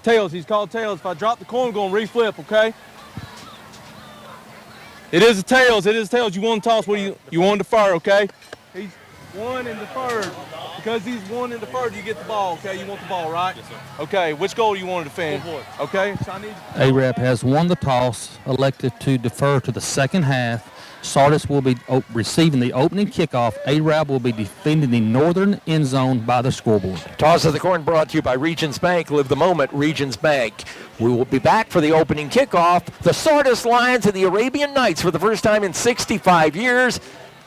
Tails, he's called tails. If I drop the coin, I'm going to reflip, okay? It is a tails, You want to toss, what do you want to defer, okay? He's won and deferred. Because he's won and deferred, you get the ball, okay? You want the ball, right? Yes, sir. Okay, which goal do you want to defend? Okay? AREP has won the toss, elected to defer to the second half. Sardis will be receiving the opening kickoff. AREP will be defending the northern end zone by the scoreboard. Toss of the coin brought to you by Regions Bank. Live the moment, Regions Bank. We will be back for the opening kickoff. The Sardis Lions and the Arabian Knights for the first time in 65 years.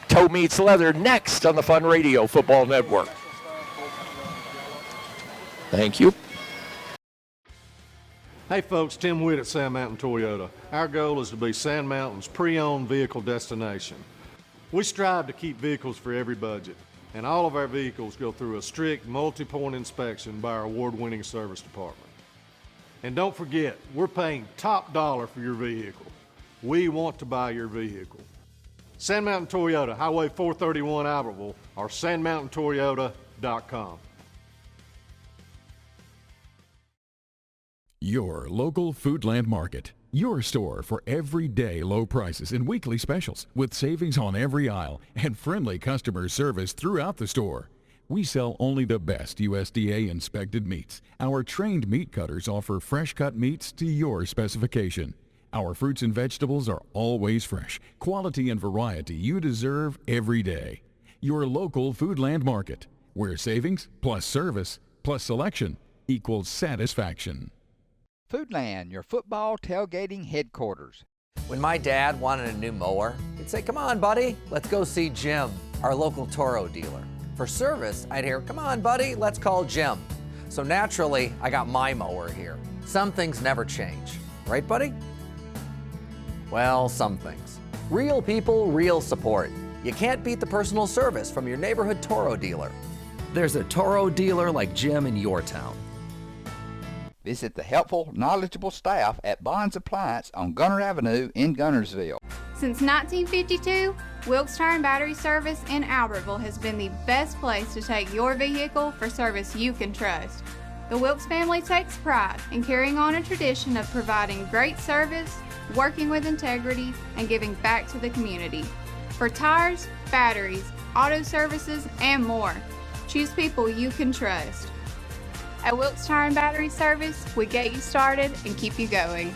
Toe meets leather next on the Fun Radio Football Network. Thank you. Hey folks, Tim Witt at Sand Mountain Toyota. Our goal is to be Sand Mountain's pre-owned vehicle destination. We strive to keep vehicles for every budget, and all of our vehicles go through a strict multi-point inspection by our award-winning service department. And don't forget, we're paying top dollar for your vehicle. We want to buy your vehicle. Sand Mountain Toyota, Highway 431 Albertville, or sandmountaintoyota.com. Your local Foodland Market. Your store for everyday low prices and weekly specials with savings on every aisle and friendly customer service throughout the store. We sell only the best USDA inspected meats. Our trained meat cutters offer fresh cut meats to your specification. Our fruits and vegetables are always fresh. Quality and variety you deserve every day. Your local Foodland Market, where savings plus service plus selection equals satisfaction. Foodland, your football tailgating headquarters. When my dad wanted a new mower, he'd say, "Come on, buddy, let's go see Jim, our local Toro dealer." For service, I'd hear, "Come on, buddy, let's call Jim." So naturally, I got my mower here. Some things never change. Right, buddy? Well, some things. Real people, real support. You can't beat the personal service from your neighborhood Toro dealer. There's a Toro dealer like Jim in your town. Visit the helpful, knowledgeable staff at Bonds Appliance on Gunner Avenue in Gunnersville. Since 1952, Wilkes Tire and Battery Service in Albertville has been the best place to take your vehicle for service you can trust. The Wilkes family takes pride in carrying on a tradition of providing great service, working with integrity, and giving back to the community. For tires, batteries, auto services, and more, choose people you can trust. At Wilkes Tire and Battery Service, we get you started and keep you going.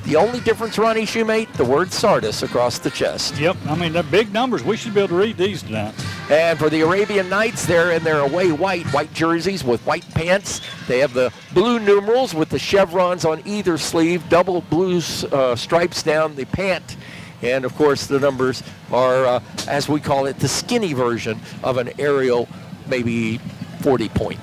The only difference, Ronnie Shoemate, the word Sardis across the chest. Yep, I mean, they're big numbers. We should be able to read these tonight. And for the Arabian Knights, they're in their away white jerseys with white pants. They have the blue numerals with the chevrons on either sleeve, double blue stripes down the pant. And, of course, the numbers are, as we call it, the skinny version of an aerial, maybe 40-point.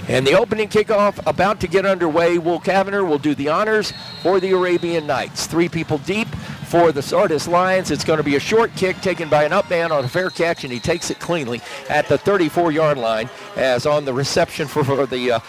And the opening kickoff about to get underway. Will Kavanagh will do the honors for the Arabian Knights. 3 people deep for the Sardis Lions. It's going to be a short kick taken by an up man on a fair catch, and he takes it cleanly at the 34-yard line. As on the reception for the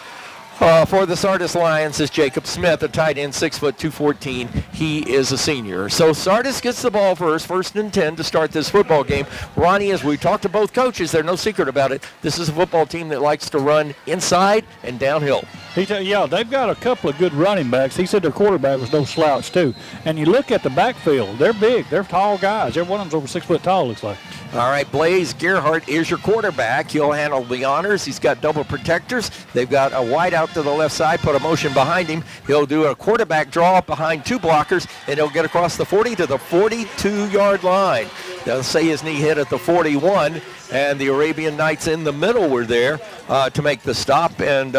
Sardis Lions is Jacob Smith, a tight end, 6 foot 214. He is a senior. So Sardis gets the ball first and 10 to start this football game. Ronnie, as we talked to both coaches, there's no secret about it. This is a football team that likes to run inside and downhill. Yeah, they've got a couple of good running backs. He said their quarterback was no slouch, too. And you look at the backfield, they're big. They're tall guys. Every one of them's over 6 foot tall, looks like. All right, Blaze Gerhardt is your quarterback. He'll handle the honors. He's got double protectors. They've got a wide out to the left side, put a motion behind him. He'll do a quarterback draw behind 2 blockers, and he'll get across the 40 to the 42-yard line. They'll say his knee hit at the 41, and the Arabian Knights in the middle were there to make the stop. And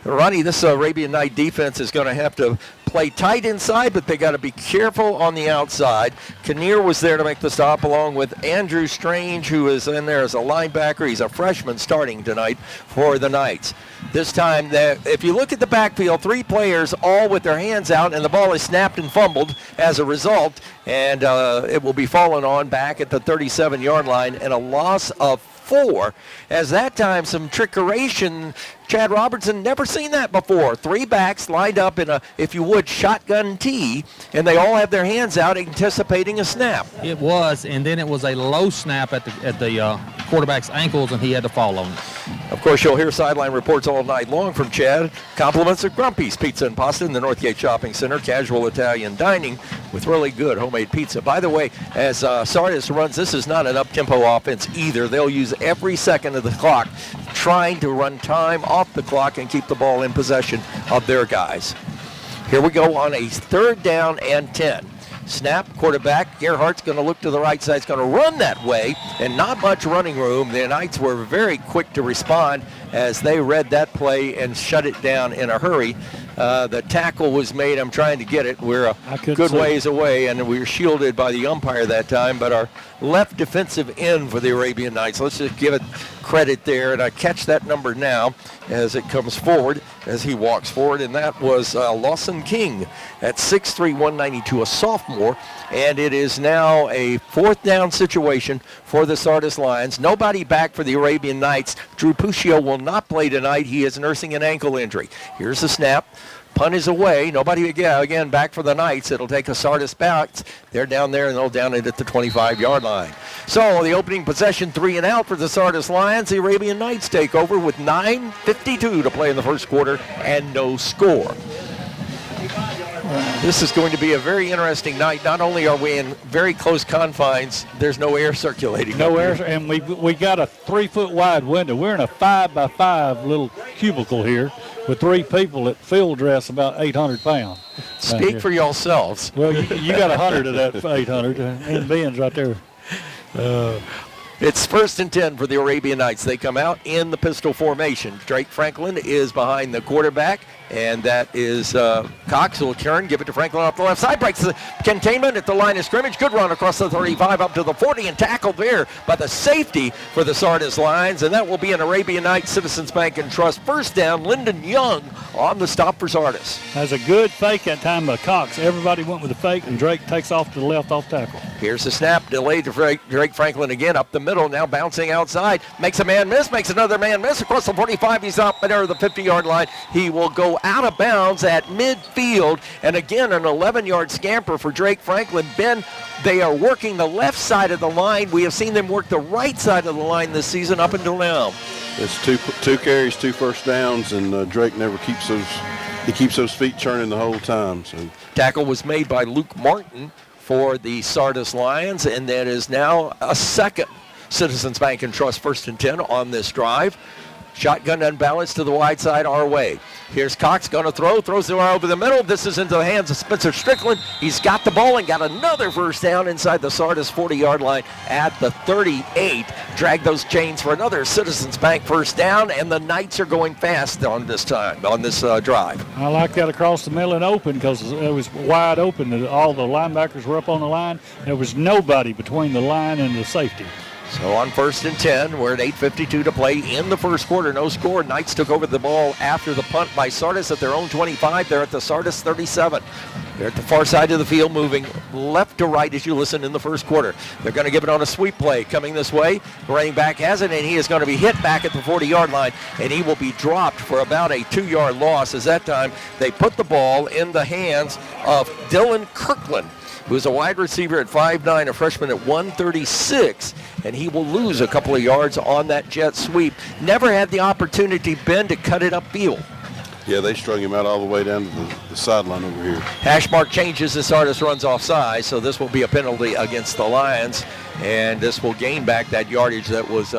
Ronnie, this Arabian Knight defense is going to have to play tight inside, but they got to be careful on the outside. Kinnear was there to make the stop along with Andrew Strange, who is in there as a linebacker. He's a freshman starting tonight for the Knights. This time, if you look at the backfield, 3 players all with their hands out, and the ball is snapped and fumbled as a result, and it will be fallen on back at the 37-yard line, and a loss of 4, as that time some trickeration Chad Robertson, never seen that before. 3 backs lined up in a, if you would, shotgun tee, and they all have their hands out anticipating a snap. It was, and then it was a low snap at the quarterback's ankles, and he had to fall on it. Of course, you'll hear sideline reports all night long from Chad. Compliments of Grumpy's Pizza and Pasta in the Northgate Shopping Center. Casual Italian dining with really good homemade pizza. By the way, as Sardis runs, this is not an up-tempo offense either. They'll use every second of the clock trying to run time off the clock and keep the ball in possession of their guys. Here we go on a 3rd down and 10. Snap, quarterback, Gerhardt's going to look to the right side. He's going to run that way, and not much running room. The Knights were very quick to respond as they read that play and shut it down in a hurry. The tackle was made. I'm trying to get it. We're a good ways away, and we were shielded by the umpire that time, but our left defensive end for the Arabian Knights, let's just give it credit there, and I catch that number now as it comes forward, as he walks forward, and that was Lawson King at 6'3", 192, a sophomore, and it is now a 4th down situation for the Sardis Lions. Nobody back for the Arabian Knights. Drew Puccio will not play tonight. He is nursing an ankle injury. Here's the snap. Punt is away. Nobody again back for the Knights. It'll take a Sardis bounce. They're down there, and they'll down it at the 25-yard line. So the opening possession, 3 and out for the Sardis Lions. The Arabian Knights take over with 9:52 to play in the first quarter and no score. This is going to be a very interesting night. Not only are we in very close confines, there's no air circulating. No air, and we got a 3-foot wide window. We're in a 5x5 little cubicle here with 3 people that field dress about 800 pounds. Speak for yourselves. Well, you got 100 of that 800, and Ben's right there. It's 1st and 10 for the Arabian Knights. They come out in the pistol formation. Drake Franklin is behind the quarterback, and that is Cox will turn, give it to Franklin off the left side, breaks the containment at the line of scrimmage. Good run across the 35 up to the 40 and tackled there by the safety for the Sardis Lions, and that will be an Arabian Knights Citizens Bank and Trust 1st down. Lyndon Young on the stop for Sardis. Has a good fake that time by Cox. Everybody went with the fake, and Drake takes off to the left off tackle. Here's the snap, delayed to Drake Franklin again up the middle, now bouncing outside, makes a man miss, makes another man miss across the 45. He's up there at the 50-yard line. He will go out of bounds at midfield, and again an 11-yard scamper for Drake Franklin. Ben, they are working the left side of the line. We have seen them work the right side of the line this season up until now. It's two carries, 2 first downs, and Drake never keeps those. He keeps those feet churning the whole time. So tackle was made by Luke Martin for the Sardis Lions, and that is now a 2nd Citizens Bank and Trust 1st and 10 on this drive. Shotgun unbalanced to the wide side our way. Here's Cox going to throws the ball over the middle. This is into the hands of Spencer Strickland. He's got the ball and got another first down inside the Sardis 40-yard line at the 38. Drag those chains for another Citizens Bank first down, and the Knights are going fast on this time, on this drive. I like that across the middle and open because it was wide open. All the linebackers were up on the line. There was nobody between the line and the safety. So on 1st and 10, we're at 8:52 to play in the first quarter. No score. Knights took over the ball after the punt by Sardis at their own 25. They're at the Sardis 37. They're at the far side of the field, moving left to right as you listen in the first quarter. They're going to give it on a sweep play. Coming this way, the running back has it, and he is going to be hit back at the 40-yard line, and he will be dropped for about a 2-yard loss, as that time they put the ball in the hands of Dylan Kirkland, who's a wide receiver at 5'9", a freshman at 136, and he will lose a couple of yards on that jet sweep. Never had the opportunity, Ben, to cut it upfield. Yeah, they strung him out all the way down to the sideline over here. Hash mark changes as Sardis runs offside, so this will be a penalty against the Lions, and this will gain back that yardage that was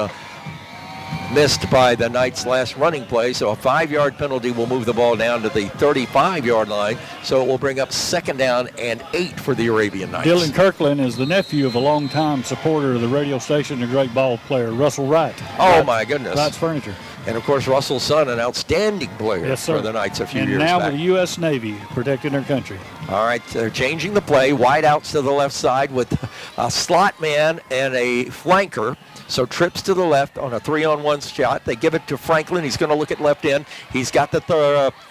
missed by the Knights' last running play. So a 5-yard penalty will move the ball down to the 35-yard line. So it will bring up 2nd down and 8 for the Arabian Knights. Dylan Kirkland is the nephew of a longtime supporter of the radio station, a great ball player, Russell Wright. Oh, my goodness. Wright's Furniture. And, of course, Russell's son, an outstanding player for the Knights a few years back. And now with the U.S. Navy protecting their country. All right, they're changing the play. Wide outs to the left side with a slot man and a flanker. So trips to the left on a 3-on-1 shot. They give it to Franklin. He's going to look at left end. He's got the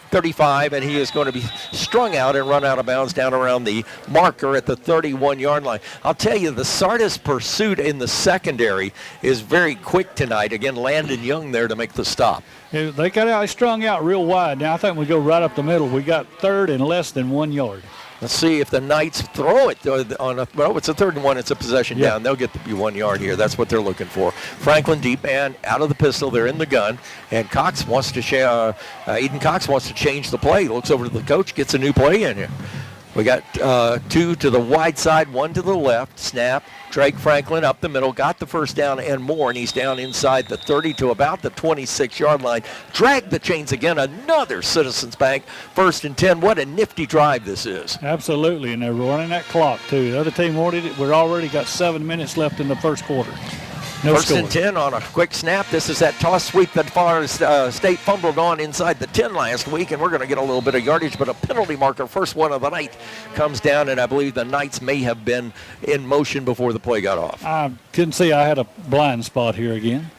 35, and he is going to be strung out and run out of bounds down around the marker at the 31-yard line. I'll tell you, the Sardis pursuit in the secondary is very quick tonight. Again, Landon Young there to make the stop. Yeah, they strung out real wide. Now I think we go right up the middle. We got third and less than 1 yard. Let's see if the Knights throw it on it's a 3rd and 1. It's a possession down. They'll get to be 1 yard here. That's what they're looking for. Franklin deep and out of the pistol. They're in the gun. And Cox wants to Aiden Cox wants to change the play. Looks over to the coach, gets a new play in here. We got 2 to the wide side, 1 to the left. Snap. Drake Franklin up the middle, got the first down and more, and he's down inside the 30 to about the 26-yard line. Dragged the chains again. Another Citizens Bank 1st and 10. What a nifty drive this is. Absolutely, and they're running that clock too. The other team wanted it. We're already got 7 minutes left in the first quarter. No 1st score. and 10 on a quick snap. This is that toss sweep that Florida State fumbled on inside the 10 last week, and we're going to get a little bit of yardage, but a penalty marker, first one of the night, comes down, and I believe the Knights may have been in motion before the play got off. I couldn't see. I had a blind spot here again.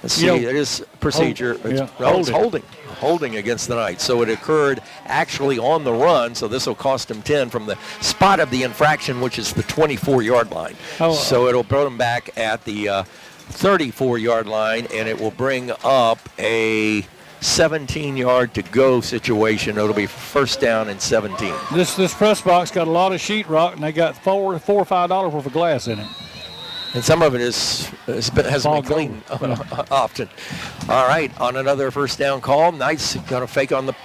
Let's see, it is procedure. It's holding against the Knights. So it occurred actually on the run, so this will cost him 10 from the spot of the infraction, which is the 24-yard line. So it'll put him back at the 34-yard line, and it will bring up a 17-yard to go situation. It'll be 1st down and 17. This press box got a lot of sheetrock, and they got $4 or $5 worth of glass in it. And some of it hasn't been cleaned often. All right, on another 1st down call, Knights going to fake on the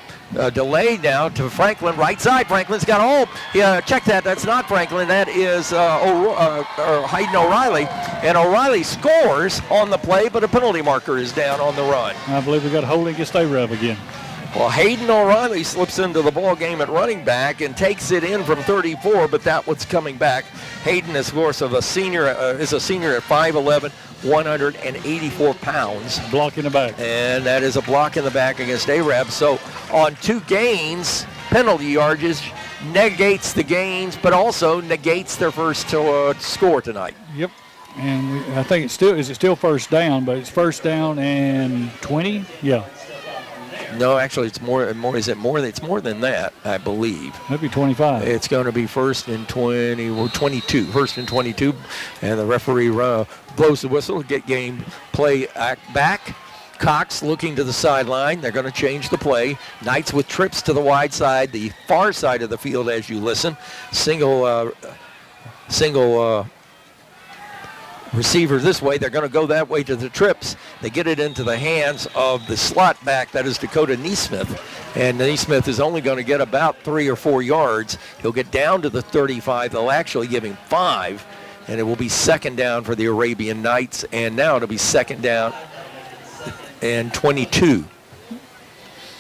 delay now to Franklin. Right side, Franklin's got a hole. Yeah, check that. That's not Franklin. That is Hayden O'Reilly. And O'Reilly scores on the play, but a penalty marker is down on the run. I believe we got a holding against A-Rev again. Well, Hayden O'Reilly slips into the ball game at running back and takes it in from 34, but that one's coming back. Hayden, is, of course, is a senior at 5'11", 184 pounds. Block in the back. And that is a block in the back against Arab. So on 2 gains, penalty yardage negates the gains, but also negates their first score tonight. Yep. And I think it's still 1st down, but it's 1st down and 20? Yeah. No, actually, it's more. Is it more? It's more than that, I believe. Maybe 25. It's going to be 1st and 22. 1st and 22, and the referee blows the whistle. Get game play back. Cox looking to the sideline. They're going to change the play. Knights with trips to the wide side, the far side of the field as you listen. Single receiver this way. They're going to go that way to the trips. They get it into the hands of the slot back. That is Dakota Neesmith. And Neesmith is only going to get about 3 or 4 yards. He'll get down to the 35. They'll actually give him 5. And it will be 2nd down for the Arabian Knights. And now it'll be 2nd down and 22.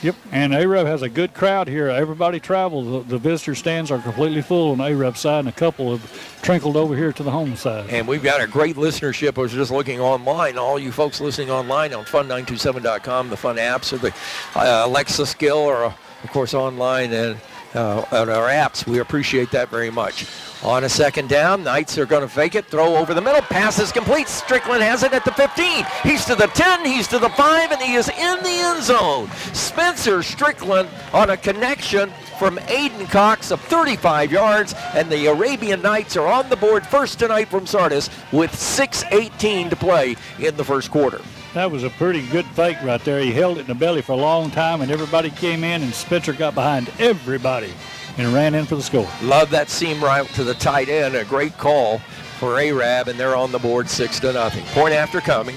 Yep, and A-Rev has a good crowd here. Everybody travels. The visitor stands are completely full on the A-Rev side, and a couple have trickled over here to the home side. And we've got a great listenership. I was just looking online. All you folks listening online on fun927.com, the Fun apps, or the Alexa skill, or, of course, online and on our apps. We appreciate that very much. On a 2nd down, Knights are going to fake it, throw over the middle, pass is complete. Strickland has it at the 15. He's to the 10, he's to the 5, and he is in the end zone. Spencer Strickland on a connection from Aiden Cox of 35 yards, and the Arabian Knights are on the board first tonight from Sardis with 6:18 to play in the first quarter. That was a pretty good fake right there. He held it in the belly for a long time, and everybody came in, and Spencer got behind everybody and ran in for the score. Love that seam right to the tight end. A great call for Arab, and they're on the board 6-0. Point after coming.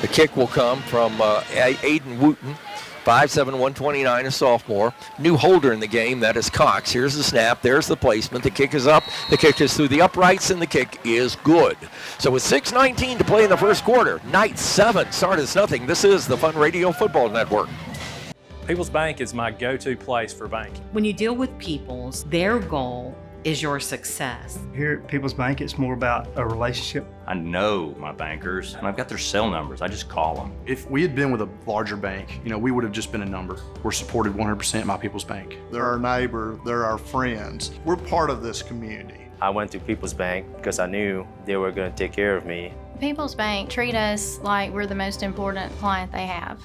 The kick will come from Aiden Wooten, 5'7", 129, a sophomore. New holder in the game, that is Cox. Here's the snap. There's the placement. The kick is up. The kick is through the uprights, and the kick is good. So with 6:19 to play in the first quarter, Knights 7, Sardis nothing. This is the Fun Radio Football Network. People's Bank is my go-to place for banking. When you deal with people's, their goal is your success. Here at People's Bank, it's more about a relationship. I know my bankers, and I've got their cell numbers. I just call them. If we had been with a larger bank, we would have just been a number. We're supported 100% by People's Bank. They're our neighbor, they're our friends. We're part of this community. I went to People's Bank because I knew they were going to take care of me. People's Bank treat us like we're the most important client they have.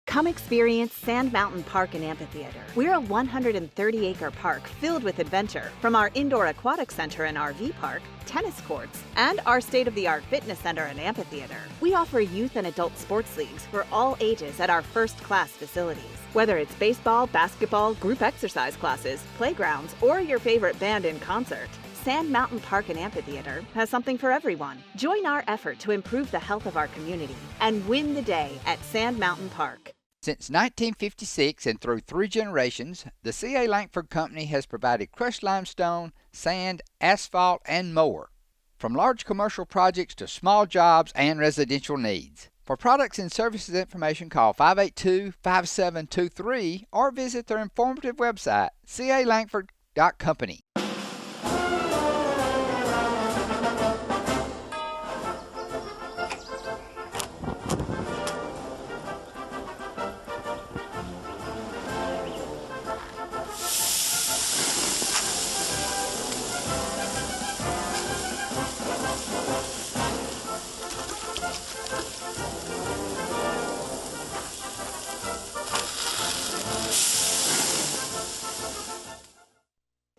Come experience Sand Mountain Park and Amphitheater. We're a 130-acre park filled with adventure, from our indoor aquatic center and RV park, tennis courts, and our state-of-the-art fitness center and amphitheater. We offer youth and adult sports leagues for all ages at our first-class facilities. Whether it's baseball, basketball, group exercise classes, playgrounds, or your favorite band in concert, Sand Mountain Park and Amphitheater has something for everyone. Join our effort to improve the health of our community and win the day at Sand Mountain Park. Since 1956 and through 3 generations, the C.A. Langford Company has provided crushed limestone, sand, asphalt, and more, from large commercial projects to small jobs and residential needs. For products and services information, call 582-5723 or visit their informative website, calangford.company.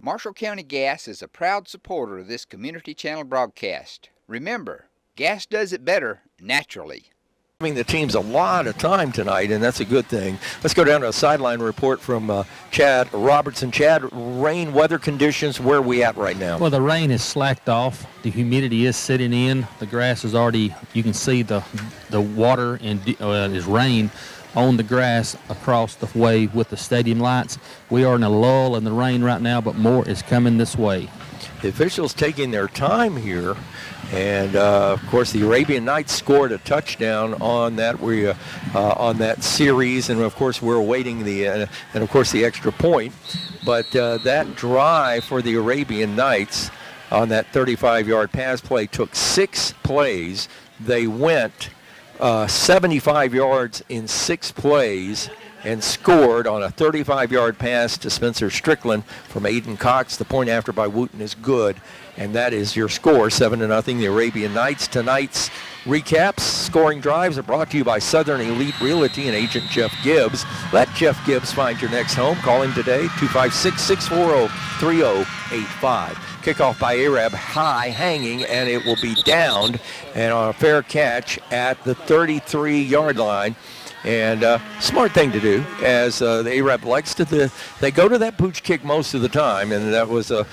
Marshall County Gas is a proud supporter of this community channel broadcast. Remember, gas does it better naturally. Giving the teams a lot of time tonight, and that's a good thing. Let's go down to a sideline report from Chad Robertson. Chad, rain, weather conditions, where are we at right now? Well, the rain has slacked off. The humidity is sitting in. The grass is already, you can see the water and is rain on the grass across the way with the stadium lights. We are in a lull in the rain right now, but more is coming this way. The officials taking their time here, and of course the Arabian Knights scored a touchdown on that on that series, and of course we're awaiting the extra point. But that drive for the Arabian Knights on that 35-yard pass play took 6 plays. They went 75 yards in 6 plays and scored on a 35-yard pass to Spencer Strickland from Aiden Cox. The point after by Wooten is good, and that is your score, 7-0, the Arabian Knights. Tonight's recaps, scoring drives are brought to you by Southern Elite Realty and agent Jeff Gibbs. Let Jeff Gibbs find your next home. Call him today, 256-640-3085. Kickoff by Arab, high, hanging, and it will be downed, and on a fair catch at the 33-yard line. And smart thing to do, as the Arab likes to, they go to that pooch kick most of the time, and that was a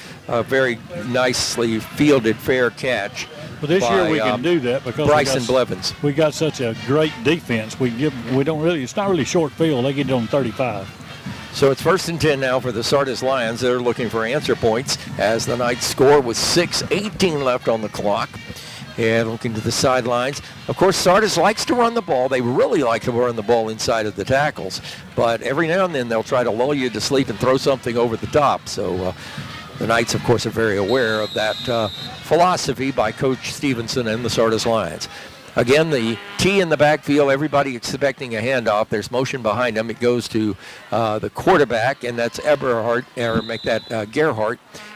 very nicely fielded fair catch. But this year we can do that because Bryson Blevins. We got such a great defense. It's not really short field. They get it on 35. So it's 1st and 10 now for the Sardis Lions. They're looking for answer points as the Knights score with 6:18 left on the clock. And looking to the sidelines. Of course, Sardis likes to run the ball. They really like to run the ball inside of the tackles. But every now and then they'll try to lull you to sleep and throw something over the top. So the Knights, of course, are very aware of that philosophy by Coach Stevenson and the Sardis Lions. Again, the T in the backfield, everybody expecting a handoff. There's motion behind them. It goes to the quarterback, and that's Gerhardt.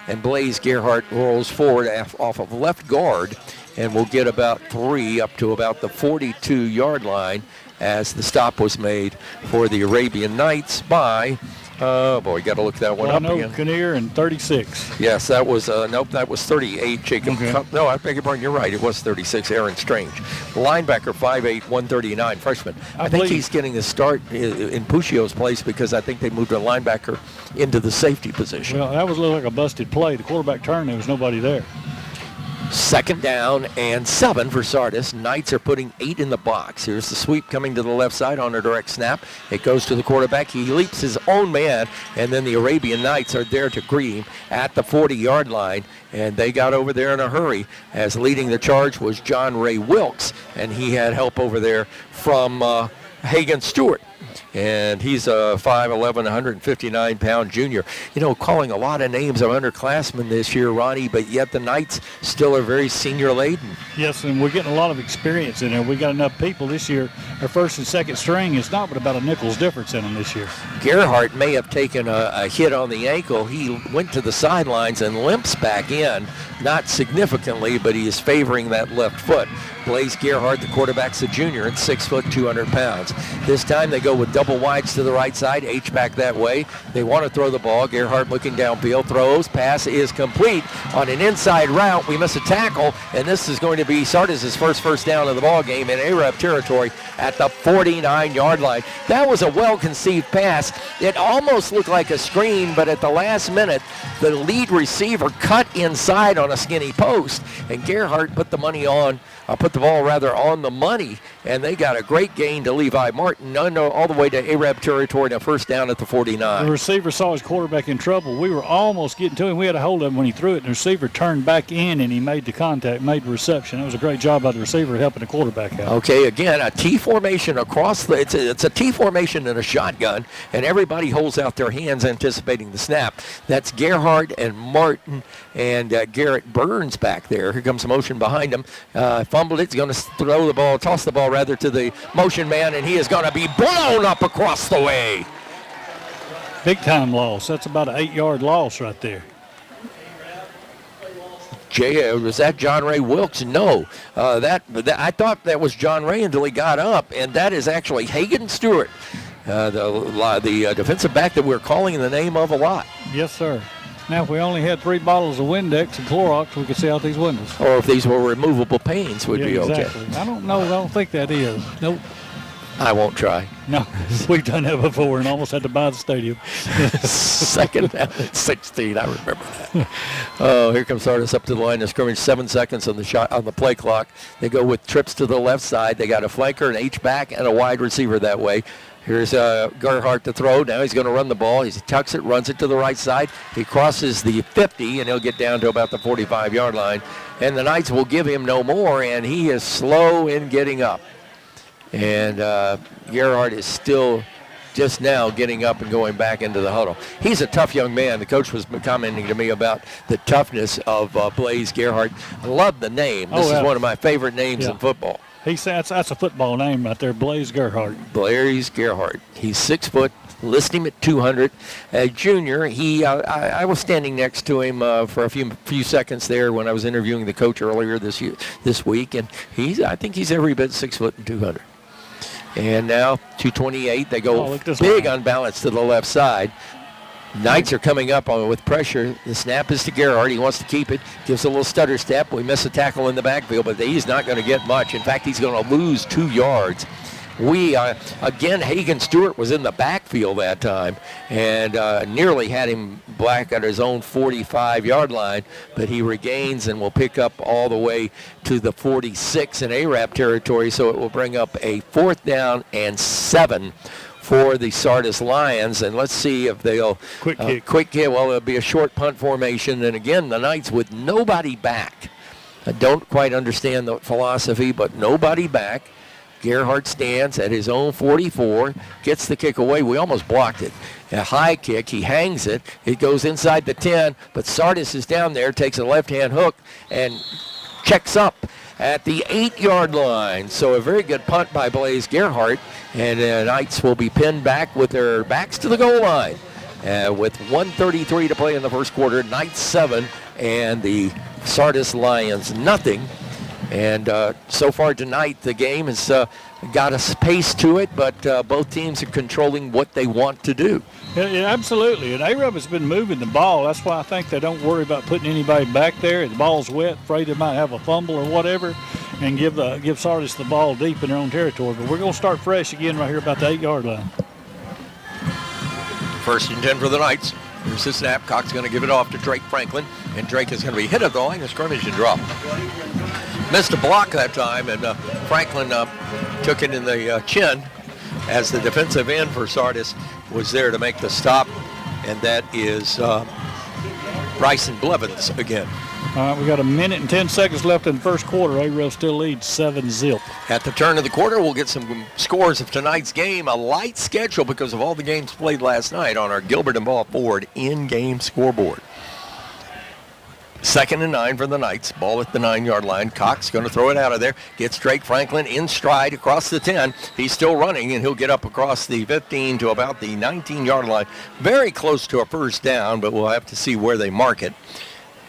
And Blaze Gerhardt rolls forward off of left guard, and will get about 3 up to about the 42-yard line as the stop was made for the Arabian Knights by, got to look that one up again. Kinnear and 36. Yes, that was, that was 38, Jacob. Okay. No, I beg your pardon, you're right. It was 36, Aaron Strange. Linebacker, 5'8", 139, freshman. I think he's getting a start in Puccio's place because I think they moved a linebacker into the safety position. Well, that was a little like a busted play. The quarterback turned, there was nobody there. 2nd down and 7 for Sardis. Knights are putting 8 in the box. Here's the sweep coming to the left side on a direct snap. It goes to the quarterback. He leaps his own man, and then the Arabian Knights are there to greet him at the 40-yard line, and they got over there in a hurry, as leading the charge was John Ray Wilkes, and he had help over there from Hagan Stewart. And he's a 5'11", 159-pound junior. You know, calling a lot of names of underclassmen this year, Ronnie, but yet the Knights still are very senior-laden. Yes, and we're getting a lot of experience in there. We got enough people this year. Our first and second string is not but about a nickel's difference in them this year. Gerhardt may have taken a hit on the ankle. He went to the sidelines and limps back in, not significantly, but he is favoring that left foot. Blaze Gerhardt, the quarterback's a junior at 6 foot, 200 pounds. This time they go with double wides to the right side, H-back that way. They want to throw the ball. Gerhardt looking downfield, throws, pass is complete on an inside route. We miss a tackle, and this is going to be Sardis' first down of the ball game in Arab territory at the 49-yard line. That was a well-conceived pass. It almost looked like a screen, but at the last minute, the lead receiver cut inside on a skinny post, and Gerhardt put the ball on the money, and they got a great gain to Levi Martin all the way to Arab territory, and a first down at the 49. The receiver saw his quarterback in trouble. We were almost getting to him. We had a hold of him when he threw it, and the receiver turned back in, and he made the contact, made the reception. It was a great job by the receiver helping the quarterback out. Okay, again, a T formation across it's a T formation in a shotgun, and everybody holds out their hands anticipating the snap. That's Gerhardt and Martin and Garrett Burns back there. Here comes the motion behind him. Fumbled it. He's going to toss the ball rather to the motion man, and he is going to be blown up across the way. Big time loss. That's about an 8-yard loss right there. Was that John Ray Wilkes? No. I thought that was John Ray until he got up, and that is actually Hagen Stewart, the defensive back that we're calling the name of a lot. Yes, sir. Now, if we only had 3 bottles of Windex and Clorox, we could see out these windows. Or if these were removable panes, would be exactly. Okay. I don't know. I don't think that is. Nope. I won't try. No, we've done that before and almost had to buy the stadium. Second down at 16. I remember that. Oh, here comes Sardis up to the line of scrimmage. 7 seconds on the play clock. They go with trips to the left side. They got a flanker, an H-back, and a wide receiver that way. Here's Gerhardt to throw. Now he's going to run the ball. He tucks it, runs it to the right side. He crosses the 50, and he'll get down to about the 45-yard line. And the Knights will give him no more, and he is slow in getting up. And Gerhardt is still just now getting up and going back into the huddle. He's a tough young man. The coach was commenting to me about the toughness of Blaze Gerhardt. I love the name. This is one of my favorite names in football. That's a football name right there, Blaze Gerhardt. Blaze Gerhardt. He's 6 foot. List him at 200. Junior, I was standing next to him for a few seconds there when I was interviewing the coach earlier this week, and I think he's every bit 6 foot and 200. And now 228. They go big unbalanced to the left side. Knights are coming up with pressure. The snap is to Gerhardt. He wants to keep it. Gives a little stutter step. We miss a tackle in the backfield, but he's not going to get much. In fact, he's going to lose 2 yards. Again, Hagen Stewart was in the backfield that time and nearly had him black at his own 45-yard line, but he regains and will pick up all the way to the 46 in Arab territory, so it will bring up a 4th down and 7 for the Sardis Lions, and let's see if they'll quick kick. Well, it'll be a short punt formation, and again, the Knights with nobody back. I don't quite understand the philosophy, but nobody back. Gerhardt stands at his own 44, gets the kick away. We almost blocked it. A high kick, he hangs it. It goes inside the 10, but Sardis is down there, takes a left-hand hook, and checks up at the 8-yard line. So a very good punt by Blaze Gerhardt, and the Knights will be pinned back with their backs to the goal line. With 1:33 to play in the first quarter, Knights 7 and the Sardis Lions nothing. And so far tonight, the game has got a pace to it, but both teams are controlling what they want to do. Yeah, absolutely. And Arab has been moving the ball. That's why I think they don't worry about putting anybody back there. The ball's wet, afraid they might have a fumble or whatever, and give Sardis the ball deep in their own territory. But we're going to start fresh again right here about the 8-yard line. 1st and 10 for the Knights. Here's the snap. Cox going to give it off to Drake Franklin, and Drake is going to be hit at the line of scrimmage and drop. Missed a block that time, and Franklin took it in the chin as the defensive end for Sardis was there to make the stop, and that is Bryson Blevins again. All right, we got a minute and 10 seconds left in the first quarter. A-Reb still leads 7-0. At the turn of the quarter, we'll get some scores of tonight's game. A light schedule because of all the games played last night on our Gilbert and Ball Ford in-game scoreboard. 2nd and 9 for the Knights. Ball at the 9-yard line. Cox going to throw it out of there. Gets Drake Franklin in stride across the 10. He's still running, and he'll get up across the 15 to about the 19-yard line. Very close to a first down, but we'll have to see where they mark it.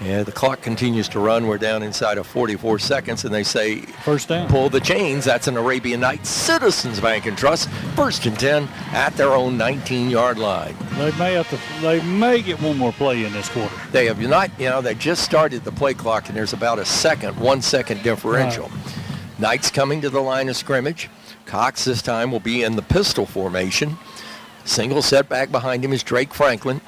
Yeah, the clock continues to run. We're down inside of 44 seconds, and they say first down. Pull the chains. That's an Arabian Nights Citizens Bank and Trust. 1st and 10 at their own 19-yard line. They may get one more play in this quarter. They have not, they just started the play clock, and there's about a 1 second differential. Right. Knights coming to the line of scrimmage. Cox this time will be in the pistol formation. Single setback behind him is Drake Franklin.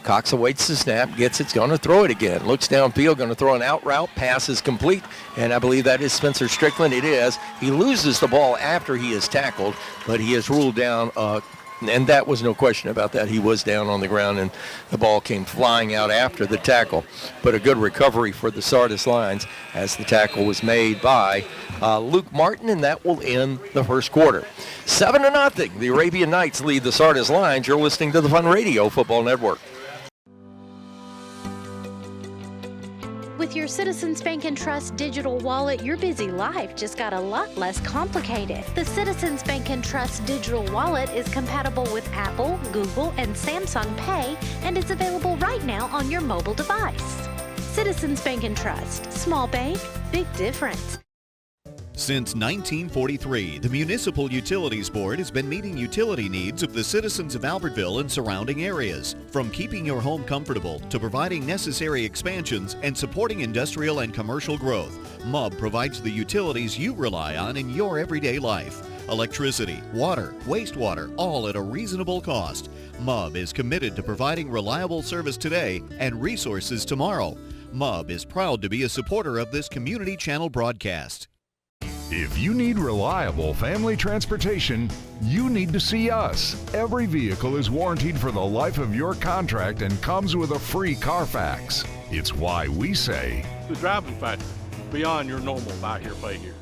Cox awaits the snap, gets it, going to throw it again. Looks downfield, going to throw an out route. Pass is complete, and I believe that is Spencer Strickland. It is. He loses the ball after he is tackled, but he is ruled down, and that was no question about that. He was down on the ground, and the ball came flying out after the tackle. But a good recovery for the Sardis Lions as the tackle was made by Luke Martin, and that will end the first quarter. 7-0. The Arabian Knights lead the Sardis Lions. You're listening to the Fun Radio Football Network. With your Citizens Bank and Trust digital wallet, your busy life just got a lot less complicated. The Citizens Bank and Trust digital wallet is compatible with Apple, Google, and Samsung Pay, and it's available right now on your mobile device. Citizens Bank and Trust. Small bank, big difference. Since 1943, the Municipal Utilities Board has been meeting utility needs of the citizens of Albertville and surrounding areas. From keeping your home comfortable to providing necessary expansions and supporting industrial and commercial growth, MUB provides the utilities you rely on in your everyday life. Electricity, water, wastewater, all at a reasonable cost. MUB is committed to providing reliable service today and resources tomorrow. MUB is proud to be a supporter of this community channel broadcast. If you need reliable family transportation, you need to see us. Every vehicle is warranted for the life of your contract and comes with a free Carfax. It's why we say, the driving factor, beyond your normal buy here, pay here.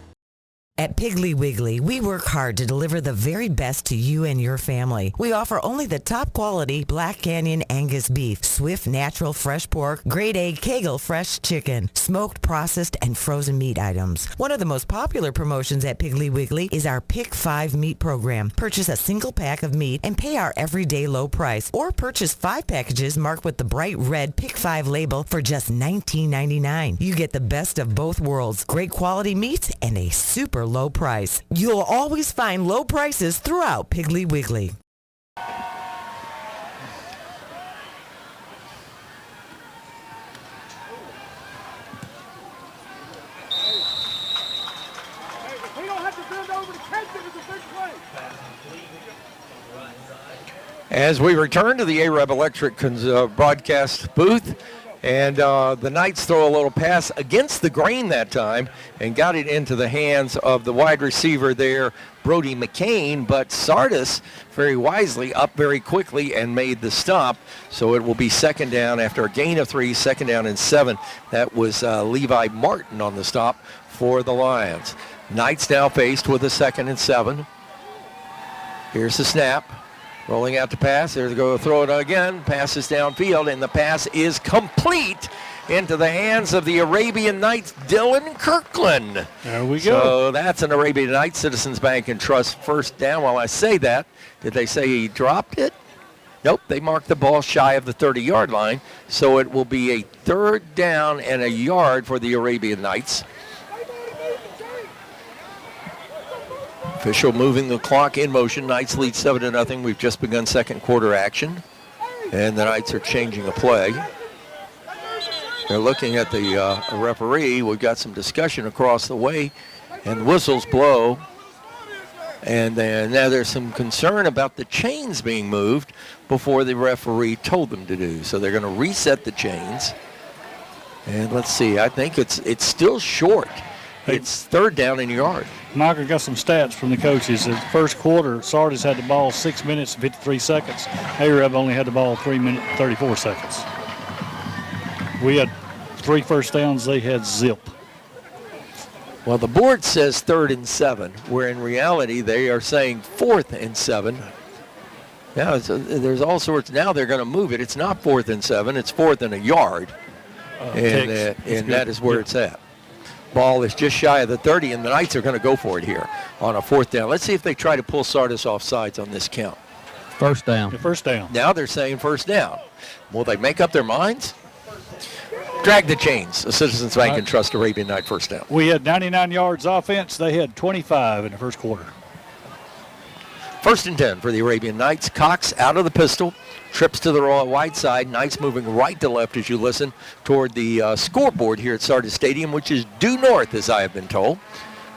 At Piggly Wiggly, we work hard to deliver the very best to you and your family. We offer only the top quality Black Canyon Angus beef, Swift natural fresh pork, grade A Kegel fresh chicken, smoked, processed, and frozen meat items. One of the most popular promotions at Piggly Wiggly is our Pick 5 meat program. Purchase a single pack of meat and pay our everyday low price, or purchase 5 packages marked with the bright red Pick 5 label for just $19.99. You get the best of both worlds, great quality meats and a super low price. You'll always find low prices throughout Piggly Wiggly. As we return to the A-Reb Electric broadcast booth, and the Knights throw a little pass against the grain that time and got it into the hands of the wide receiver there, Brody McCain, but Sardis very wisely up very quickly and made the stop. So it will be 2nd down after a gain of 3, 2nd down and 7. That was Levi Martin on the stop for the Lions. Knights now faced with a 2nd and 7. Here's the snap. Rolling out to pass. There they go, throw it again. Passes downfield, and the pass is complete into the hands of the Arabian Knights, Dylan Kirkland. There we go. So that's an Arabian Knights Citizens Bank and Trust first down. While I say that, did they say he dropped it? Nope, they marked the ball shy of the 30-yard line. So it will be a 3rd down and a yard for the Arabian Knights. Official moving the clock in motion. Knights lead 7-0. We've just begun second quarter action. And the Knights are changing a play. They're looking at the referee. We've got some discussion across the way. And whistles blow. And then now there's some concern about the chains being moved before the referee told them to do. So they're going to reset the chains. And let's see. I think it's still short. It's 3rd down and yard. Mike, I got some stats from the coaches. In the first quarter, Sardis had the ball 6 minutes and 53 seconds. A-Reb only had the ball 3 minutes and 34 seconds. We had 3 first downs, they had zip. Well, the board says 3rd and 7, where in reality they are saying 4th and 7. Now, there's all sorts. Now they're going to move it. It's not 4th and 7. It's 4th and a yard. And that is where it's at. Ball is just shy of the 30, and the Knights are going to go for it here on a 4th down. Let's see if they try to pull Sardis off sides on this count. First down. First down. Now they're saying first down. Will they make up their minds? Drag the chains. A Citizens Bank and Trust Arabian Night first down. We had 99 yards offense. They had 25 in the first quarter. 1st and 10 for the Arabian Knights. Cox out of the pistol. Trips to the wide side. Knights moving right to left as you listen toward the scoreboard here at Sardis Stadium, which is due north, as I have been told.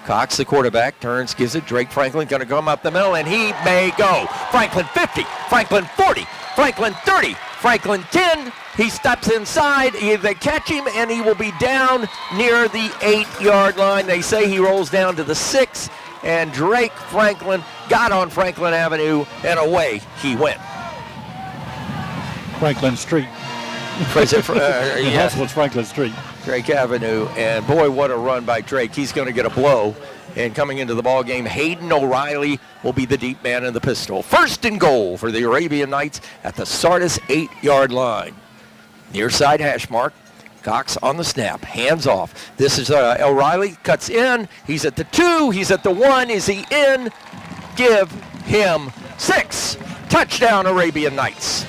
Cox, the quarterback, turns, gives it. Drake Franklin going to come up the middle, and he may go. Franklin 50, Franklin 40, Franklin 30, Franklin 10. He steps inside. They catch him, and he will be down near the 8-yard line. They say he rolls down to the 6, and Drake Franklin got on Franklin Avenue, and away he went. Franklin Street. Yes, what's Franklin Street. Drake Avenue, and boy, what a run by Drake. He's going to get a blow, and coming into the ball game, Hayden O'Reilly will be the deep man in the pistol. 1st and goal for the Arabian Knights at the Sardis 8-yard line. Near side hash mark. Cox on the snap, hands off. This is O'Reilly, cuts in. He's at the 2, he's at the 1. Is he in? Give him 6. Touchdown, Arabian Knights.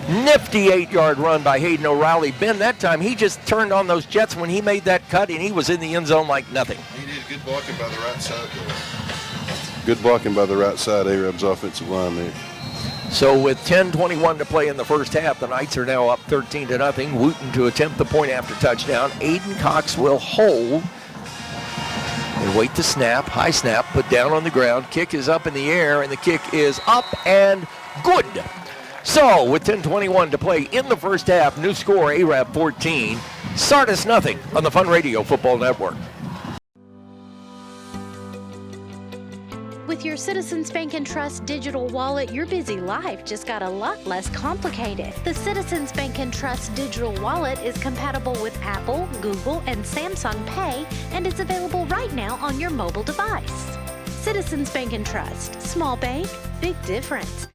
Nifty 8-yard run by Hayden O'Reilly. Ben, that time he just turned on those Jets when he made that cut, and he was in the end zone like nothing. He did good blocking by the right side. Good blocking by the right side, Arab's offensive line there. So with 10:21 to play in the first half, the Knights are now up 13-0. Wooten to attempt the point after touchdown. Aiden Cox will hold and wait to snap. High snap, put down on the ground. Kick is up in the air, and the kick is up and good. So with 10:21 to play in the first half, new score Arab 14, Sardis nothing on the Fun Radio Football Network. With your Citizens Bank and Trust digital wallet, your busy life just got a lot less complicated. The Citizens Bank and Trust digital wallet is compatible with Apple, Google, and Samsung Pay, and it's available right now on your mobile device. Citizens Bank and Trust. Small bank, big difference.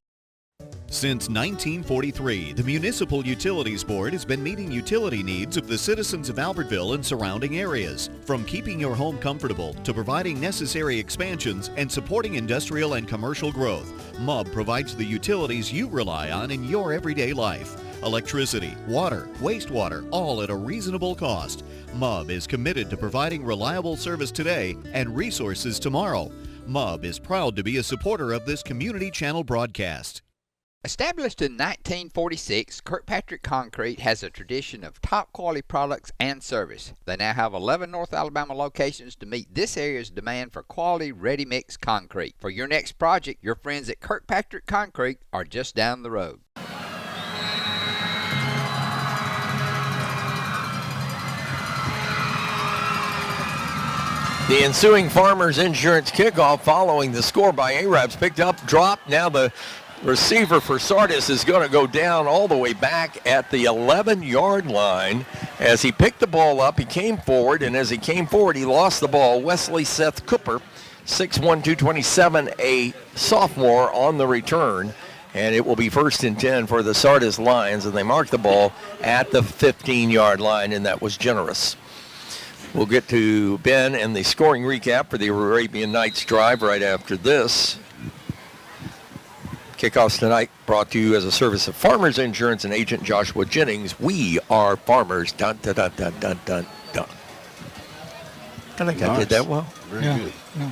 Since 1943, the Municipal Utilities Board has been meeting utility needs of the citizens of Albertville and surrounding areas. From keeping your home comfortable to providing necessary expansions and supporting industrial and commercial growth, MUB provides the utilities you rely on in your everyday life. Electricity, water, wastewater, all at a reasonable cost. MUB is committed to providing reliable service today and resources tomorrow. MUB is proud to be a supporter of this community channel broadcast. Established in 1946, Kirkpatrick Concrete has a tradition of top quality products and service. They now have 11 North Alabama locations to meet this area's demand for quality ready-mix concrete. For your next project, your friends at Kirkpatrick Concrete are just down the road. The ensuing Farmers Insurance kickoff following the score by Arabs picked up, dropped. Now the receiver for Sardis is going to go down all the way back at the 11-yard line. As he picked the ball up, he came forward, and as he came forward, he lost the ball. Wesley Seth Cooper, 6'1", 227, a sophomore on the return. And it will be 1st and 10 for the Sardis Lions, and they mark the ball at the 15-yard line, and that was generous. We'll get to Ben and the scoring recap for the Arabian Knights drive right after this. Kickoffs tonight brought to you as a service of Farmers Insurance and agent Joshua Jennings. We are farmers. Dun, dun, dun, dun, dun, dun, dun. I think I did that well. Very good. Yeah.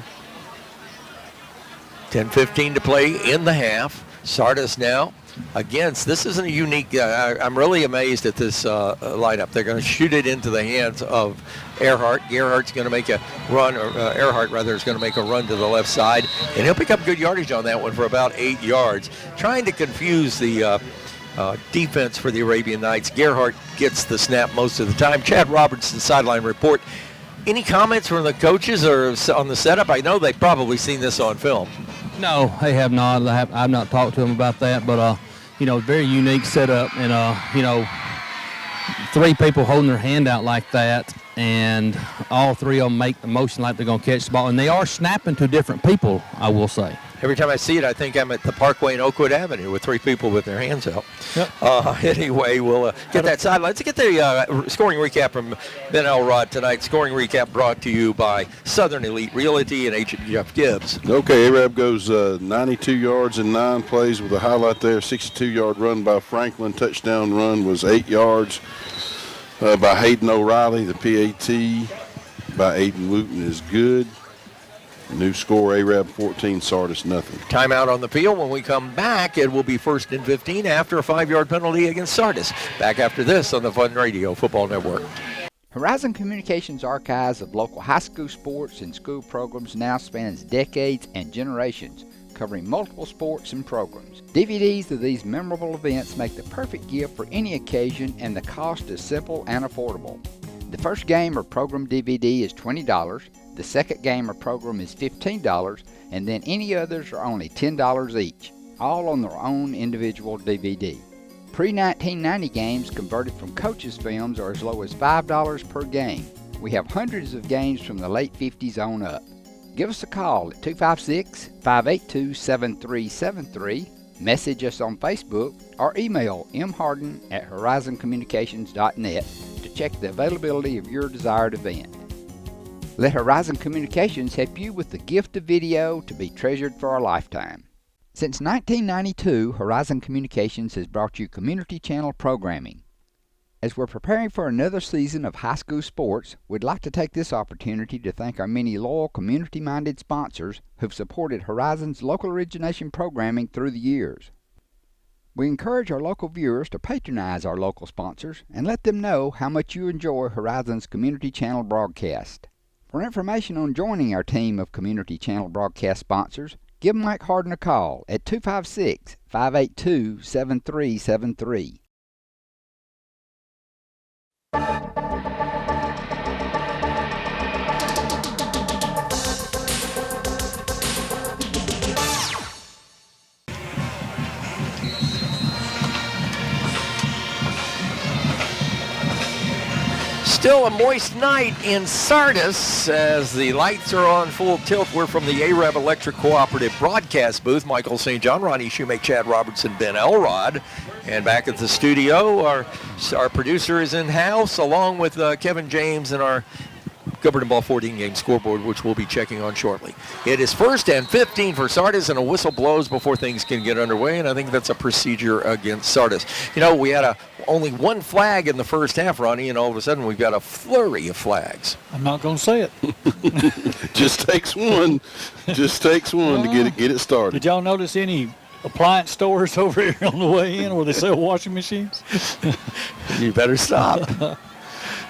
10:15 to play in the half. Sardis now against, this isn't a unique, I'm really amazed at this lineup. They're going to shoot it into the hands of Earhart. Gerhardt's going to make a run, or Earhart rather is going to make a run to the left side, and he'll pick up good yardage on that one for about 8 yards. Trying to confuse the defense for the Arabian Knights. Gerhardt gets the snap most of the time. Chad Robertson, sideline report. Any comments from the coaches or on the setup? I know they've probably seen this on film. No, they have not. I've not talked to them about that, but very unique setup, and 3 people holding their hand out like that, and all 3 of them make the motion like they're going to catch the ball. And they are snapping to different people, I will say. Every time I see it, I think I'm at the Parkway in Oakwood Avenue with 3 people with their hands out. Yep. Anyway, we'll get that side. Let's get the scoring recap from Ben Elrod tonight. Scoring recap brought to you by Southern Elite Realty and Agent Jeff Gibbs. Okay, Arab goes 92 yards in 9 plays with a highlight there. 62-yard run by Franklin. Touchdown run was 8 yards by Hayden O'Reilly. The PAT by Aiden Wooten is good. New score, Arab 14, Sardis nothing. Timeout on the field. When we come back, it will be 1st and 15 after a 5-yard penalty against Sardis. Back after this on the Fun Radio Football Network. Horizon Communications' archives of local high school sports and school programs now spans decades and generations, covering multiple sports and programs. DVDs of these memorable events make the perfect gift for any occasion, and the cost is simple and affordable. The first game or program DVD is $20. The second game or program is $15, and then any others are only $10 each, all on their own individual DVD. Pre-1990 games converted from coaches' films are as low as $5 per game. We have hundreds of games from the late 50s on up. Give us a call at 256-582-7373, message us on Facebook, or email mharden@horizoncommunications.net to check the availability of your desired event. Let Horizon Communications help you with the gift of video to be treasured for a lifetime. Since 1992, Horizon Communications has brought you community channel programming. As we're preparing for another season of high school sports, we'd like to take this opportunity to thank our many loyal community-minded sponsors who've supported Horizon's local origination programming through the years. We encourage our local viewers to patronize our local sponsors and let them know how much you enjoy Horizon's community channel broadcast. For information on joining our team of community channel broadcast sponsors, give Mike Harden a call at 256-582-7373. Still a moist night in Sardis as the lights are on full tilt. We're from the Arab Electric Cooperative broadcast booth. Michael St. John, Ronnie Shoemake, Chad Robertson, Ben Elrod. And back at the studio, our producer is in-house along with Kevin James and our Gilbert & Ball 14-game scoreboard, which we'll be checking on shortly. It is 1st and 15 for Sardis, and a whistle blows before things can get underway, and I think that's a procedure against Sardis. You know, we had only 1 flag in the first half, Ronnie, and all of a sudden we've got a flurry of flags. I'm not going to say it. Just takes one. Just takes one to get it started. Did y'all notice any appliance stores over here on the way in where they sell washing machines? You better stop.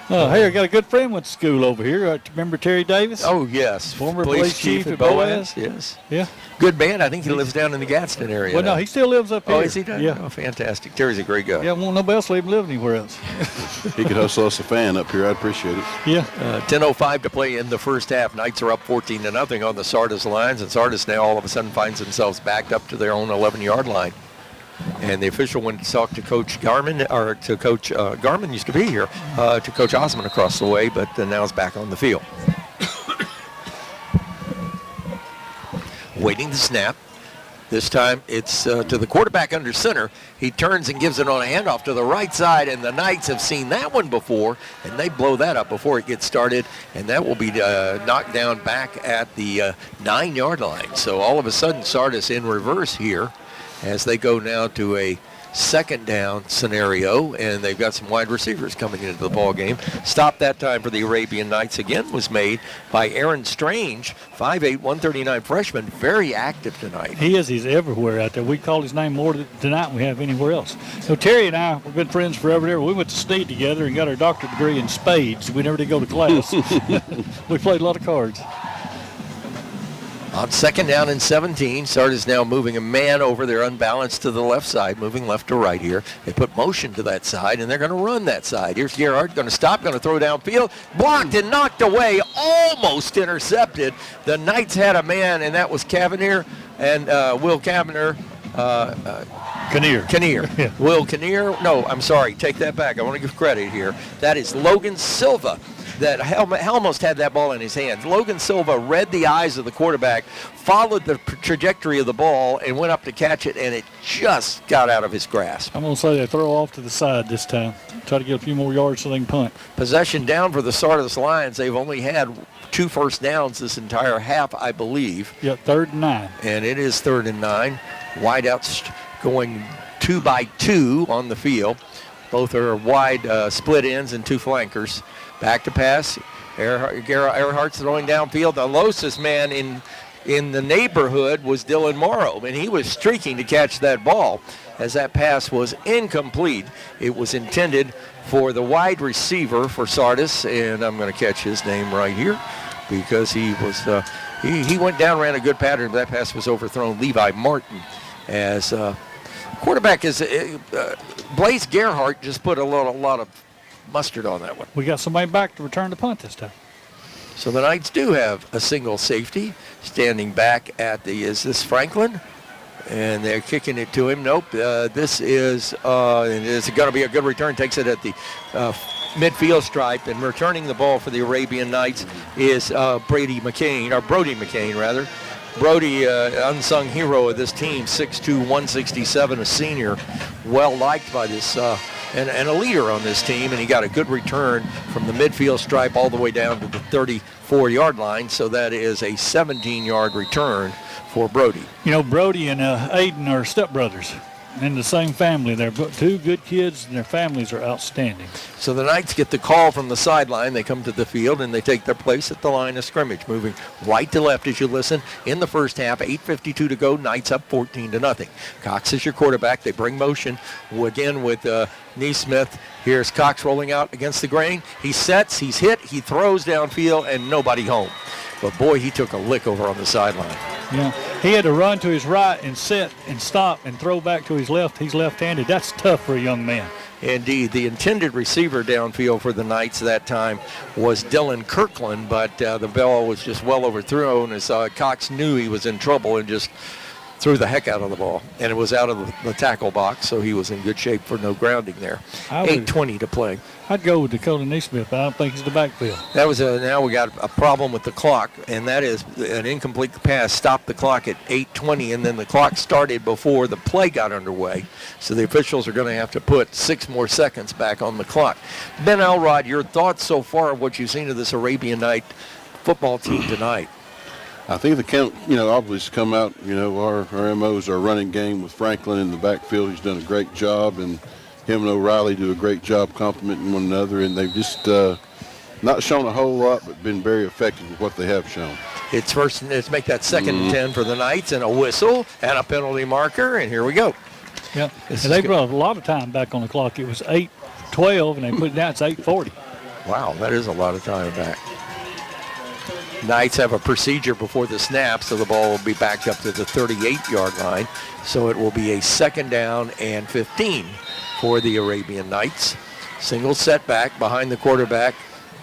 Hey, I got a good friend went to school over here. Remember Terry Davis? Oh, yes. Former police chief at Boaz. Yes. Yeah. Good man. I think he lives down in the Gadsden area. Well, no, he still lives up here. Oh, is he done? Yeah. Oh, fantastic. Terry's a great guy. Yeah, won't nobody else even live anywhere else. He could hustle us a fan up here. I'd appreciate it. Yeah. 10:05 to play in the first half. Knights are up 14-0 on the Sardis lines, and Sardis now all of a sudden finds themselves backed up to their own 11-yard line. And the official went to talk to Coach Garman, or to Coach Garman used to be here, to Coach Osmond across the way, but now is back on the field. Waiting the snap. This time it's to the quarterback under center. He turns and gives it on a handoff to the right side, and the Knights have seen that one before, and they blow that up before it gets started, and that will be knocked down back at the 9-yard line. So all of a sudden Sardis in reverse here, as they go now to a 2nd down scenario, and they've got some wide receivers coming into the ball game. Stop that time for the Arabian Knights again was made by Aaron Strange, 5'8", 139 freshman, very active tonight. He is. He's everywhere out there. We call his name more tonight than we have anywhere else. So Terry and I, we've been friends forever there. We went to Sneed together and got our doctorate degree in spades. We never did go to class. We played a lot of cards. On 2nd down and 17, Sardis now moving a man over. They're unbalanced to the left side, moving left to right here. They put motion to that side, and they're going to run that side. Here's Gerhard, going to stop, going to throw downfield. Blocked and knocked away, almost intercepted. The Knights had a man, and that was Cavanier, and Will Cavanier Kinnear. Yeah. Will Kinnear? No, I'm sorry. Take that back. I want to give credit here. That is Logan Silva that almost had that ball in his hands. Logan Silva read the eyes of the quarterback, followed the trajectory of the ball, and went up to catch it, and it just got out of his grasp. I'm going to say they throw off to the side this time. Try to get a few more yards so they can punt. Possession down for the Sardis Lions. They've only had 2 first downs this entire half, I believe. Yeah, 3rd and 9. And it is 3rd and 9. Wideouts going 2 by 2 on the field. Both are wide split ends and 2 flankers. Back to pass. Earhart's throwing downfield. The closest man in the neighborhood was Dylan Morrow, and he was streaking to catch that ball as that pass was incomplete. It was intended for the wide receiver for Sardis, and I'm going to catch his name right here because he was he went down, ran a good pattern, but that pass was overthrown. Levi Martin, as quarterback is Blaze Gerhardt just put a lot of mustard on that one. We got somebody back to return the punt this time. So the Knights do have a single safety standing back at is this Franklin? And they're kicking it to him. Nope. This is it's going to be a good return. Takes it at the midfield stripe, and returning the ball for the Arabian Knights is Brody McCain, rather. Brody, unsung hero of this team, 6'2", 167, a senior, well liked by this and a leader on this team, and he got a good return from the midfield stripe all the way down to the 34-yard line. So that is a 17-yard return for Brody. You know, Brody and Aiden are stepbrothers in the same family. They're 2 good kids, and their families are outstanding. So the Knights get the call from the sideline. They come to the field, and they take their place at the line of scrimmage, moving right to left as you listen. In the first half, 8:52 to go. Knights up 14-0. Cox is your quarterback. They bring motion again with Neesmith. Here's Cox rolling out against the grain. He sets, he's hit, he throws downfield, and nobody home. But boy, he took a lick over on the sideline. Yeah, he had to run to his right and set and stop and throw back to his left. He's left-handed. That's tough for a young man. Indeed. The intended receiver downfield for the Knights that time was Dylan Kirkland, but the ball was just well overthrown as Cox knew he was in trouble and just threw the heck out of the ball. And it was out of the tackle box, so he was in good shape for no grounding there. 8:20 to play. I'd go with Dakota Neesmith. I don't think he's the backfield. That was now we got a problem with the clock, and that is an incomplete pass stopped the clock at 8:20, and then the clock started before the play got underway. So the officials are going to have to put 6 more seconds back on the clock. Ben Elrod, your thoughts so far of what you've seen of this Arabian Night football team tonight? I think the count, obviously come out, our MOs are running game with Franklin in the backfield. He's done a great job, and him and O'Reilly do a great job complimenting one another, and they've just not shown a whole lot, but been very effective with what they have shown. Let's make that 2nd and 10 for the Knights, and a whistle and a penalty marker, and here we go. Yeah, and they brought a lot of time back on the clock. It was 8:12, and they put it down. It's 8:40. Wow, that is a lot of time back. Knights have a procedure before the snap, so the ball will be backed up to the 38-yard line. So it will be a 2nd down and 15 for the Arabian Knights. Single setback behind the quarterback.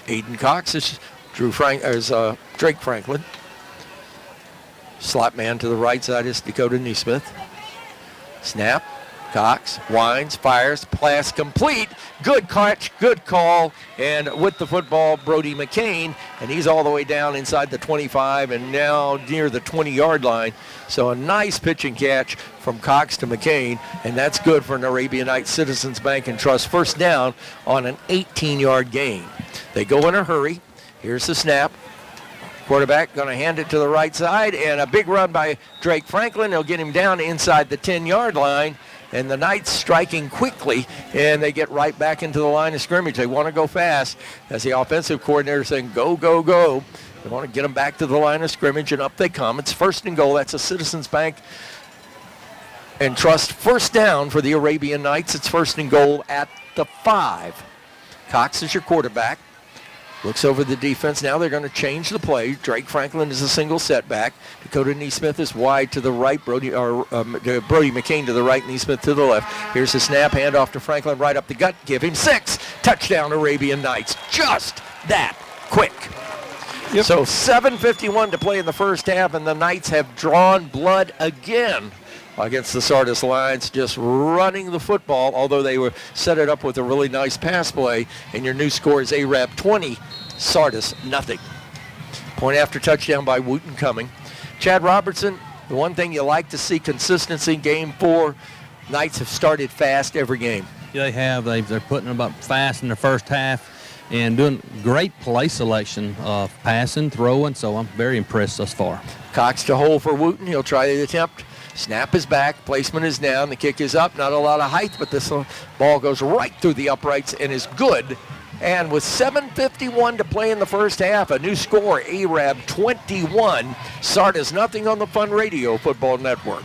Aiden Cox is Drake Franklin. Slot man to the right side is Dakota Neesmith. Snap. Cox winds, fires, pass complete. Good catch, good call. And with the football, Brody McCain, and he's all the way down inside the 25 and now near the 20-yard line. So a nice pitch and catch from Cox to McCain, and that's good for an Arabian Night Citizens Bank and Trust first down on an 18-yard gain. They go in a hurry. Here's the snap. Quarterback going to hand it to the right side, and a big run by Drake Franklin. They'll get him down inside the 10-yard line. And the Knights striking quickly, and they get right back into the line of scrimmage. They want to go fast, as the offensive coordinator saying, go, go, go. They want to get them back to the line of scrimmage, and up they come. It's 1st and goal. That's a Citizens Bank and Trust first down for the Arabian Knights. It's 1st and goal at the 5. Cox is your quarterback. Looks over the defense. Now they're going to change the play. Drake Franklin is a single setback. Dakota Neesmith is wide to the right. Brody McCain to the right. Neesmith to the left. Here's the snap. Handoff to Franklin right up the gut. Give him 6. Touchdown Arabian Knights. Just that quick. Yep. So 7:51 to play in the first half, and the Knights have drawn blood again against the Sardis Lions, just running the football, although they were set it up with a really nice pass play. And your new score is Arab 20, Sardis nothing. Point after touchdown by Wooten coming. Chad Robertson, the one thing you like to see, consistency. Game 4, Knights have started fast every game. Yeah, they have. They're putting them up fast in the first half and doing great play selection of passing, throwing, so I'm very impressed thus far. Cox to hold for Wooten. He'll try the attempt. Snap is back. Placement is down. The kick is up. Not a lot of height, but this ball goes right through the uprights and is good. And with 7:51 to play in the first half, a new score, Arab 21, Sardis nothing on the Fun Radio Football Network.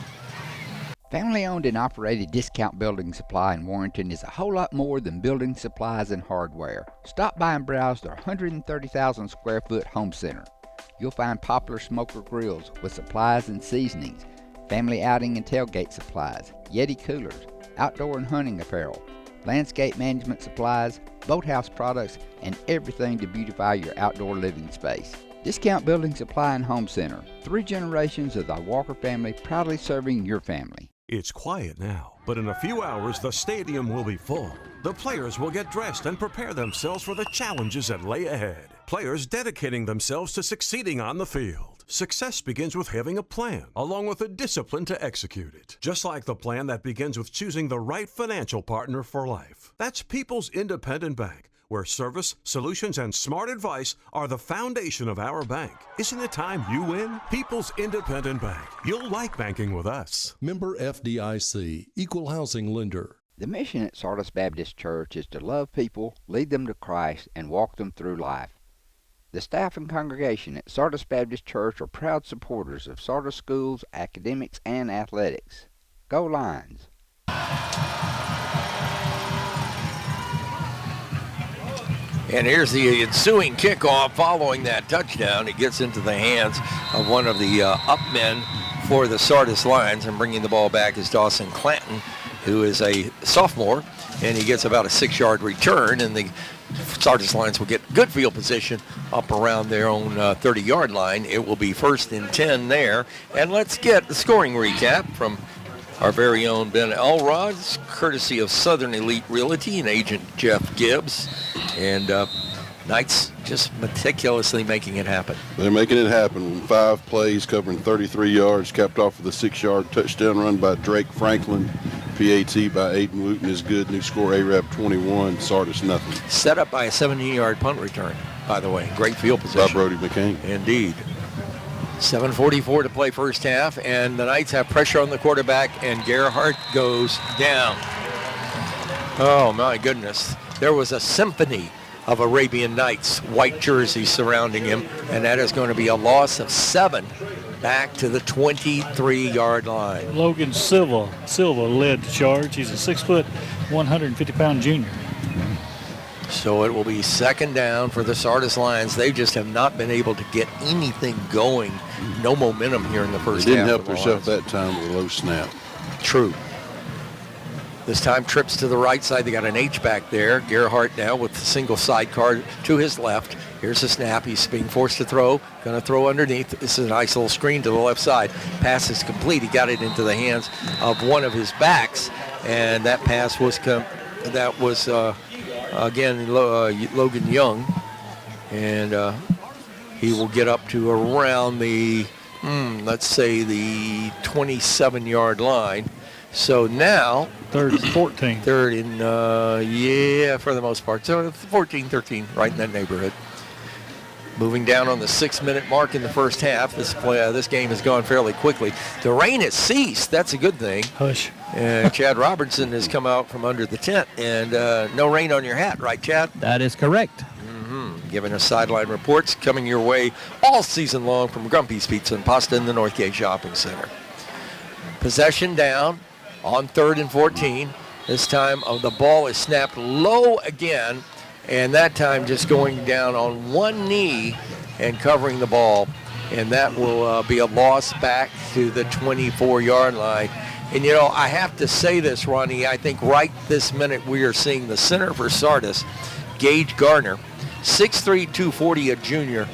Family-owned and operated Discount Building Supply in Warrenton is a whole lot more than building supplies and hardware. Stop by and browse their 130,000 square foot home center. You'll find popular smoker grills with supplies and seasonings, family outing and tailgate supplies, Yeti coolers, outdoor and hunting apparel, landscape management supplies, boathouse products, and everything to beautify your outdoor living space. Discount Building Supply and Home Center. 3 generations of the Walker family proudly serving your family. It's quiet now, but in a few hours the stadium will be full. The players will get dressed and prepare themselves for the challenges that lay ahead. Players dedicating themselves to succeeding on the field. Success begins with having a plan, along with the discipline to execute it. Just like the plan that begins with choosing the right financial partner for life. That's People's Independent Bank, where service, solutions, and smart advice are the foundation of our bank. Isn't it time you win? People's Independent Bank. You'll like banking with us. Member FDIC, Equal Housing Lender. The mission at Sardis Baptist Church is to love people, lead them to Christ, and walk them through life. The staff and congregation at Sardis Baptist Church are proud supporters of Sardis schools, academics, and athletics. Go Lions! And here's the ensuing kickoff following that touchdown. It gets into the hands of one of the up men for the Sardis Lions, and bringing the ball back is Dawson Clanton, who is a sophomore, and he gets about a 6-yard return, and the Sardis Lions will get good field position up around their own 30-yard line. It will be 1st and 10 there. And let's get the scoring recap from our very own Ben Elrod, courtesy of Southern Elite Realty and agent Jeff Gibbs. And Knights just meticulously making it happen. They're making it happen. 5 plays covering 33 yards, capped off with a 6-yard touchdown run by Drake Franklin. PAT by Aiden Wooten is good. New score, Arab 21, Sardis nothing. Set up by a 70-yard punt return, by the way. Great field position. By Brody McCain. Indeed. 7:44 to play first half, and the Knights have pressure on the quarterback, and Gerhardt goes down. Oh, my goodness. There was a symphony of Arabian Nights white jerseys surrounding him, and that is going to be a loss of 7 back to the 23-yard line. Logan Silva led the charge. He's a 6-foot, 150-pound junior. So it will be 2nd down for the Sardis Lions. They just have not been able to get anything going. No momentum here in the first half. They didn't help themselves that time with a low snap. True. This time trips to the right side. They got an H-back there. Gerhardt now with the single sidecar to his left. Here's the snap. He's being forced to throw. Going to throw underneath. This is a nice little screen to the left side. Pass is complete. He got it into the hands of one of his backs. And that pass was, again, Logan Young. And he will get up to around the, let's say, the 27-yard line. So now, 3rd and 14. 3rd and, for the most part. So 14, 13, right in that neighborhood. Moving down on the 6-minute mark in the first half. This game has gone fairly quickly. The rain has ceased. That's a good thing. Hush. Chad Robertson has come out from under the tent. And no rain on your hat, right, Chad? That is correct. Giving us sideline reports coming your way all season long from Grumpy's Pizza and Pasta in the Northgate Shopping Center. Possession down on 3rd and 14. This time the ball is snapped low again, and that time just going down on one knee and covering the ball, and that will be a loss back to the 24-yard line. And, you know, I have to say this, Ronnie, I think right this minute we are seeing the center for Sardis, Gage Garner, 6'3", 240, a junior,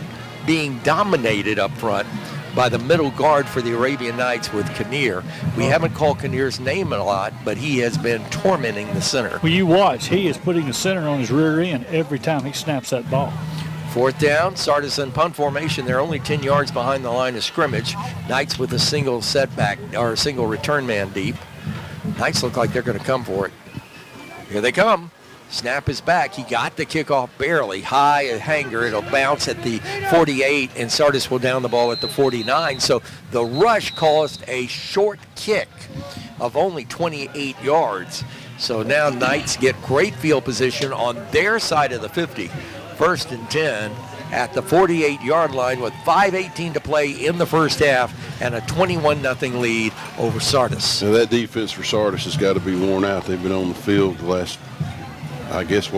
being dominated up front by the middle guard for the Arabian Knights with Kinnear. We haven't called Kinnear's name a lot, but he has been tormenting the center. Well, you watch, he is putting the center on his rear end every time he snaps that ball. 4th down, Sardis in punt formation. They're only 10 yards behind the line of scrimmage. Knights with a single setback, or a single return man deep. Knights look like they're going to come for it. Here they come. Snap is back. He got the kickoff barely. High hanger. It'll bounce at the 48, and Sardis will down the ball at the 49. So the rush caused a short kick of only 28 yards. So now Knights get great field position on their side of the 50. 1st and 10 at the 48-yard line with 5:18 to play in the first half and a 21-0 lead over Sardis. Now that defense for Sardis has got to be worn out. They've been on the field the last, I guess,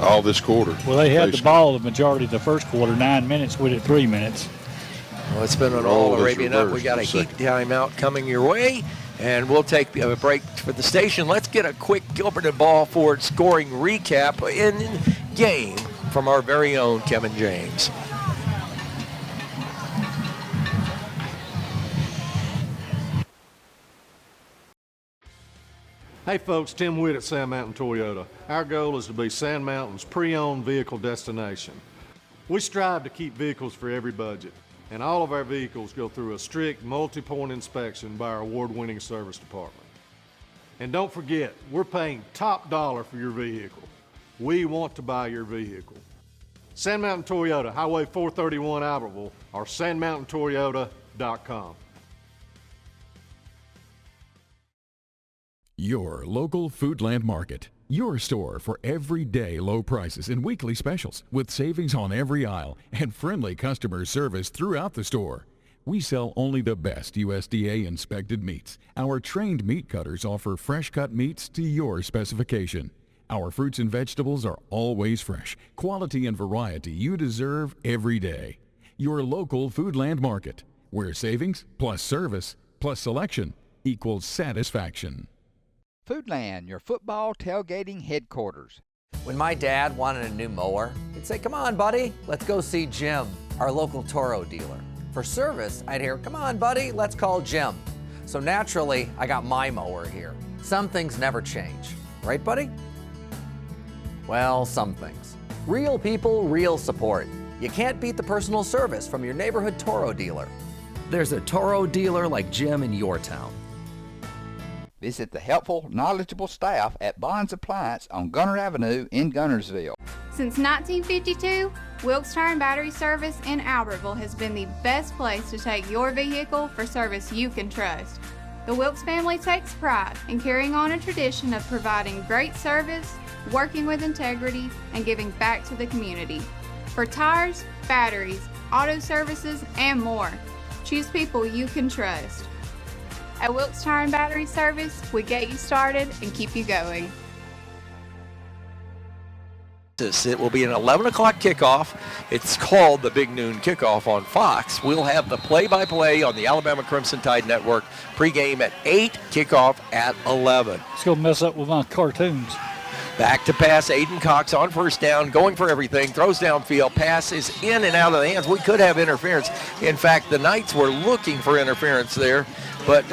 all this quarter. Well, they had the ball the majority of the first quarter, 9 minutes with it 3 minutes. Well, it's been an all Arabian up. We got a heat timeout coming your way, and we'll take a break for the station. Let's get a quick Gilbert and Ball Ford scoring recap in game from our very own Kevin James. Hey folks, Tim Witt at Sand Mountain Toyota. Our goal is to be Sand Mountain's pre-owned vehicle destination. We strive to keep vehicles for every budget, and all of our vehicles go through a strict multi-point inspection by our award-winning service department. And don't forget, we're paying top dollar for your vehicle. We want to buy your vehicle. Sand Mountain Toyota, Highway 431 Albertville, or sandmountaintoyota.com. Your local Foodland Market. Your store for everyday low prices and weekly specials with savings on every aisle and friendly customer service throughout the store. We sell only the best USDA inspected meats. Our trained meat cutters offer fresh cut meats to your specification. Our fruits and vegetables are always fresh, quality and variety you deserve every day. Your local Foodland Market, where savings plus service plus selection equals satisfaction. Foodland, your football tailgating headquarters. When my dad wanted a new mower, he'd say, "Come on, buddy, let's go see Jim, our local Toro dealer." For service, I'd hear, "Come on, buddy, let's call Jim." So naturally, I got my mower here. Some things never change. Right, buddy? Well, some things. Real people, real support. You can't beat the personal service from your neighborhood Toro dealer. There's a Toro dealer like Jim in your town. Visit the helpful, knowledgeable staff at Bonds Appliance on Gunner Avenue in Gunnersville. Since 1952, Wilkes Tire & Battery Service in Albertville has been the best place to take your vehicle for service you can trust. The Wilkes family takes pride in carrying on a tradition of providing great service, working with integrity, and giving back to the community. For tires, batteries, auto services, and more, choose people you can trust. At Wilkes Tire & Battery Service, we get you started and keep you going. It will be an 11 o'clock kickoff. It's called the Big Noon Kickoff on Fox. We'll have the play-by-play on the Alabama Crimson Tide Network. Pregame at 8, kickoff at 11. It's going to mess up with my cartoons. Back to pass, Aiden Cox on first down, going for everything, throws downfield, pass is in and out of the hands. We could have interference. In fact, the Knights were looking for interference there, but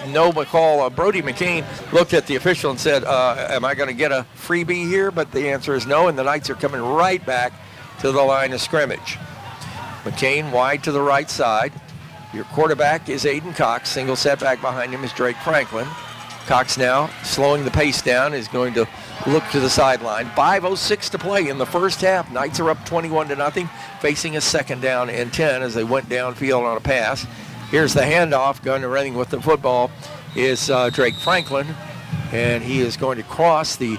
no McCall. Brody McCain looked at the official and said, am I going to get a freebie here? But the answer is no, and the Knights are coming right back to the line of scrimmage. McCain wide to the right side. Your quarterback is Aiden Cox. Single setback behind him is Drake Franklin. Cox now slowing the pace down, is going to look to the sideline. 5:06 to play in the first half. Knights are up 21-0, facing a 2nd down and 10 as they went downfield on a pass. Here's the handoff. Going to running with the football is Drake Franklin, and he is going to cross the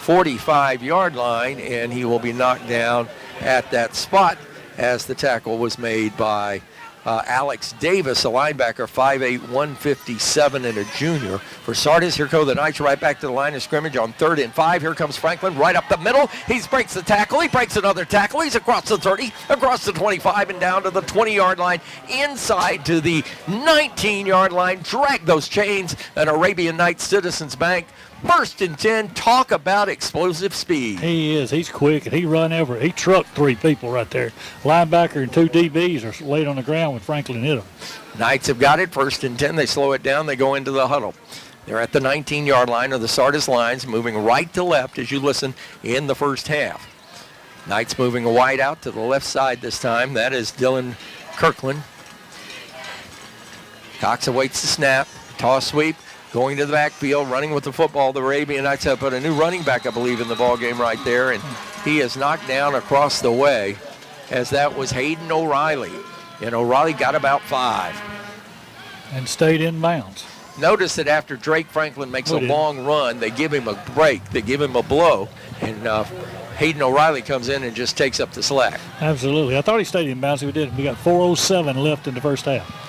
45-yard line, and he will be knocked down at that spot as the tackle was made by Alex Davis, a linebacker, 5'8", 157, and a junior. For Sardis, here go the Knights right back to the line of scrimmage on 3rd and 5. Here comes Franklin right up the middle. He breaks the tackle. He breaks another tackle. He's across the 30, across the 25, and down to the 20-yard line, inside to the 19-yard line. Drag those chains, and Arabian Nights Citizens Bank First and 10, talk about explosive speed. He is. He's quick, and he trucked 3 people right there. Linebacker and 2 DBs are laid on the ground when Franklin hit them. Knights have got it. First and 10. They slow it down. They go into the huddle. They're at the 19-yard line of the Sardis lines, moving right to left as you listen in the first half. Knights moving wide out to the left side this time. That is Dylan Kirkland. Cox awaits the snap. Toss sweep. Going to the backfield, running with the football. The Arabian Knights have put a new running back, I believe, in the ball game right there, and he is knocked down across the way, as that was Hayden O'Reilly. And O'Reilly got about 5. And stayed in bounds. Notice that after Drake Franklin makes a long run, they give him a break, they give him a blow, and Hayden O'Reilly comes in and just takes up the slack. Absolutely. I thought he stayed in bounds. We did. We got 4:07 left in the first half.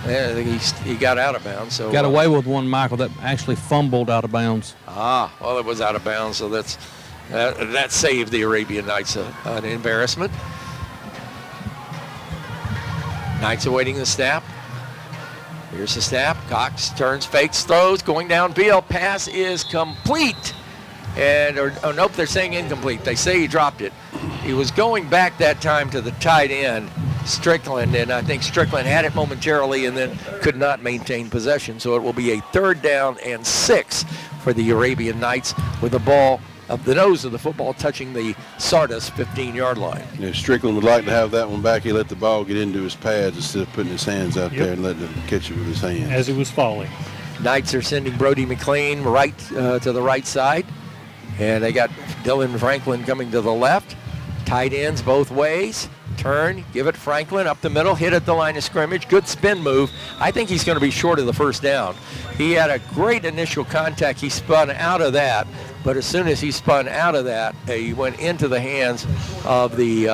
Yeah, I think he got out of bounds. So got away with one, Michael, that actually fumbled out of bounds. Well, it was out of bounds, so that saved the Arabian Knights an embarrassment. Knights awaiting the snap. Here's the snap. Cox turns, fakes, throws, going downfield. Pass is complete. Nope, they're saying incomplete. They say he dropped it. He was going back that time to the tight end, Strickland, and I think Strickland had it momentarily and then could not maintain possession. So it will be a 3rd down and 6 for the Arabian Knights, with the ball of the nose of the football touching the Sardis 15-yard line. Strickland would like to have that one back. He let the ball get into his pads instead of putting his hands out there and letting him catch it with his hands. As it was falling. Knights are sending Brody McLean right to the right side. And they got Dylan Franklin coming to the left. Tight ends both ways. Turn, give it Franklin up the middle, hit at the line of scrimmage. Good spin move. I think he's going to be short of the first down. He had a great initial contact. He spun out of that. But as soon as he spun out of that, he went into the hands of the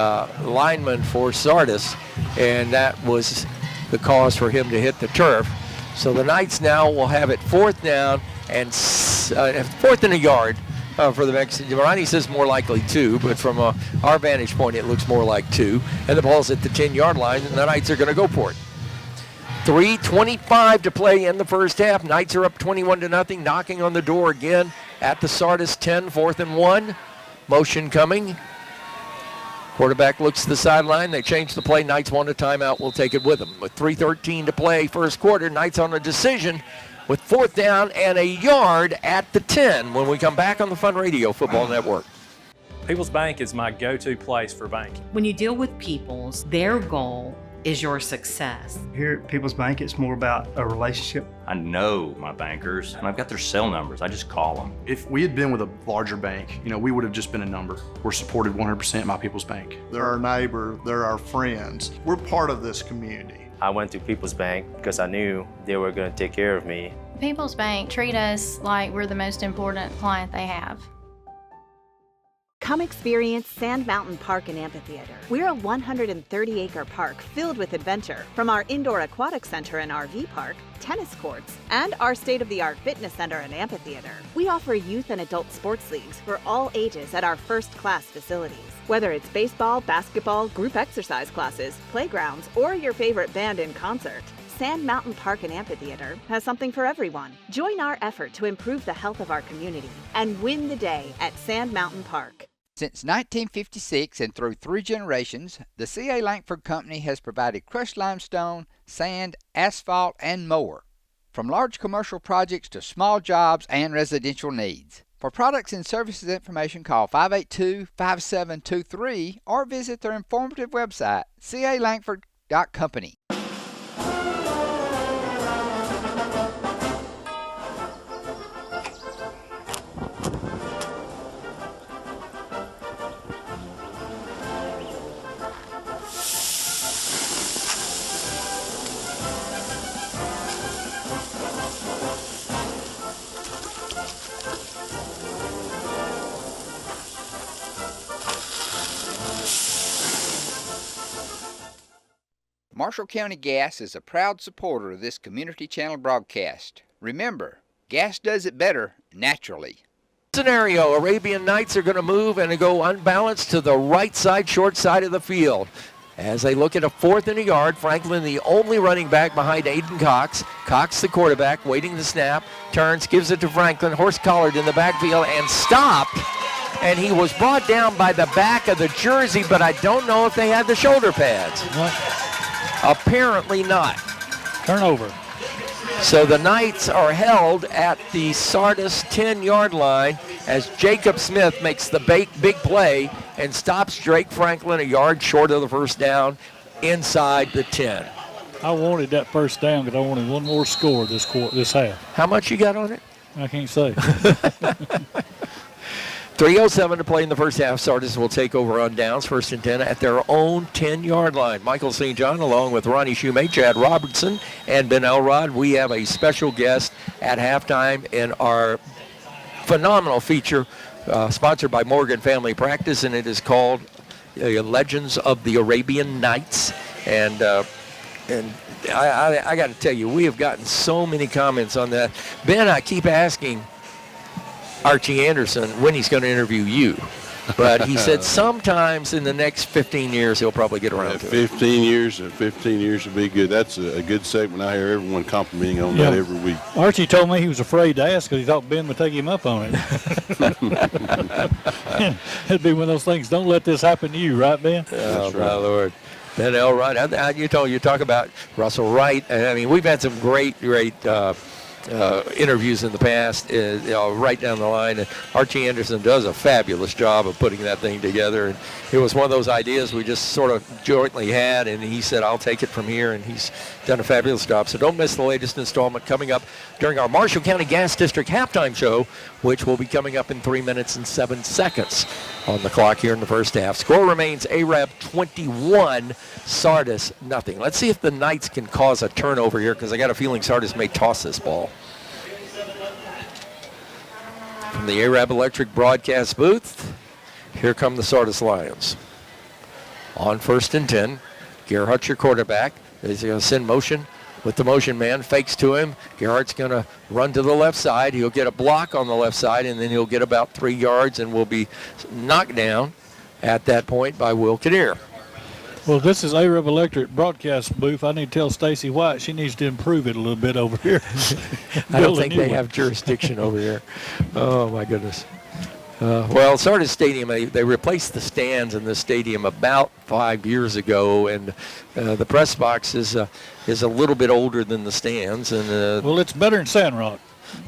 lineman for Sardis. And that was the cause for him to hit the turf. So the Knights now will have it 4th down and 4th and a yard. For the Mexican. Ronnie says more likely 2, but from our vantage point, it looks more like 2. And the ball's at the 10-yard line, and the Knights are going to go for it. 3:25 to play in the first half. Knights are up 21-0, knocking on the door again at the Sardis 10, 4th and 1. Motion coming. Quarterback looks to the sideline. They change the play. Knights want a timeout. We'll take it with them. With 3:13 to play, first quarter. Knights on a decision, with 4th down and a yard at the 10 when we come back on the Fun Radio Football Network. People's Bank is my go-to place for banking. When you deal with People's, their goal is your success. Here at People's Bank, it's more about a relationship. I know my bankers, and I've got their cell numbers. I just call them. If we had been with a larger bank, we would have just been a number. We're supported 100% by People's Bank. They're our neighbor, they're our friends. We're part of this community. I went to People's Bank because I knew they were going to take care of me. People's Bank treat us like we're the most important client they have. Come experience Sand Mountain Park and Amphitheater. We're a 130-acre park filled with adventure. From our indoor aquatic center and RV park, tennis courts, and our state-of-the-art fitness center and amphitheater, we offer youth and adult sports leagues for all ages at our first-class facilities. Whether it's baseball, basketball, group exercise classes, playgrounds, or your favorite band in concert, Sand Mountain Park and Amphitheater has something for everyone. Join our effort to improve the health of our community and win the day at Sand Mountain Park. Since 1956 and through 3 generations, the C.A. Langford Company has provided crushed limestone, sand, asphalt, and more. From large commercial projects to small jobs and residential needs. For products and services information, call 582-5723 or visit their informative website, calangford.company. Marshall County Gas is a proud supporter of this Community Channel broadcast. Remember, gas does it better naturally. Scenario, Arabian Knights are going to move and go unbalanced to the right side, short side of the field. As they look at a 4th and a yard, Franklin the only running back behind Aiden Cox. Cox the quarterback, waiting the snap, turns, gives it to Franklin, horse-collared in the backfield and stopped. And he was brought down by the back of the jersey, but I don't know if they had the shoulder pads. What? Apparently not. Turnover. So the Knights are held at the Sardis 10-yard line as Jacob Smith makes the big play and stops Drake Franklin a yard short of the first down inside the 10. I wanted that first down because I wanted one more score this half. How much you got on it? I can't say. 3:07 to play in the first half. Sardis will take over on downs, 1st and 10 at their own 10-yard line. Michael St. John along with Ronnie Shumate, Chad Robertson, and Ben Elrod. We have a special guest at halftime in our phenomenal feature sponsored by Morgan Family Practice, and it is called Legends of the Arabian Nights. And I got to tell you, we have gotten so many comments on that. Ben, I keep asking Archie Anderson when he's going to interview you. But he said sometimes in the next 15 years he'll probably get around to it. 15 years would be good. That's a good segment. I hear everyone complimenting on that every week. Archie told me he was afraid to ask because he thought Ben would take him up on it. It'd be one of those things, don't let this happen to you, right, Ben? Oh, my Lord. Ben Elrod, you talk about Russell Wright. I mean, we've had some great interviews in the past, right down the line. And Archie Anderson does a fabulous job of putting that thing together. And it was one of those ideas we just sort of jointly had, and he said, I'll take it from here, and he's done a fabulous job. So don't miss the latest installment coming up during our Marshall County Gas District halftime show, which will be coming up in 3 minutes and 7 seconds on the clock here in the first half. Score remains Arab 21, Sardis nothing. Let's see if the Knights can cause a turnover here, because I got a feeling Sardis may toss this ball. From the Arab Electric broadcast booth, here come the Sardis Lions. On 1st and 10, Gerhardt's your quarterback. He's going to send motion with the motion man, fakes to him. Gerhardt's going to run to the left side. He'll get a block on the left side, and then he'll get about 3 yards and will be knocked down at that point by Will Kinnear. Well, this is Arab Electric broadcast booth. I need to tell Stacy White she needs to improve it a little bit over here. I don't think they have jurisdiction over here. Oh, my goodness. Well, Sardis Stadium, they replaced the stands in the stadium about 5 years ago, and the press box is a little bit older than the stands. And well, it's better than Sandrock.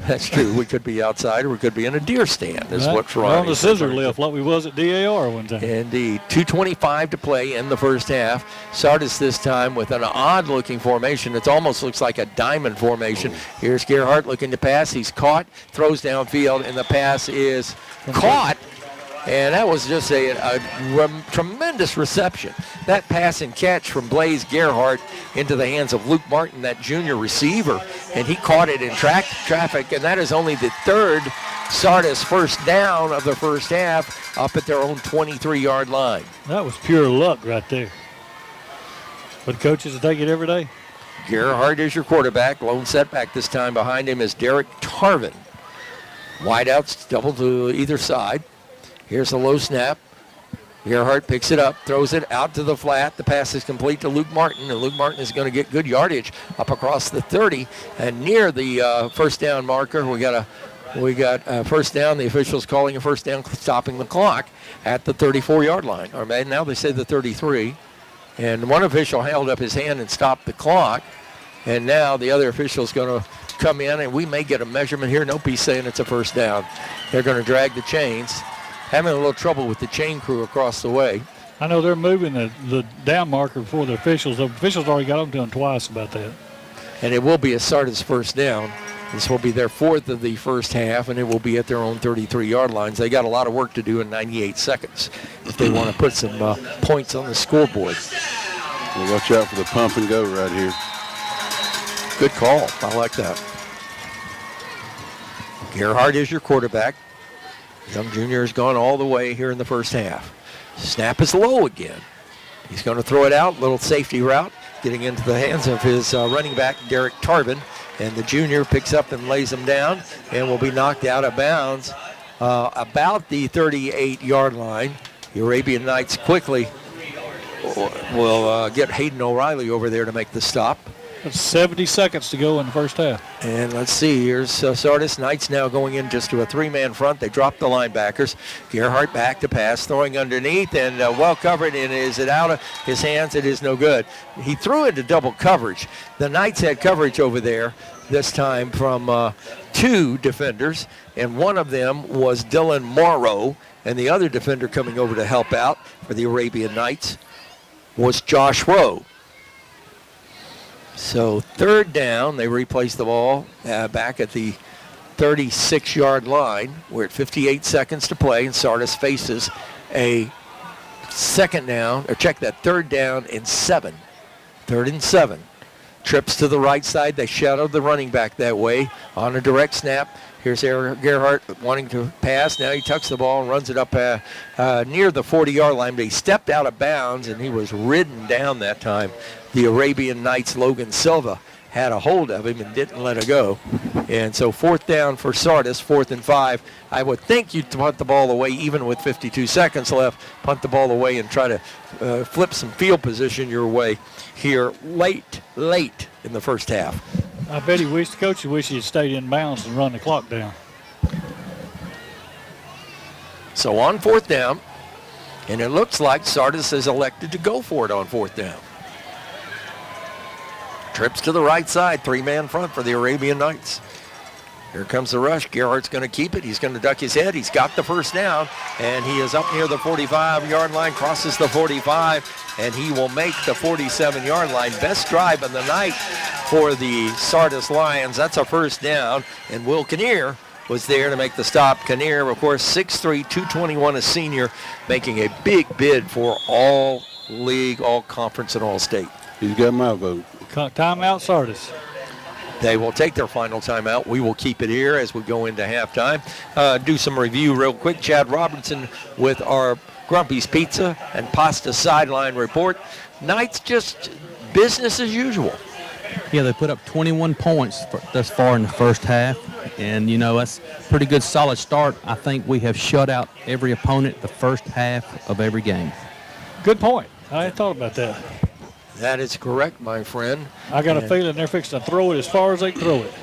That's true. We could be outside, or we could be in a deer stand, is what's right. On the scissor lift like we was at DAR one time. Indeed. 2:25 to play in the first half. Sardis this time with an odd-looking formation. It almost looks like a diamond formation. Here's Gerhardt looking to pass. He's caught, throws downfield, and the pass is caught. And that was just a tremendous reception. That pass and catch from Blaze Gerhardt into the hands of Luke Martin, that junior receiver, and he caught it in traffic, and that is only the 3rd Sardis first down of the first half up at their own 23-yard line. That was pure luck right there. But coaches will take it every day. Gerhardt is your quarterback. Lone setback this time. Behind him is Derek Tarvin. Wideouts double to either side. Here's a low snap. Gerhardt picks it up, throws it out to the flat. The pass is complete to Luke Martin, and Luke Martin is going to get good yardage up across the 30 and near the first down marker. We got first down. The officials calling a first down, stopping the clock at the 34-yard line. Or now they say the 33. And one official held up his hand and stopped the clock. And now the other official is going to come in, and we may get a measurement here. Nope, he's saying it's a first down. They're going to drag the chains. Having a little trouble with the chain crew across the way. I know they're moving the down marker before the officials. The officials already got them twice about that. And it will be a Sardis first down. This will be their 4th of the first half, and it will be at their own 33-yard lines. They got a lot of work to do in 98 seconds if they want to put some points on the scoreboard. Well, watch out for the pump and go right here. Good call. I like that. Gerhardt is your quarterback. Young junior has gone all the way here in the first half. Snap is low again. He's going to throw it out, little safety route, getting into the hands of his running back, Derek Tarvin. And the junior picks up and lays him down and will be knocked out of bounds about the 38-yard line. The Arabian Knights quickly will get Hayden O'Reilly over there to make the stop. 70 seconds to go in the first half. And let's see, here's Sardis Knights now going in just to a three-man front. They drop the linebackers. Gerhardt back to pass, throwing underneath, and well covered. And is it out of his hands? It is no good. He threw into double coverage. The Knights had coverage over there this time from 2 defenders, and one of them was Dylan Morrow, and the other defender coming over to help out for the Arabian Knights was Josh Rowe. So 3rd down, they replace the ball back at the 36-yard line. We're at 58 seconds to play, and Sardis faces a 2nd down, or check that, 3rd down and 7. 3rd and 7. Trips to the right side. They shadowed the running back that way on a direct snap. Here's Gerhardt wanting to pass. Now he tucks the ball and runs it up near the 40-yard line, but he stepped out of bounds, and he was ridden down that time. The Arabian Knights' Logan Silva had a hold of him and didn't let it go. And so 4th down for Sardis, 4th and 5. I would think you'd punt the ball away even with 52 seconds left, punt the ball away and try to flip some field position your way here late in the first half. I bet Coach wished he had stayed in bounds and run the clock down. So on 4th down, and it looks like Sardis has elected to go for it on 4th down. Trips to the right side, 3-man front for the Arabian Knights. Here comes the rush. Gerhardt's going to keep it. He's going to duck his head. He's got the first down, and he is up near the 45-yard line, crosses the 45, and he will make the 47-yard line. Best drive of the night for the Sardis Lions. That's a first down, and Will Kinnear was there to make the stop. Kinnear, of course, 6'3", 221, a senior, making a big bid for all league, all conference, and all state. He's got my vote. Timeout, Sardis. They will take their final timeout. We will keep it here as we go into halftime. Do some review real quick. Chad Robertson with our Grumpy's Pizza and Pasta sideline report. Knights just business as usual. Yeah, they put up 21 points thus far in the first half. And, you know, that's a pretty good solid start. I think we have shut out every opponent the first half of every game. Good point. I hadn't thought about that. That is correct, my friend. I got a feeling they're fixing to throw it as far as they can throw it.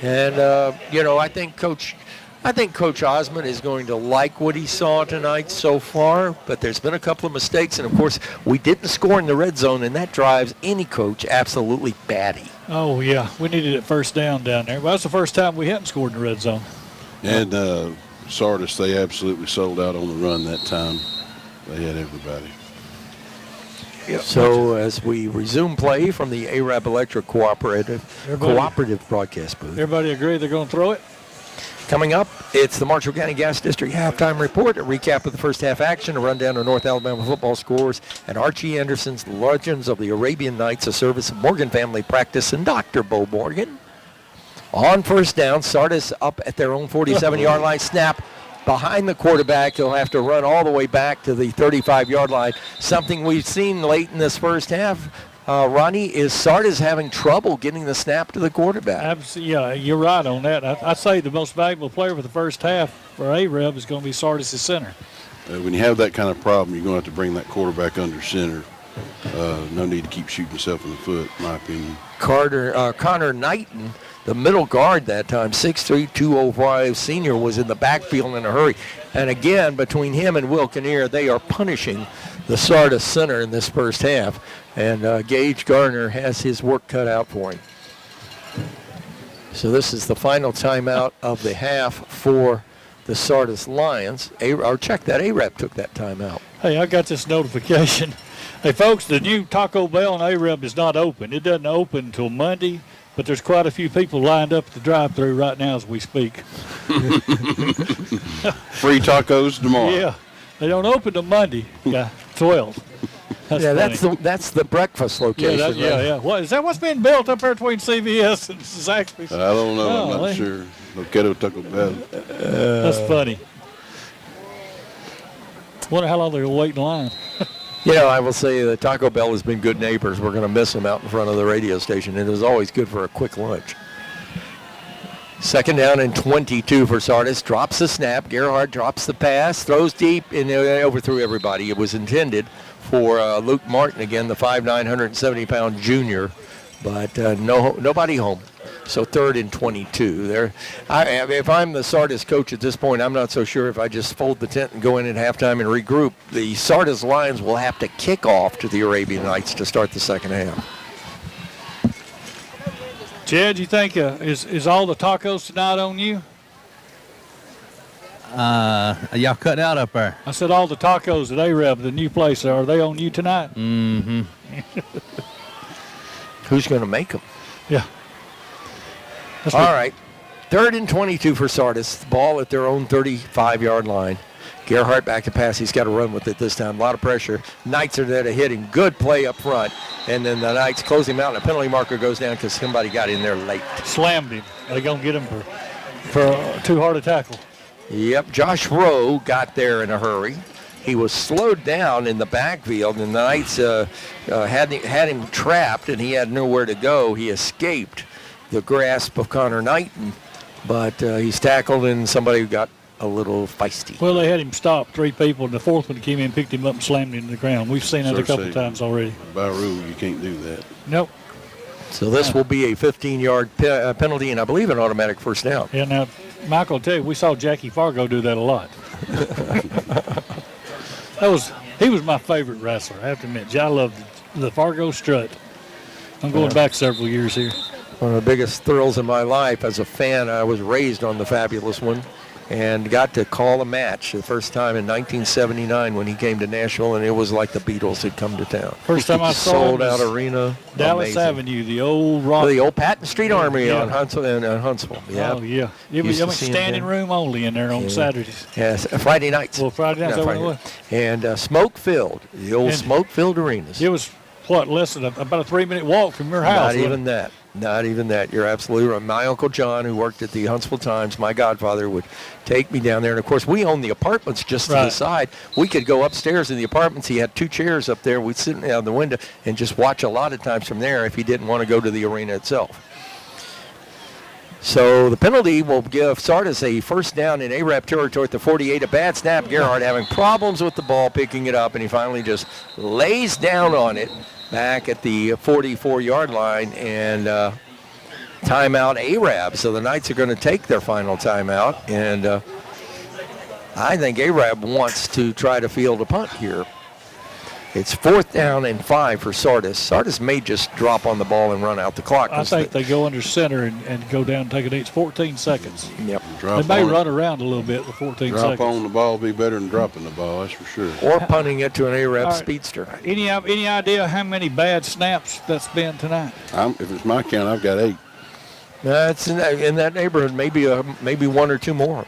And, you know, I think Coach Osmond is going to like what he saw tonight so far, but there's been a couple of mistakes. And, of course, we didn't score in the red zone, and that drives any coach absolutely batty. Oh, yeah. We needed it first down there. Well, that's the first time we hadn't scored in the red zone. And Sardis, they absolutely sold out on the run that time. They had everybody. Yep. So as we resume play from the Arab Electric Cooperative broadcast booth. Everybody agree they're going to throw it? Coming up, it's the Marshall County Gas District halftime report, a recap of the first half action, a rundown of North Alabama football scores, and Archie Anderson's Legends of the Arabian Knights, a service of Morgan Family Practice and Dr. Bo Morgan. On first down, Sardis up at their own 47-yard line, snap behind the quarterback. He'll have to run all the way back to the 35-yard line. Something we've seen late in this first half, Ronnie, is Sardis having trouble getting the snap to the quarterback. Yeah, you're right on that. I'd say the most valuable player for the first half for Arab is going to be Sardis' center. When you have that kind of problem, you're going to have to bring that quarterback under center. No need to keep shooting yourself in the foot, in my opinion. Connor Knighton, the middle guard that time, 6'3", 205 senior, was in the backfield in a hurry. And again, between him and Will Kinnear, they are punishing the Sardis center in this first half. And Gage Gardner has his work cut out for him. So this is the final timeout of the half for the Sardis Lions. Check that, Arab took that timeout. Hey, I got this notification. Hey, folks, the new Taco Bell in Arab is not open. It doesn't open until Monday, but there's quite a few people lined up at the drive-thru right now as we speak. Free tacos tomorrow. Yeah, they don't open till Monday, 12. That's the breakfast location. Yeah. What is that? What's being built up there between CVS and Zaxby's? I don't know. I'm not sure. Locato Taco Bell. That's funny. Wonder how long they're going to wait in line. You know, I will say that Taco Bell has been good neighbors. We're going to miss them out in front of the radio station. It is always good for a quick lunch. Second down and 22 for Sardis. Drops the snap. Gerhardt drops the pass, throws deep, and they overthrew everybody. It was intended for Luke Martin again, the 5'9", 170-pound junior, but nobody home. So 3rd and 22. If I'm the Sardis coach at this point, I'm not so sure if I just fold the tent and go in at halftime and regroup. The Sardis Lions will have to kick off to the Arabian Nights to start the second half. Jed, you think is all the tacos tonight on you? Y'all cut out up there. I said all the tacos at Arab, the new place, are they on you tonight? Mm-hmm. Who's going to make them? Yeah. All right. 3rd and 22 for Sardis. The ball at their own 35-yard line. Gerhardt back to pass. He's got to run with it this time. A lot of pressure. Knights are there to hit him. Good play up front. And then the Knights close him out, and a penalty marker goes down because somebody got in there late. Slammed him. They're going to get him for too hard a tackle. Yep. Josh Rowe got there in a hurry. He was slowed down in the backfield, and the Knights had him trapped, and he had nowhere to go. He escaped the grasp of Connor Knighton, but he's tackled, and somebody got a little feisty. Well, they had him stop 3 people, and the 4th one came in, picked him up, and slammed him to the ground. We've seen that a couple times already. By rule, you can't do that. Nope. So this will be a 15-yard penalty, and I believe an automatic first down. Yeah, now, Michael will tell you, we saw Jackie Fargo do that a lot. He was my favorite wrestler, I have to admit. I loved the Fargo strut. I'm going back several years here. One of the biggest thrills in my life as a fan. I was raised on the Fabulous One and got to call a match the first time in 1979 when he came to Nashville, and it was like the Beatles had come to town. First time I saw sold him out arena. Dallas Amazing. Avenue, the old rock. The old Patton Street Armory Yeah. on Huntsville. Yeah. Oh, yeah. It was standing room only in there on Saturdays. Yes, Friday nights. Well, Friday nights, Friday night. And smoke-filled, the old smoke-filled arenas. It was, less than about a 3-minute walk from your house. Not even that. Not even that. You're absolutely right. My Uncle John, who worked at the Huntsville Times, my godfather, would take me down there. And, of course, we owned the apartments just to the side. We could go upstairs in the apartments. He had 2 chairs up there. We'd sit out the window and just watch a lot of times from there if he didn't want to go to the arena itself. So the penalty will give Sardis a first down in Arab territory at the 48. A bad snap. Gerhardt having problems with the ball, picking it up, and he finally just lays down on it back at the 44-yard line, and timeout Arab. So the Knights are going to take their final timeout, and I think Arab wants to try to field a punt here. It's 4th down and 5 for Sardis. Sardis may just drop on the ball and run out the clock. I think they go under center and go down and take it. It's 14 seconds. Yep. They may run around a little bit with 14 seconds. Drop on the ball be better than dropping the ball, that's for sure. Or punting it to an Arab speedster. Any idea how many bad snaps that's been tonight? If it's my count, I've got 8. That's in that neighborhood, maybe 1 or 2 more.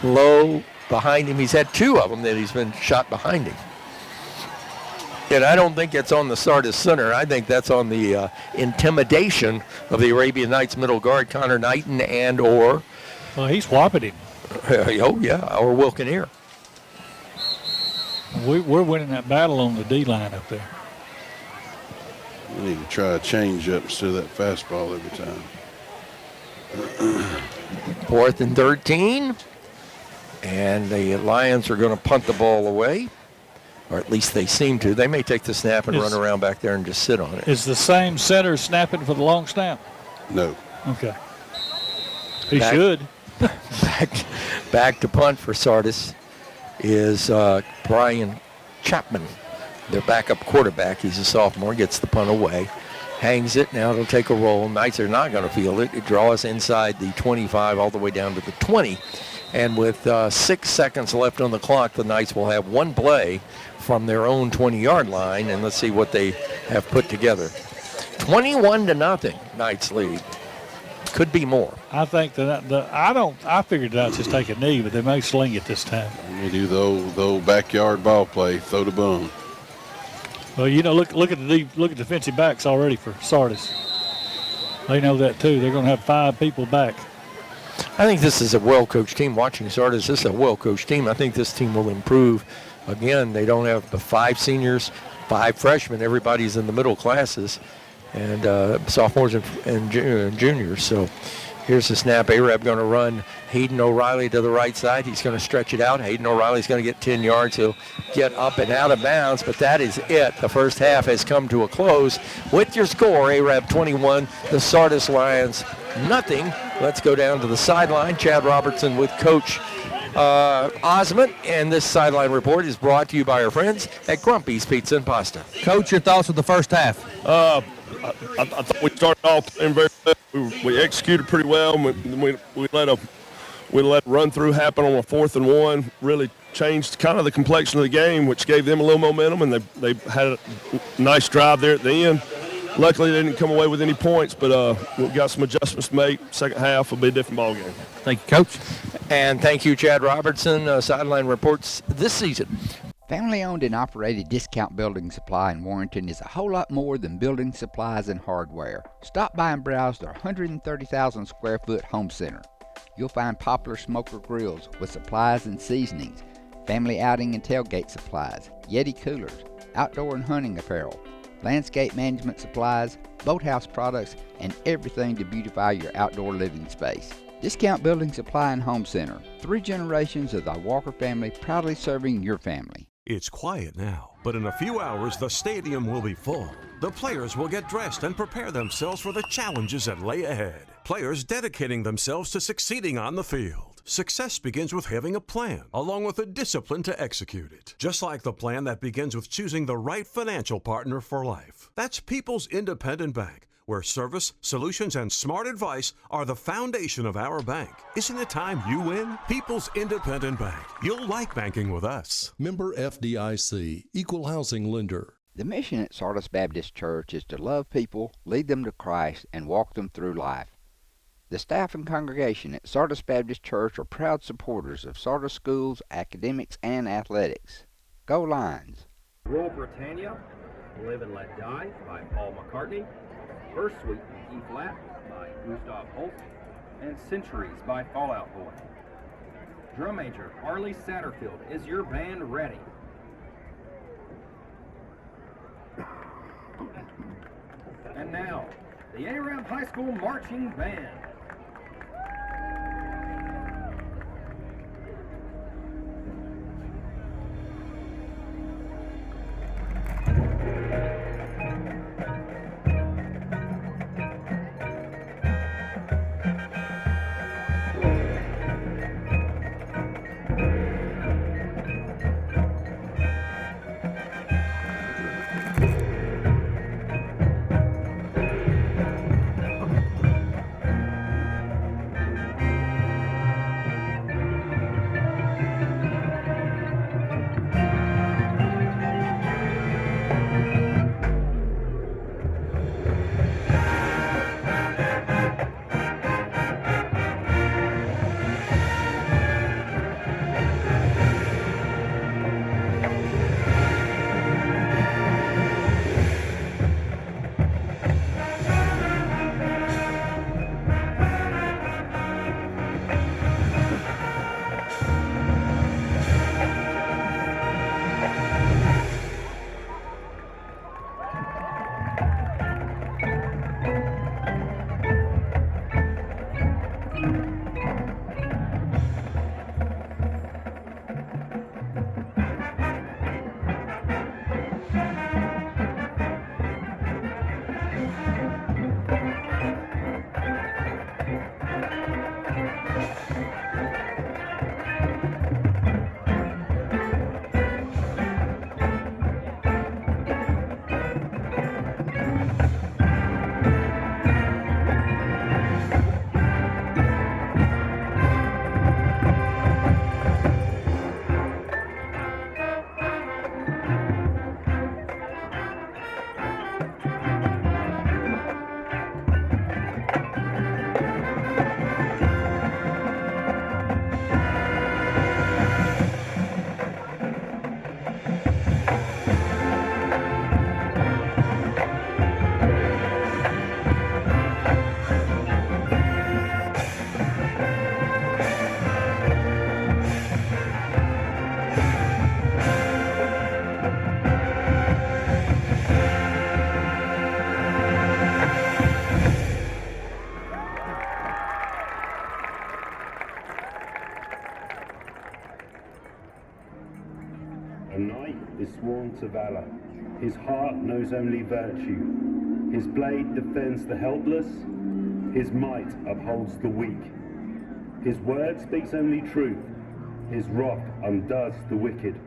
Low behind him. He's had 2 of them that he's been shot behind him. And I don't think it's on the Sardis center. I think that's on the intimidation of the Arabian Nights middle guard, Connor Knighton or... Well, he's whopping him. Oh, yeah, or Wilkeneer. We're winning that battle on the D-line up there. We need to try a change up instead of that fastball every time. 4th and 13. And the Lions are going to punt the ball away. Or at least they seem to. They may take the snap and run around back there and just sit on it. Is the same center snapping for the long snap? No. Okay. He should. Back to punt for Sardis is Brian Chapman, their backup quarterback. He's a sophomore, gets the punt away, hangs it. Now it'll take a roll. Knights are not going to field it. It draws inside the 25 all the way down to the 20. And with 6 seconds left on the clock, the Knights will have 1 play from their own 20-yard line, and let's see what they have put together. 21-0, Knights lead. Could be more. I think I figured out just take a knee, but they may sling it this time. They do the old backyard ball play, throw the bone. Well, look at the defensive backs already for Sardis. They know that too. They're going to have 5 people back. I think this is a well-coached team. Watching Sardis, this is a well-coached team. I think this team will improve. Again, they don't have the 5 seniors, 5 freshmen. Everybody's in the middle classes, and sophomores and juniors. So Here's the snap. Arab going to run Hayden O'Reilly to the right side. He's going to stretch it out. Hayden O'Reilly's going to get 10 yards. He'll get up and out of bounds, but that is it. The first half has come to a close with your score, Arab 21, the Sardis Lions nothing. Let's go down to the sideline. Chad Robertson with Coach Osmond, and this sideline report is brought to you by our friends at Grumpy's Pizza and Pasta. Coach, your thoughts of the first half? I thought we started off playing very well. We executed pretty well. We let a run through happen on a 4th and 1. Really changed kind of the complexion of the game, which gave them a little momentum, and they had a nice drive there at the end. Luckily, they didn't come away with any points, but we've got some adjustments to make. Second half will be a different ball game. Thank you, Coach. And thank you, Chad Robertson. Sideline reports this season. Family-owned and operated Discount Building Supply in Warrenton is a whole lot more than building supplies and hardware. Stop by and browse their 130,000 square foot home center. You'll find popular smoker grills with supplies and seasonings, family outing and tailgate supplies, Yeti coolers, outdoor and hunting apparel, landscape management supplies, boathouse products, and everything to beautify your outdoor living space. Discount Building Supply and Home Center. 3 generations of the Walker family proudly serving your family. It's quiet now, but in a few hours the stadium will be full. The players will get dressed and prepare themselves for the challenges that lay ahead. Players dedicating themselves to succeeding on the field. Success begins with having a plan, along with the discipline to execute it. Just like the plan that begins with choosing the right financial partner for life. That's People's Independent Bank, where service, solutions, and smart advice are the foundation of our bank. Isn't it time you win? People's Independent Bank. You'll like banking with us. Member FDIC, Equal Housing Lender. The mission at Sardis Baptist Church is to love people, lead them to Christ, and walk them through life. The staff and congregation at Sardis Baptist Church are proud supporters of Sardis schools, academics, and athletics. Go Lions! Rule Britannia, Live and Let Die by Paul McCartney, First Suite in E-flat by Gustav Holst, and Centuries by Fall Out Boy. Drum major Harley Satterfield, is your band ready? And now, the Arab High School Marching Band. A knight is sworn to valor. His heart knows only virtue. His blade defends the helpless. His might upholds the weak. His word speaks only truth. His rock undoes the wicked.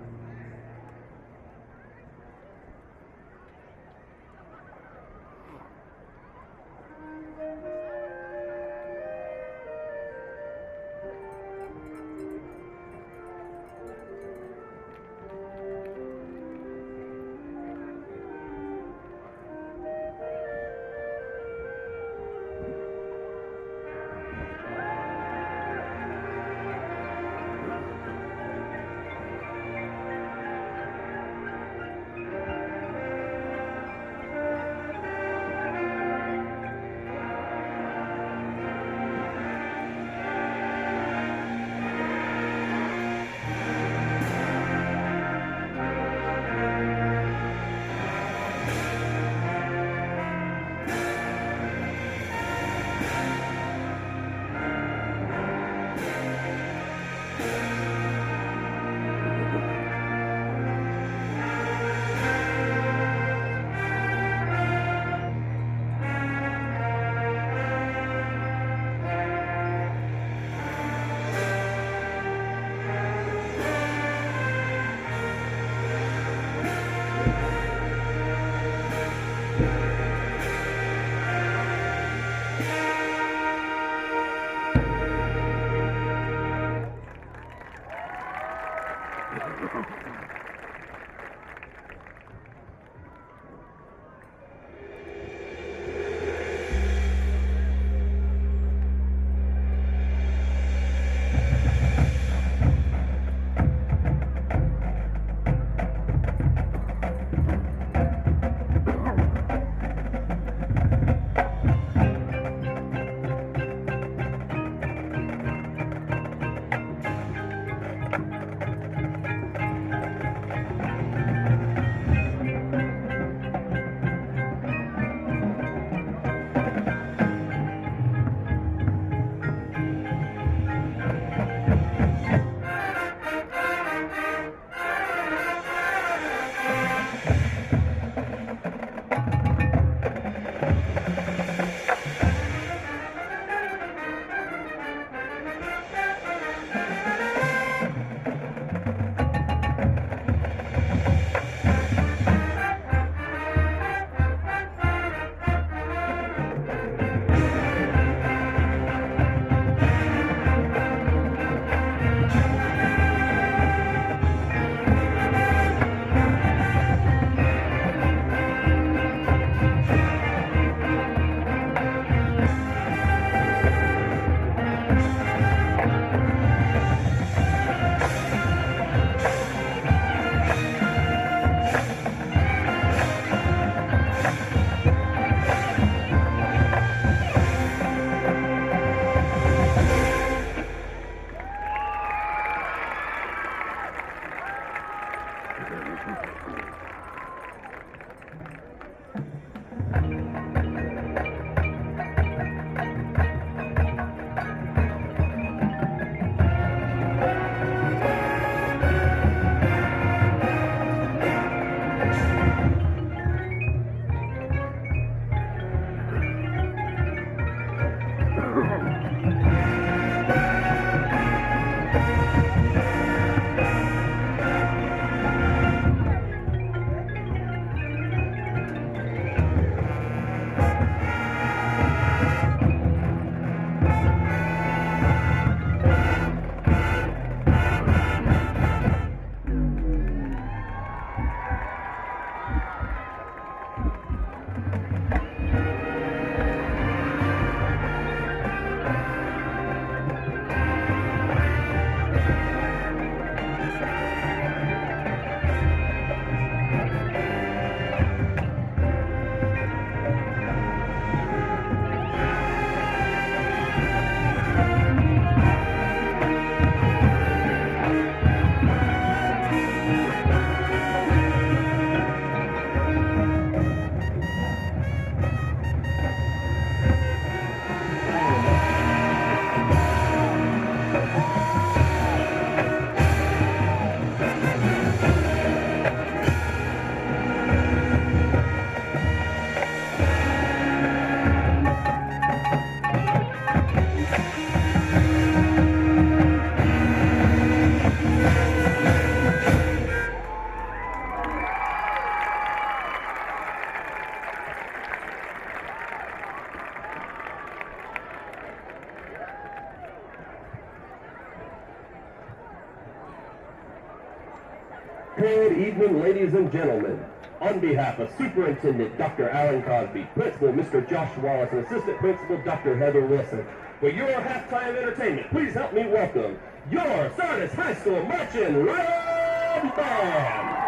Good evening, ladies and gentlemen. On behalf of Superintendent Dr. Alan Cosby, Principal Mr. Josh Wallace, and Assistant Principal Dr. Heather Wilson, for your halftime entertainment, please help me welcome your Sardis High School Marching Red Band.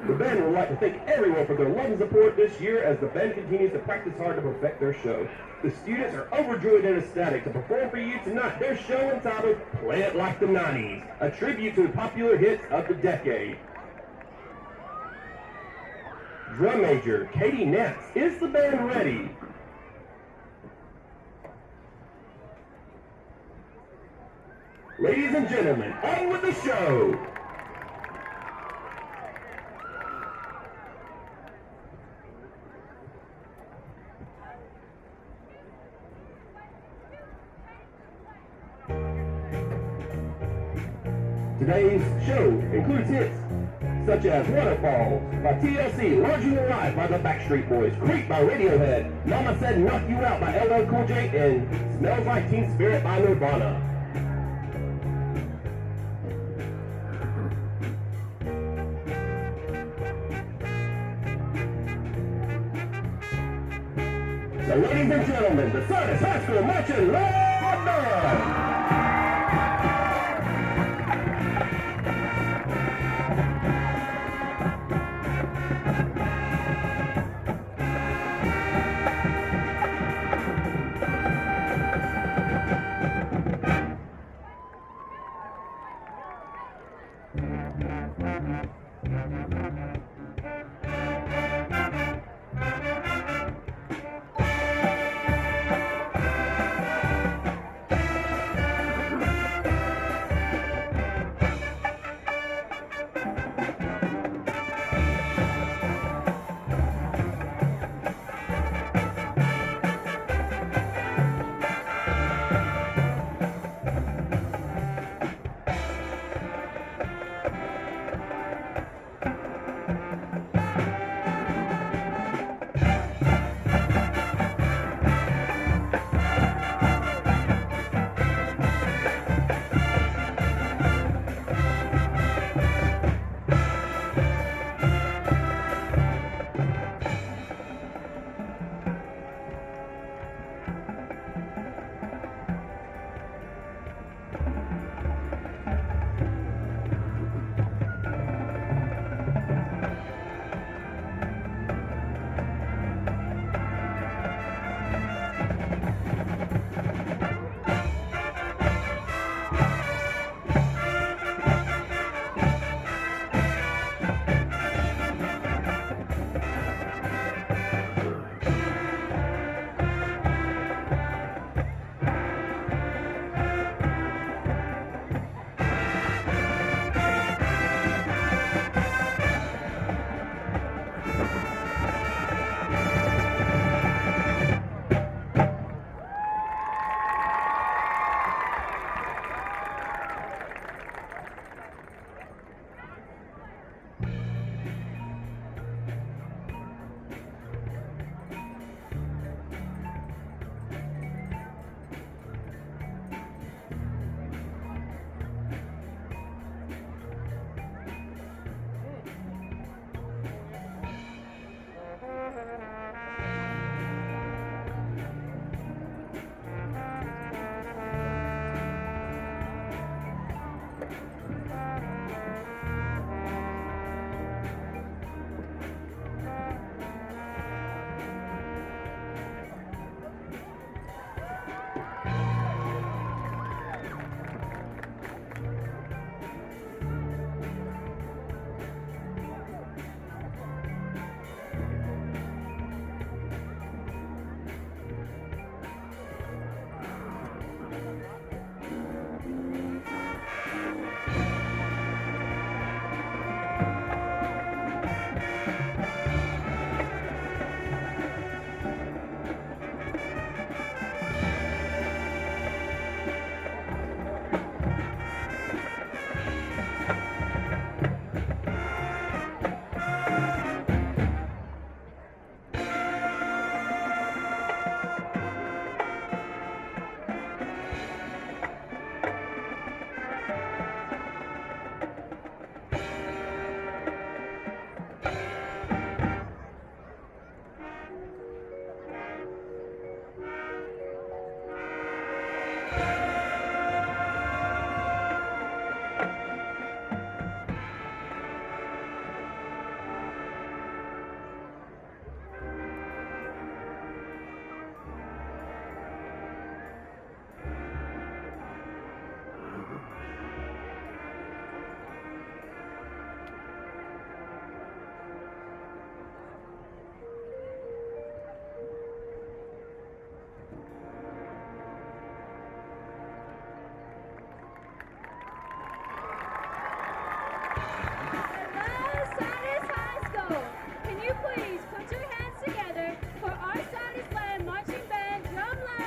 The band would like to thank everyone for their love and support this year as the band continues to practice hard to perfect their show. The students are overjoyed and ecstatic to perform for you tonight their show entitled Play It Like the 90s, a tribute to the popular hits of the decade. Drum major Katie Nance, is the band ready? Ladies and gentlemen, on with the show! Today's show includes hits such as Waterfalls by TLC, Larger Than Life by the Backstreet Boys, Creep by Radiohead, Mama Said Knock You Out by LL Cool J, and Smells Like Teen Spirit by Nirvana. So ladies and gentlemen, the Sardis High School Marching Red Band! Sardis High School. Can you please put your hands together for our Sardis Land Marching Band Drumline?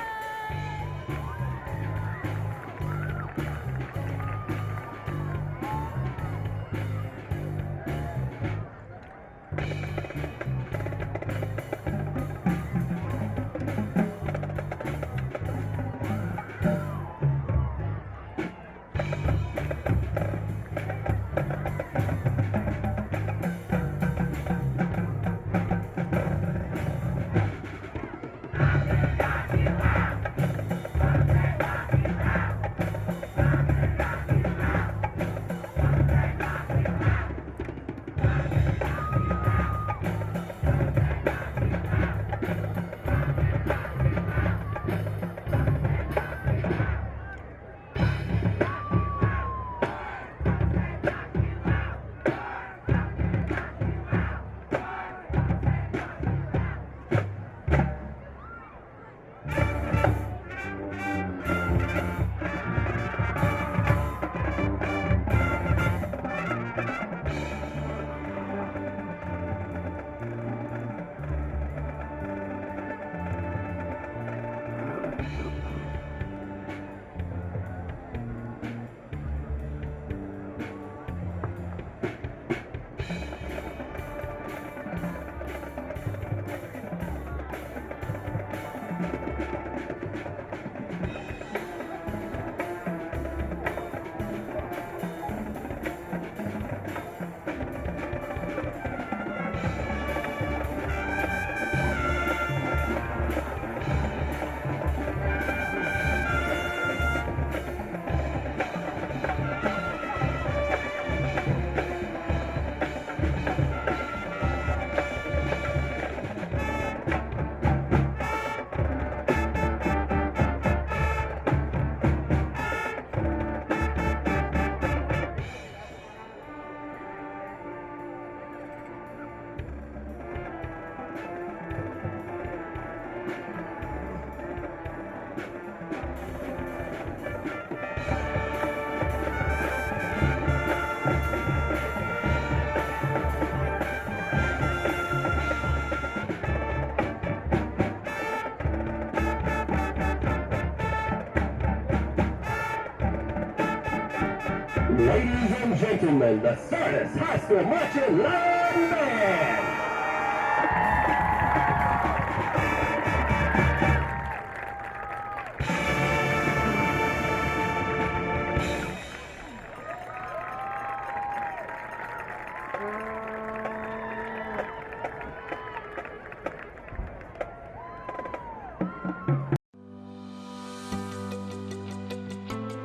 Ladies and gentlemen, the Sardis High School Marching Line Band.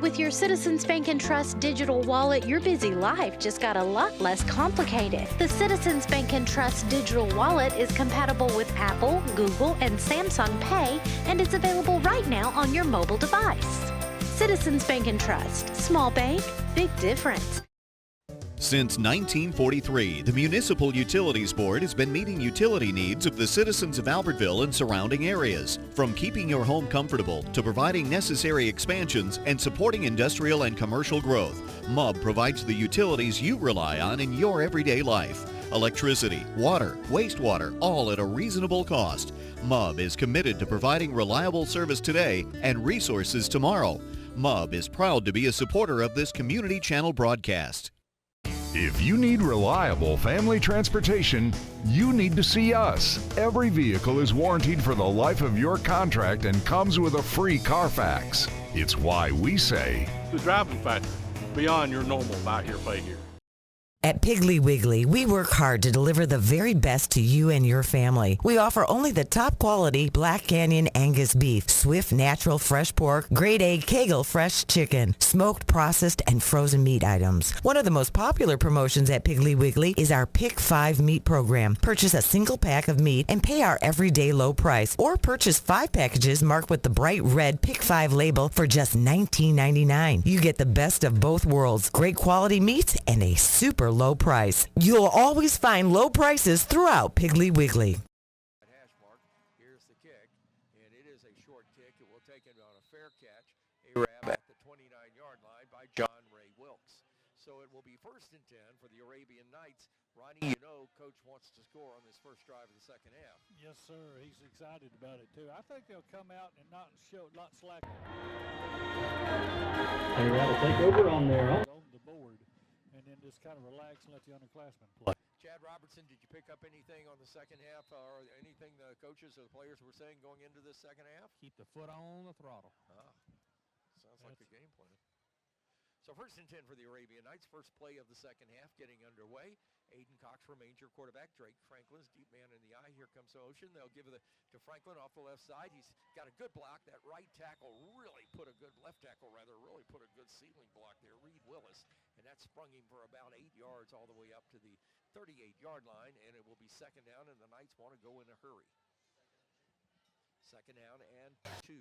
With your Citizens Bank and Trust digital wallet, your busy life just got a lot less complicated. The Citizens Bank and Trust digital wallet is compatible with Apple, Google, and Samsung Pay and is available right now on your mobile device. Citizens Bank and Trust. Small bank, big difference. Since 1943, the Municipal Utilities Board has been meeting utility needs of the citizens of Albertville and surrounding areas. From keeping your home comfortable to providing necessary expansions and supporting industrial and commercial growth, MUB provides the utilities you rely on in your everyday life. Electricity, water, wastewater, all at a reasonable cost. MUB is committed to providing reliable service today and resources tomorrow. MUB is proud to be a supporter of this community channel broadcast. If you need reliable family transportation, you need to see us. Every vehicle is warranted for the life of your contract and comes with a free Carfax. It's why we say, the driving factor, beyond your normal buy here, pay here. At Piggly Wiggly, we work hard to deliver the very best to you and your family. We offer only the top quality Black Canyon Angus beef, Swift natural fresh pork, grade A Kegel fresh chicken, smoked, processed, and frozen meat items. One of the most popular promotions at Piggly Wiggly is our Pick 5 meat program. Purchase a single pack of meat and pay our everyday low price, or purchase 5 packages marked with the bright red Pick 5 label for just $19.99. You get the best of both worlds, great quality meats and a super low price. You'll always find low prices throughout Piggly Wiggly. Here's the kick, and it is a short kick. It will take it on a fair catch. A-Rab at the 29-yard line by John Ray Wilkes. So it will be 1st and 10 for the Arabian Knights. Ronnie, you know Coach wants to score on this first drive of the second half. Yes, sir. He's excited about it, too. I think they'll come out and not slack. They're about to take over on their own. On the board, and then just kind of relax and let the underclassmen play. Chad Robertson, did you pick up anything on the second half or anything the coaches or the players were saying going into this second half? Keep the foot on the throttle. Sounds like the game plan. So 1st and 10 for the Arabian Knights. First play of the second half getting underway. Aiden Cox remains your quarterback. Drake Franklin's deep man in the eye. Here comes Ocean. They'll give it to Franklin off the left side. He's got a good block. That right tackle really put a good, left tackle rather, really put a good ceiling block there. Reed Willis. And that sprung him for about 8 yards all the way up to the 38-yard line. And it will be 2nd down, and the Knights want to go in a hurry. 2nd down and 2.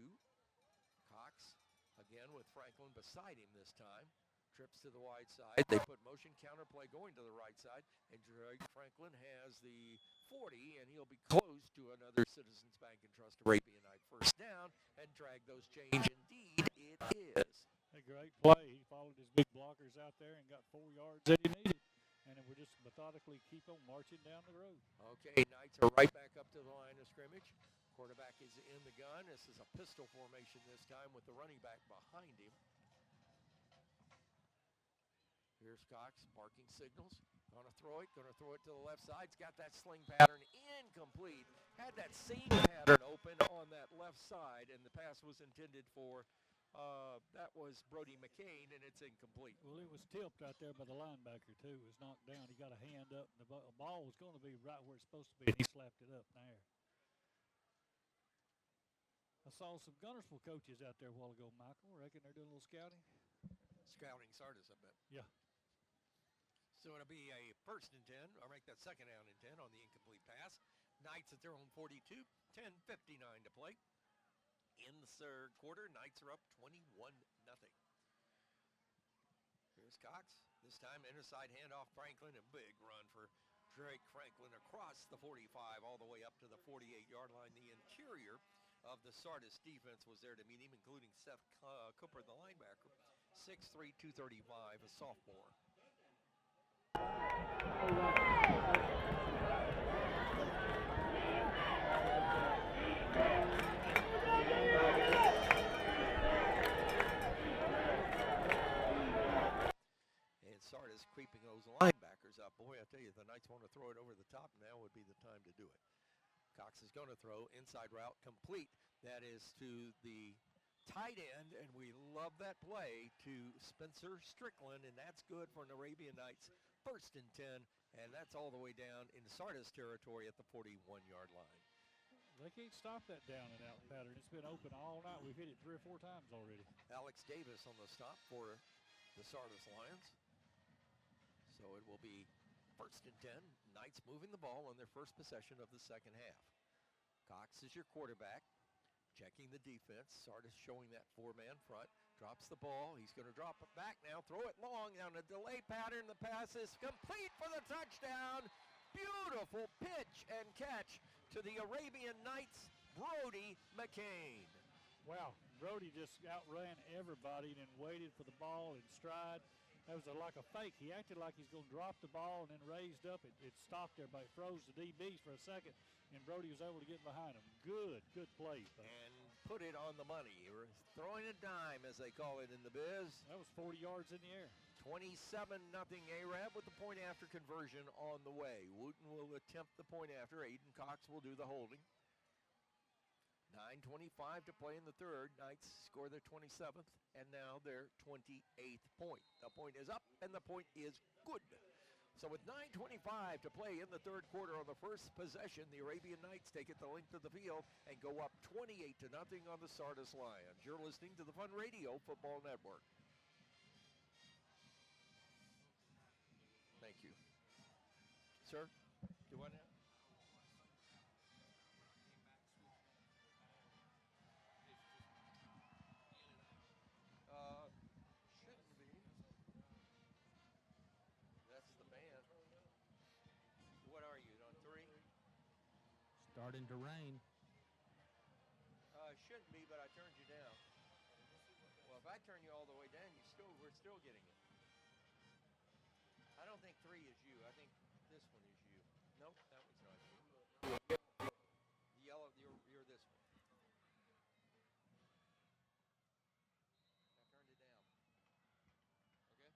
Cox again with Franklin beside him this time. Trips to the wide side. They put motion counter play going to the right side. And Drake Franklin has the 40, and he'll be close to another Citizens Bank and Trust Arabian Night 1st down and drag those chains. Indeed, it is. A great play. He followed his big blockers out there and got 4 yards that he needed. And then we're just methodically keep on marching down the road. Okay, Knights are right back up to the line of scrimmage. Quarterback is in the gun. This is a pistol formation this time with the running back behind him. Here's Cox barking signals. Gonna throw it to the left side. He's got that sling pattern incomplete. Had that seam pattern open on that left side, and the pass was intended for, that was Brody McCain, and it's incomplete. Well, it was tipped out there by the linebacker, too. It was knocked down. He got a hand up. The ball was going to be right where it's supposed to be, and he slapped it up in the air. I saw some Gunnersville coaches out there a while ago, Michael. Reckon they're doing a little scouting? Scouting Sardis, I bet. Yeah. So it'll be a 1st and 10, or make that 2nd down and 10 on the incomplete pass. Knights at their own 42, 10:59 to play. In the 3rd quarter, Knights are up 21-0. Here's Cox. This time, inside handoff Franklin, a big run for Drake Franklin across the 45 all the way up to the 48-yard line. The interior of the Sardis defense was there to meet him, including Seth Cooper, the linebacker, 6'3", 235, a sophomore. And Sardis creeping those linebackers up. Boy, I tell you, the Knights want to throw it over the top. Now would be the time to do it. Cox is going to throw inside route complete. That is to the tight end, and we love that play to Spencer Strickland, and that's good for an Arabian Knights 1st and 10, and that's all the way down into Sardis territory at the 41-yard line. They can't stop that down and out pattern. It's been open all night. We've hit it 3 or 4 times already. Alex Davis on the stop for the Sardis Lions. So it will be 1st and 10. Knights moving the ball on their first possession of the second half. Cox is your quarterback. Checking the defense. Sardis showing that 4-man front. Drops the ball. He's going to drop it back now. Throw it long down a delay pattern. The pass is complete for the touchdown. Beautiful pitch and catch to the Arabian Knights, Brody McCain. Wow, Brody just outran everybody and then waited for the ball in stride. That was like a fake. He acted like he's going to drop the ball and then raised up. It stopped everybody. It froze the DBs for a second, and Brody was able to get behind him. Good play. And put it on the money. Throwing a dime, as they call it in the biz. That was 40 yards in the air. 27-0 Arab with the point after conversion on the way. Wooten will attempt the point after. Aiden Cox will do the holding. 9:25 to play in the 3rd. Knights score their 27th and now their 28th point. The point is up and the point is good. So with 9:25 to play in the 3rd quarter on the first possession, the Arabian Knights take it the length of the field and go up 28-0 on the Sardis Lions. You're listening to the Fun Radio Football Network. Thank you. Sir, do what now? Shouldn't be. That's the man. What are you, on 3? Starting to rain. Shouldn't be, but I turned you down. Well, if I turn you all the way down, we're still getting it. don't think 3 is you. I think this one is you. Nope, that one's not you. The yellow, you're this one. I turned it down. Okay?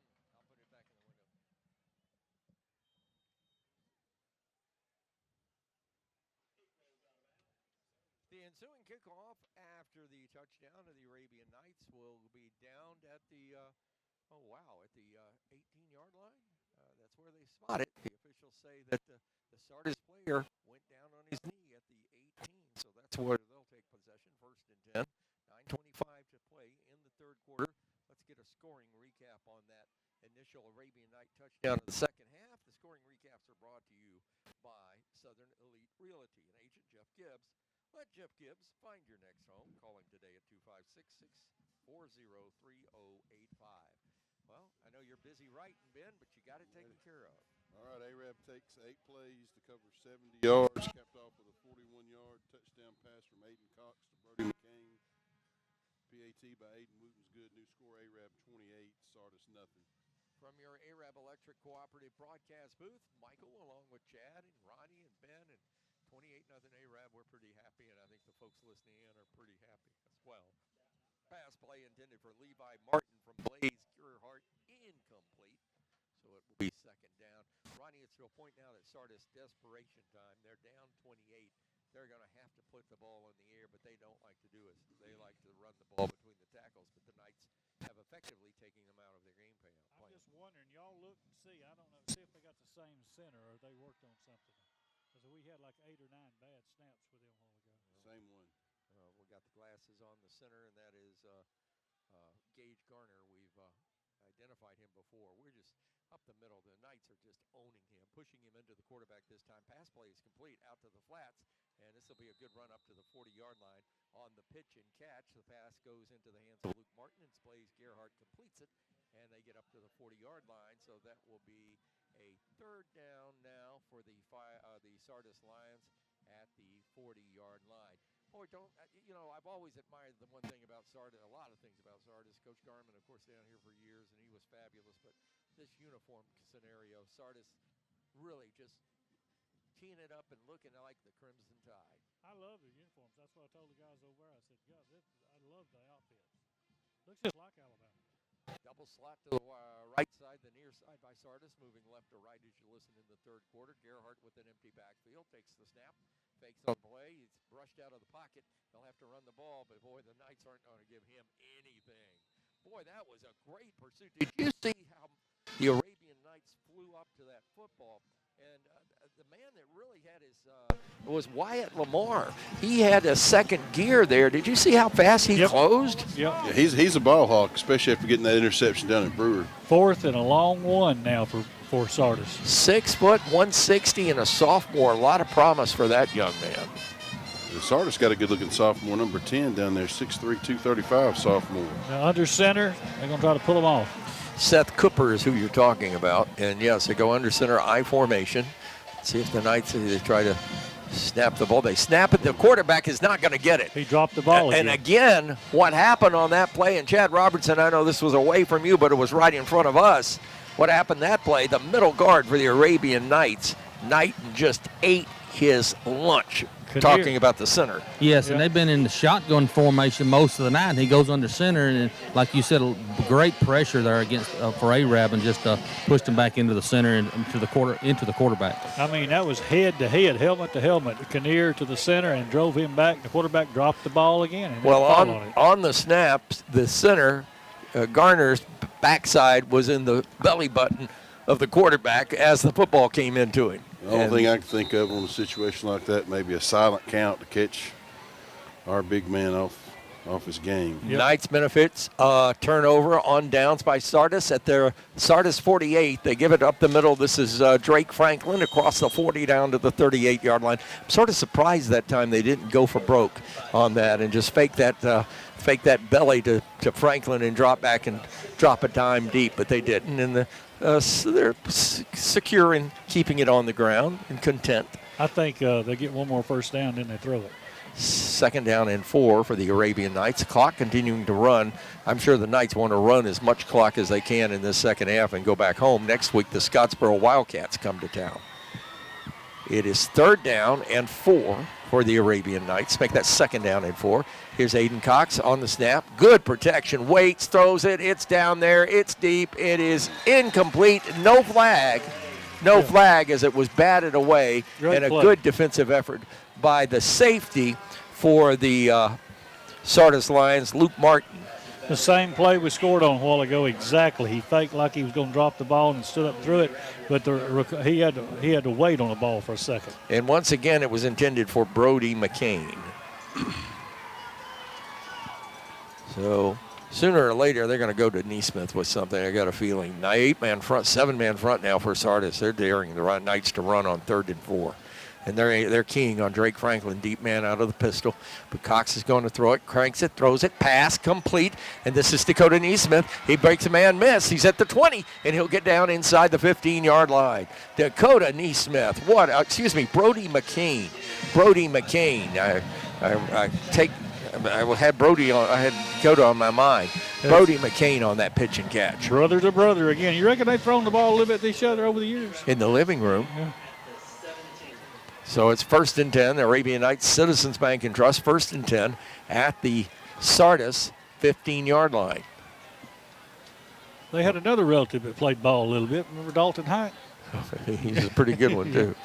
I'll put it back in the window. The ensuing kickoff after the touchdown of the Arabian Knights will be down at the, at the 18-yard line. That's where they spot it. The officials say that the Sardis player went down on his knee at the 18, so that's where they'll take possession, 1st and 10. 9:25 to play in the third quarter. Let's get a scoring recap on that initial Arabian Night touchdown in the second half. The scoring recaps are brought to you by Southern Elite Realty and agent Jeff Gibbs. Let Jeff Gibbs find your next home. Call him today at 256-640-3085. Well, I know you're busy writing, Ben, but you got it taken care of. All right, Arab takes 8 plays to cover 70 yards, capped off with a 41-yard touchdown pass from Aiden Cox to Brody McCain. PAT by Aiden Wooten's good. New score, Arab 28, Sardis nothing. From your Arab Electric Cooperative broadcast booth, Michael, along with Chad and Ronnie and Ben, and 28-0 Arab. We're pretty happy, and I think the folks listening in are pretty happy as well. Pass play intended for Levi Martin from Blaze Gerhardt, incomplete. So it will be 2nd down. Ronnie, it's to a point now that Sardis desperation time. They're down 28. They're going to have to put the ball in the air, but they don't like to do it. They like to run the ball between the tackles, but the Knights have effectively taken them out of their game plan. I'm just wondering, y'all look and see. I don't know, see if they got the same center or they worked on something. Because we had like 8 or 9 bad snaps with them a while ago. Same one. We got the glasses on the center, and that is Gage Garner. We've identified him before. We're just up the middle. The Knights are just owning him, pushing him into the quarterback this time. Pass play is complete out to the flats, and this will be a good run up to the 40-yard line on the pitch and catch. The pass goes into the hands of Luke Martin, and Blaze Gerhardt completes it, and they get up to the 40-yard line. So that will be a 3rd down now for the Sardis Lions at the 40-yard line. Boy, I've always admired the one thing about Sardis, a lot of things about Sardis. Coach Garman, of course, down here for years, and he was fabulous. But this uniform scenario, Sardis really just teeing it up and looking like the Crimson Tide. I love the uniforms. That's what I told the guys over there. I said, God, I love the outfits. Looks just like Alabama. Double slot to the right side, the near side by Sardis, moving left to right as you listen in the third quarter. Gerhardt with an empty backfield, takes the snap, fakes on play. He's brushed out of the pocket. They'll have to run the ball, but boy, the Knights aren't going to give him anything. Boy, that was a great pursuit. Did you see how the Arabian Knights flew up to that football? And the man that really had his was Wyatt Lamar. He had a second gear there. Did you see how fast he closed? Yeah, he's a ball hawk, especially after getting that interception down at Brewer. 4th and a long one now for Sardis. 6 foot, 160, and a sophomore. A lot of promise for that young man. The Sardis got a good-looking sophomore, number 10 down there, 6'3", 235 sophomore. Now under center, they're going to try to pull him off. Seth Cooper is who you're talking about. And, yes, they go under center I formation. See if the Knights, they try to snap the ball. They snap it. The quarterback is not going to get it. He dropped the ball again. And, again, what happened on that play, and Chad Robertson, I know this was away from you, but it was right in front of us. What happened that play, the middle guard for the Arabian Knights, Knighton just ate his lunch. Talking about the center. Yes, and they've been in the shotgun formation most of the night. And he goes under center, and like you said, great pressure there against for Arab, and just pushed him back into the center and into the quarterback. I mean, that was head to head, helmet to helmet. Kinnear to the center and drove him back. The quarterback dropped the ball again. And well, on the snaps, the center, Garner's backside was in the belly button of the quarterback as the football came into him. The only thing I can think of on a situation like that, maybe a silent count to catch our big man off his game. Yep. Knights benefits turnover on downs by Sardis at their Sardis 48. They give it up the middle. This is Drake Franklin across the 40 down to the 38-yard line. I'm sort of surprised that time they didn't go for broke on that and just fake that belly to Franklin and drop back and drop a dime deep, but they didn't. And so they're secure in keeping it on the ground and content. I think they get one more first down, then they throw it. Second down and 4 for the Arabian Knights. Clock continuing to run. I'm sure the Knights want to run as much clock as they can in this second half and go back home. Next week, the Scottsboro Wildcats come to town. It is 3rd down and 4 for the Arabian Knights. Make that 2nd down and 4. Here's Aiden Cox on the snap. Good protection. Waits, throws it. It's down there. It's deep. It is incomplete. No flag. No flag as it was batted away. Great and a play. good defensive effort by the safety for the Sardis Lions, Luke Martin. The same play we scored on a while ago, exactly. He faked like he was going to drop the ball and stood up through it, but he had to wait on the ball for a second. And once again, it was intended for Brody McCain. So sooner or later, they're going to go to Neesmith with something. I got a feeling. Now 8-man front, 7-man front now for Sardis. They're daring the Knights to run on 3rd and 4. And they're keying on Drake Franklin, deep man out of the pistol. But Cox is going to throw it, cranks it, throws it, pass complete. And this is Dakota Neesmith. He breaks a man miss. He's at the 20, and he'll get down inside the 15-yard line. Dakota Neesmith. Brody McCain. Brody McCain. I had Brody on. I had Dakota on my mind. Brody McCain on that pitch and catch. Brother to brother again. You reckon they've thrown the ball a little bit at each other over the years? In the living room. Yeah. So it's 1st and 10. The Arabian Knights Citizens Bank and Trust 1st and 10 at the Sardis 15-yard line. They had another relative that played ball a little bit. Remember Dalton Hyatt? He's a pretty good one, too.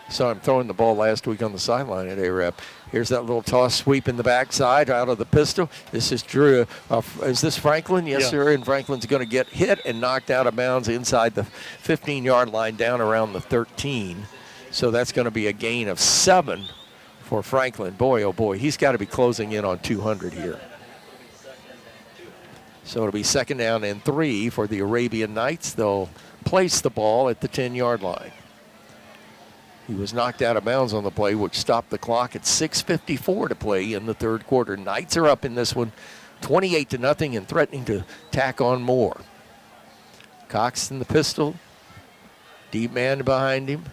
Saw him throwing the ball last week on the sideline at A-Rep. Here's that little toss sweep in the backside out of the pistol. This is Drew. Is this Franklin? Yes, sir. And Franklin's going to get hit and knocked out of bounds inside the 15-yard line down around the 13. So that's going to be a gain of 7 for Franklin. Boy, oh boy, he's got to be closing in on 200 here. So it'll be 2nd down and 3 for the Arabian Knights. They'll place the ball at the 10-yard line. He was knocked out of bounds on the play, which stopped the clock at 6:54 to play in the 3rd quarter. Knights are up in this one, 28-0, and threatening to tack on more. Cox in the pistol. Deep man behind him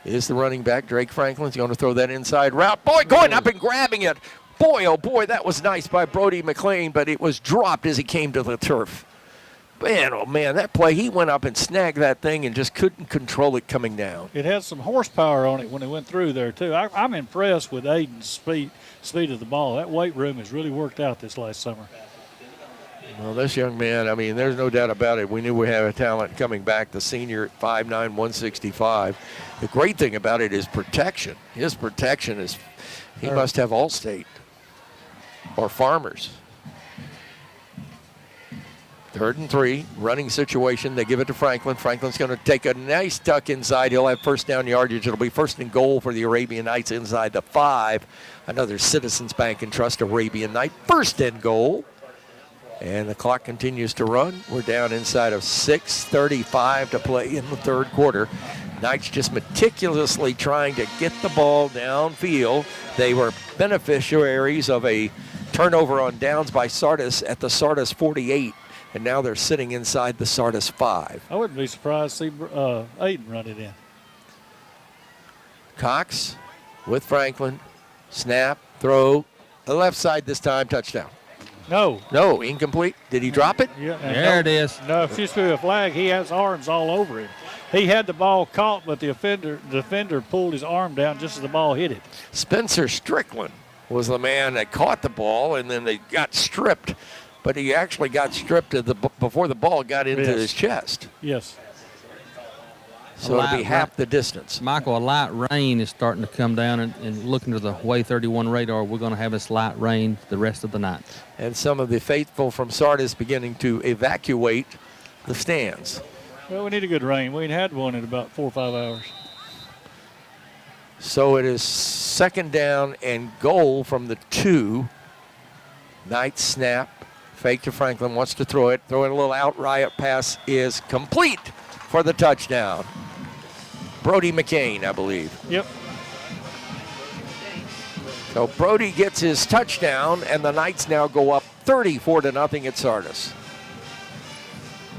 is the running back, Drake Franklin's going to throw that inside route. Boy, going up and grabbing it. Boy, oh boy, that was nice by Brody McLean, but it was dropped as he came to the turf. Man, oh man, that play, he went up and snagged that thing and just couldn't control it coming down. It had some horsepower on it when it went through there, too. I'm impressed with Aiden's speed of the ball. That weight room has really worked out this last summer. Well, this young man, I mean, there's no doubt about it. We knew we had a talent coming back, the senior at 5'9", 165. The great thing about it is protection. His protection is, he must have Allstate or Farmers. 3rd and 3, running situation. They give it to Franklin. Franklin's going to take a nice tuck inside. He'll have 1st down yardage. It'll be 1st and goal for the Arabian Knights inside the 5. Another Citizens Bank and Trust Arabian Knight. 1st and goal. And the clock continues to run. We're down inside of 6:35 to play in the 3rd quarter. Knights just meticulously trying to get the ball downfield. They were beneficiaries of a turnover on downs by Sardis at the Sardis 48, and now they're sitting inside the Sardis 5. I wouldn't be surprised to see Aiden run it in. Cox with Franklin. Snap, throw, the left side this time, touchdown. No, incomplete. Did he drop it? Yeah, there it is. No, if you threw a flag, he has arms all over him. He had the ball caught, but the defender pulled his arm down just as the ball hit it. Spencer Strickland was the man that caught the ball, and then they got stripped. But he actually got stripped before the ball got into his chest. Yes. So it'll be half the distance. Michael, a light rain is starting to come down, and looking to the Way 31 radar, we're going to have this light rain the rest of the night. And some of the faithful from Sardis beginning to evacuate the stands. Well, we need a good rain. We ain't had one in about 4 or 5 hours. So it is 2nd down and goal from the 2. Knight snap. Fake to Franklin, wants to throw it. Throwing a little out riot pass is complete for the touchdown. Brody McCain, I believe. Yep. So Brody gets his touchdown, and the Knights now go up 34-0 at Sardis.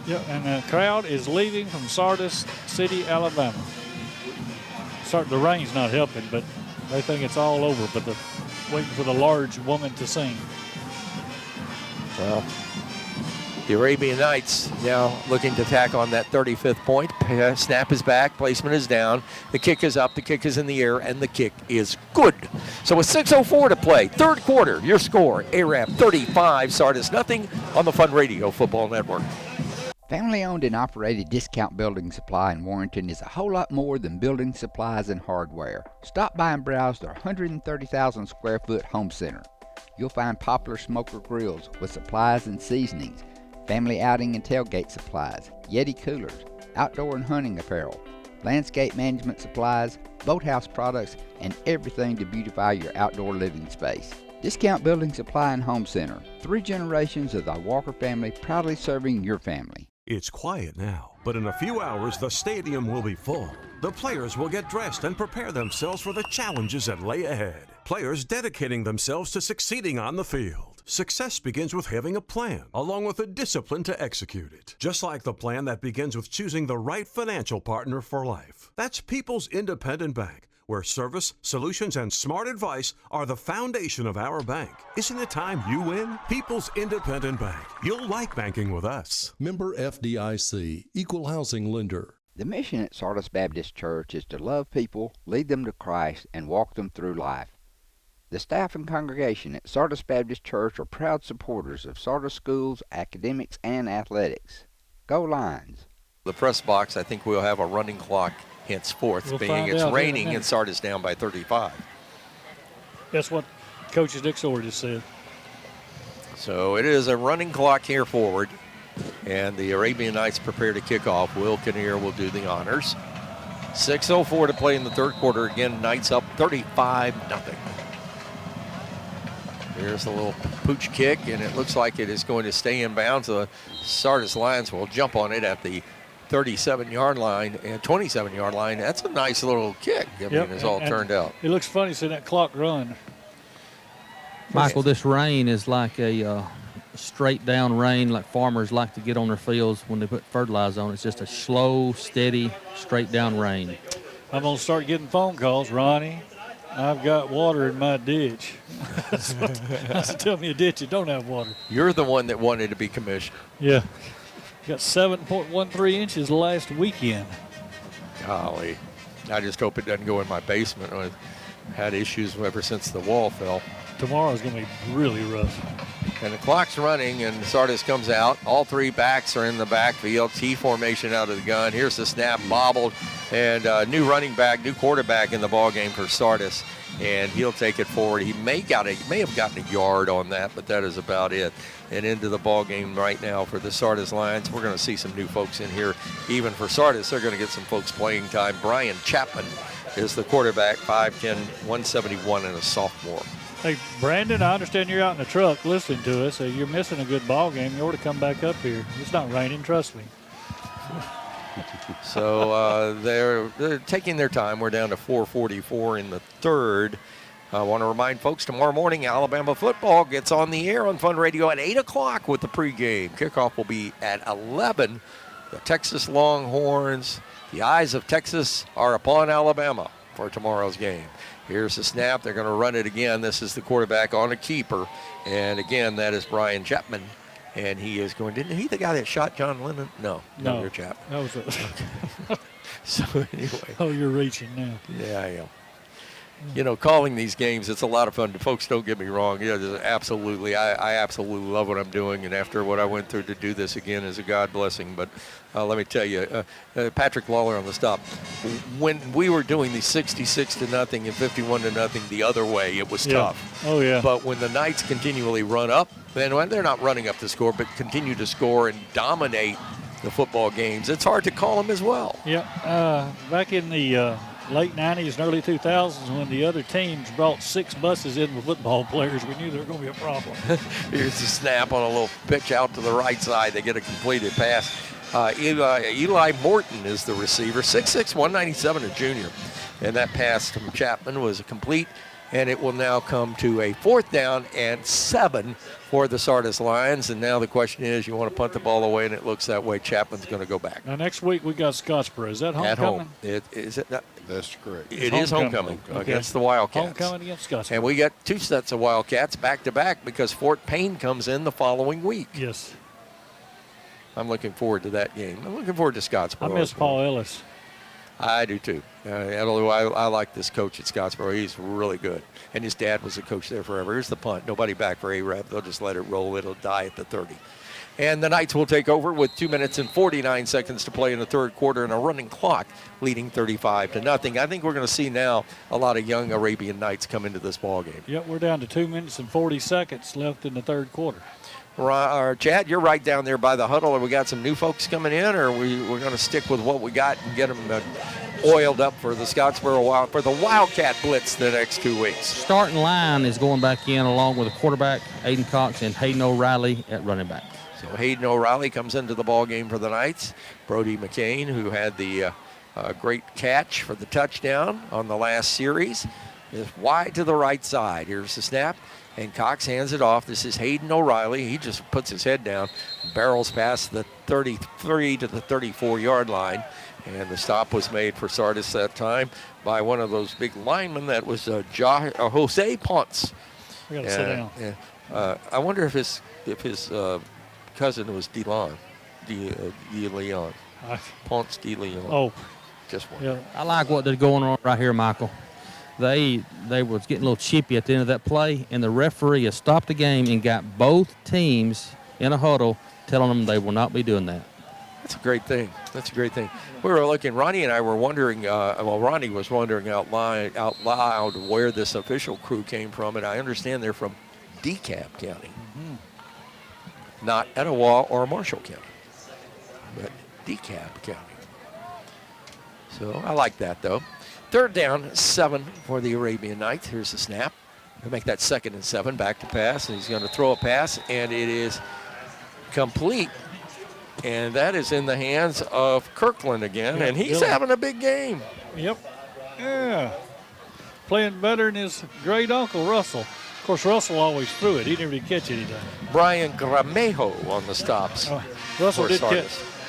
Yep, and the crowd is leaving from Sardis City, Alabama. The rain's not helping, but they think it's all over. But waiting for the large woman to sing. Well, the Arabian Knights now looking to tack on that 35th point. Snap is back, placement is down, the kick is up, the kick is in the air, and the kick is good. So with 6:04 to play, third quarter, your score, Arab 35, Sardis nothing on the Fun Radio Football Network. Family-owned and operated Discount Building Supply in Warrenton is a whole lot more than building supplies and hardware. Stop by and browse their 130,000 square foot home center. You'll find popular smoker grills with supplies and seasonings, family outing and tailgate supplies, Yeti coolers, outdoor and hunting apparel, landscape management supplies, boathouse products, and everything to beautify your outdoor living space. Discount Building Supply and Home Center. 3 generations of the Walker family proudly serving your family. It's quiet now, but in a few hours the stadium will be full. The players will get dressed and prepare themselves for the challenges that lay ahead. Players dedicating themselves to succeeding on the field. Success begins with having a plan, along with the discipline to execute it. Just like the plan that begins with choosing the right financial partner for life. That's People's Independent Bank, where service, solutions, and smart advice are the foundation of our bank. Isn't it time you win? People's Independent Bank. You'll like banking with us. Member FDIC, Equal Housing Lender. The mission at Sardis Baptist Church is to love people, lead them to Christ, and walk them through life. The staff and congregation at Sardis Baptist Church are proud supporters of Sardis schools, academics, and athletics. Go Lions! The press box, I think we'll have a running clock henceforth, being it's raining and Sardis down by 35. That's what Coach Dixor just said. So it is a running clock here forward, and the Arabian Knights prepare to kick off. Will Kinnear will do the honors. 6:04 to play in the third quarter. Again, Knights up 35-0. Here's a little pooch kick, and it looks like it is going to stay in bounds. The Sardis Lions will jump on it at the 37-yard line and 27-yard line. That's a nice little kick. I mean, it's all turned out. It looks funny seeing that clock run. Michael, this rain is like a straight down rain like farmers like to get on their fields when they put fertilizer on. It's just a slow, steady, straight down rain. I'm going to start getting phone calls. Ronnie, I've got water in my ditch. That's tell me a ditch that don't have water. You're the one that wanted to be commissioner. Yeah. Got 7.13 inches last weekend. Golly. I just hope it doesn't go in my basement. I've had issues ever since the wall fell. Tomorrow's going to be really rough. And the clock's running, and Sardis comes out. All 3 backs are in the backfield. T formation out of the gun. Here's the snap, bobbled, and new running back, new quarterback in the ball game for Sardis, and he'll take it forward. He may have gotten a yard on that, but that is about it. And into the ball game right now for the Sardis Lions. We're going to see some new folks in here. Even for Sardis, they're going to get some folks playing time. Brian Chapman is the quarterback, 5'10", 171, and a sophomore. Hey, Brandon, I understand you're out in the truck listening to us. So you're missing a good ball game. You ought to come back up here. It's not raining, trust me. So they're taking their time. We're down to 4:44 in the third. I want to remind folks, tomorrow morning, Alabama football gets on the air on Fun Radio at 8 o'clock with the pregame. Kickoff will be at 11. The Texas Longhorns, the eyes of Texas are upon Alabama for tomorrow's game. Here's the snap. They're going to run it again. This is the quarterback on a keeper. And again, that is Brian Chapman. And he is going, didn't he the guy that shot John Lennon? No, you're Chapman. That was it. So anyway. Oh, you're reaching now. Yeah, I am. You know, calling these games, it's a lot of fun. Folks, don't get me wrong. Yeah, absolutely. I absolutely love what I'm doing. And after what I went through, to do this again is a God blessing. But let me tell you, Patrick Lawler on the stop. When we were doing the 66-0 and 51-0 the other way, it was tough. Oh, yeah. But when the Knights continually run up, then when they're not running up the score, but continue to score and dominate the football games, it's hard to call them as well. Yeah. Back in the late 90s and early 2000s, when the other teams brought 6 buses in with football players, we knew there was going to be a problem. Here's the snap on a little pitch out to the right side. They get a completed pass. Eli Morton is the receiver, 6'6", 197, a junior. And that pass from Chapman was complete. and it will now come to a 4th down and 7 for the Sardis Lions. And now the question is, you want to punt the ball away, and it looks that way. Chapman's going to go back. Now, next week we got Scottsboro. Is that homecoming? At home. Is it not? That's correct. It is homecoming against the Wildcats. Homecoming against Scottsboro. And we got 2 sets of Wildcats back-to-back because Fort Payne comes in the following week. Yes. I'm looking forward to that game. I'm looking forward to Scottsboro. I miss Paul Ellis. I do too. I like this coach at Scottsboro. He's really good. And his dad was a coach there forever. Here's the punt. Nobody back for A-Rab. They'll just let it roll. It'll die at the 30. And the Knights will take over with 2 minutes and 49 seconds to play in the 3rd quarter and a running clock leading 35-0. I think we're going to see now a lot of young Arabian Knights come into this ball game. Yep, we're down to 2 minutes and 40 seconds left in the 3rd quarter. Chad, you're right down there by the huddle. Have we got some new folks coming in, or we're going to stick with what we got and get them oiled up for the Scottsboro for the Wildcat Blitz the next 2 weeks? Starting line is going back in along with the quarterback, Aiden Cox, and Hayden O'Reilly at running back. So Hayden O'Reilly comes into the ball game for the Knights. Brody McCain, who had the great catch for the touchdown on the last series, is wide to the right side. Here's the snap. And Cox hands it off. This is Hayden O'Reilly. He just puts his head down, barrels past the 33 to the 34-yard line. And the stop was made for Sardis that time by one of those big linemen. That was Jose Ponce. We got to sit down. I wonder if his cousin was DeLeon. Ponce de Leon. Oh. Just one. Yeah. I like what they're going on right here, Michael. They was getting a little chippy at the end of that play, and the referee has stopped the game and got both teams in a huddle telling them they will not be doing that. That's a great thing. We were looking, Ronnie and I were wondering, Ronnie was wondering out loud where this official crew came from, and I understand they're from DeKalb County. Mm-hmm. Not Etowah or Marshall County, but DeKalb County. So I like that, though. 3rd down, 7 for the Arabian Knights. Here's the snap. He'll make that 2nd and 7, back to pass, and he's going to throw a pass, and it is complete. And that is in the hands of Kirkland again, and he's having a big game. Yep. Yeah. Playing better than his great uncle, Russell. Of course, Russell always threw it. He never did catch anything. Brian Gramejo on the stops. Russell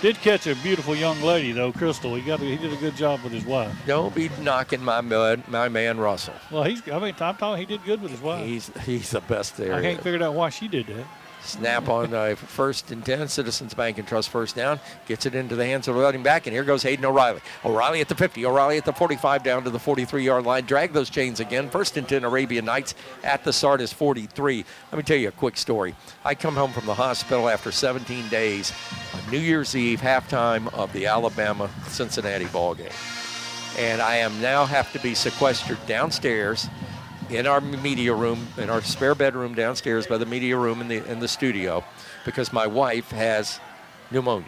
did catch a beautiful young lady, though, Crystal. He did a good job with his wife. Don't be knocking my man Russell. Well, I'm talking, he did good with his wife. He's the best there. I can't figure out why she did that. Snap on 1st and 10, Citizens Bank and Trust 1st down. Gets it into the hands of the running back, and here goes Hayden O'Reilly. O'Reilly at the 50, O'Reilly at the 45, down to the 43-yard line. Drag those chains again. 1st and 10 Arabian Knights at the Sardis 43. Let me tell you a quick story. I come home from the hospital after 17 days on New Year's Eve, halftime of the Alabama-Cincinnati ball game. And I am now have to be sequestered downstairs in our media room, in our spare bedroom downstairs by the media room in the studio, because my wife has pneumonia.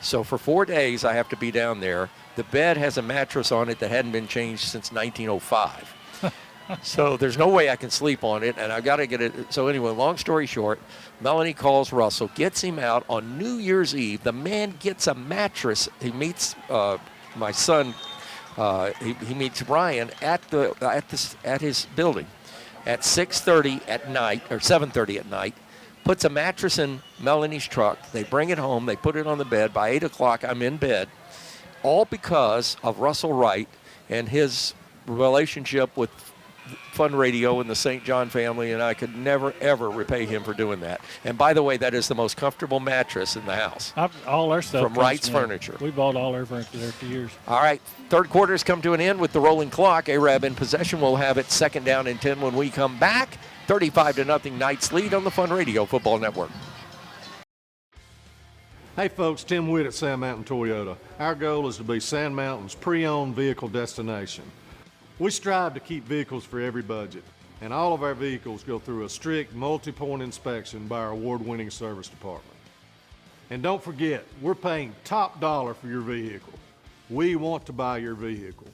So for 4 days I have to be down there. The bed has a mattress on it that hadn't been changed since 1905. So there's no way I can sleep on it, and I've got to get it. So anyway, long story short, Melanie calls Russell, gets him out on New Year's Eve. The man gets a mattress. He meets my son. He meets Ryan at his building at 6:30 at night, or 7:30 at night. Puts a mattress in Melanie's truck. They bring it home. They put it on the bed. By 8 o'clock, I'm in bed, all because of Russell Wright and his relationship with Fun Radio and the St. John family, and I could never, ever repay him for doing that. And by the way, that is the most comfortable mattress in the house. All our stuff from Wright's Furniture. We bought all our furniture there for years. All right, 3rd quarter's come to an end with the rolling clock. A-Rab in possession. We'll have it 2nd down and 10 when we come back. 35-0 Knights lead on the Fun Radio Football Network. Hey folks, Tim Witt at Sand Mountain Toyota. Our goal is to be Sand Mountain's pre-owned vehicle destination. We strive to keep vehicles for every budget, and all of our vehicles go through a strict multi-point inspection by our award-winning service department. And don't forget, we're paying top dollar for your vehicle. We want to buy your vehicle.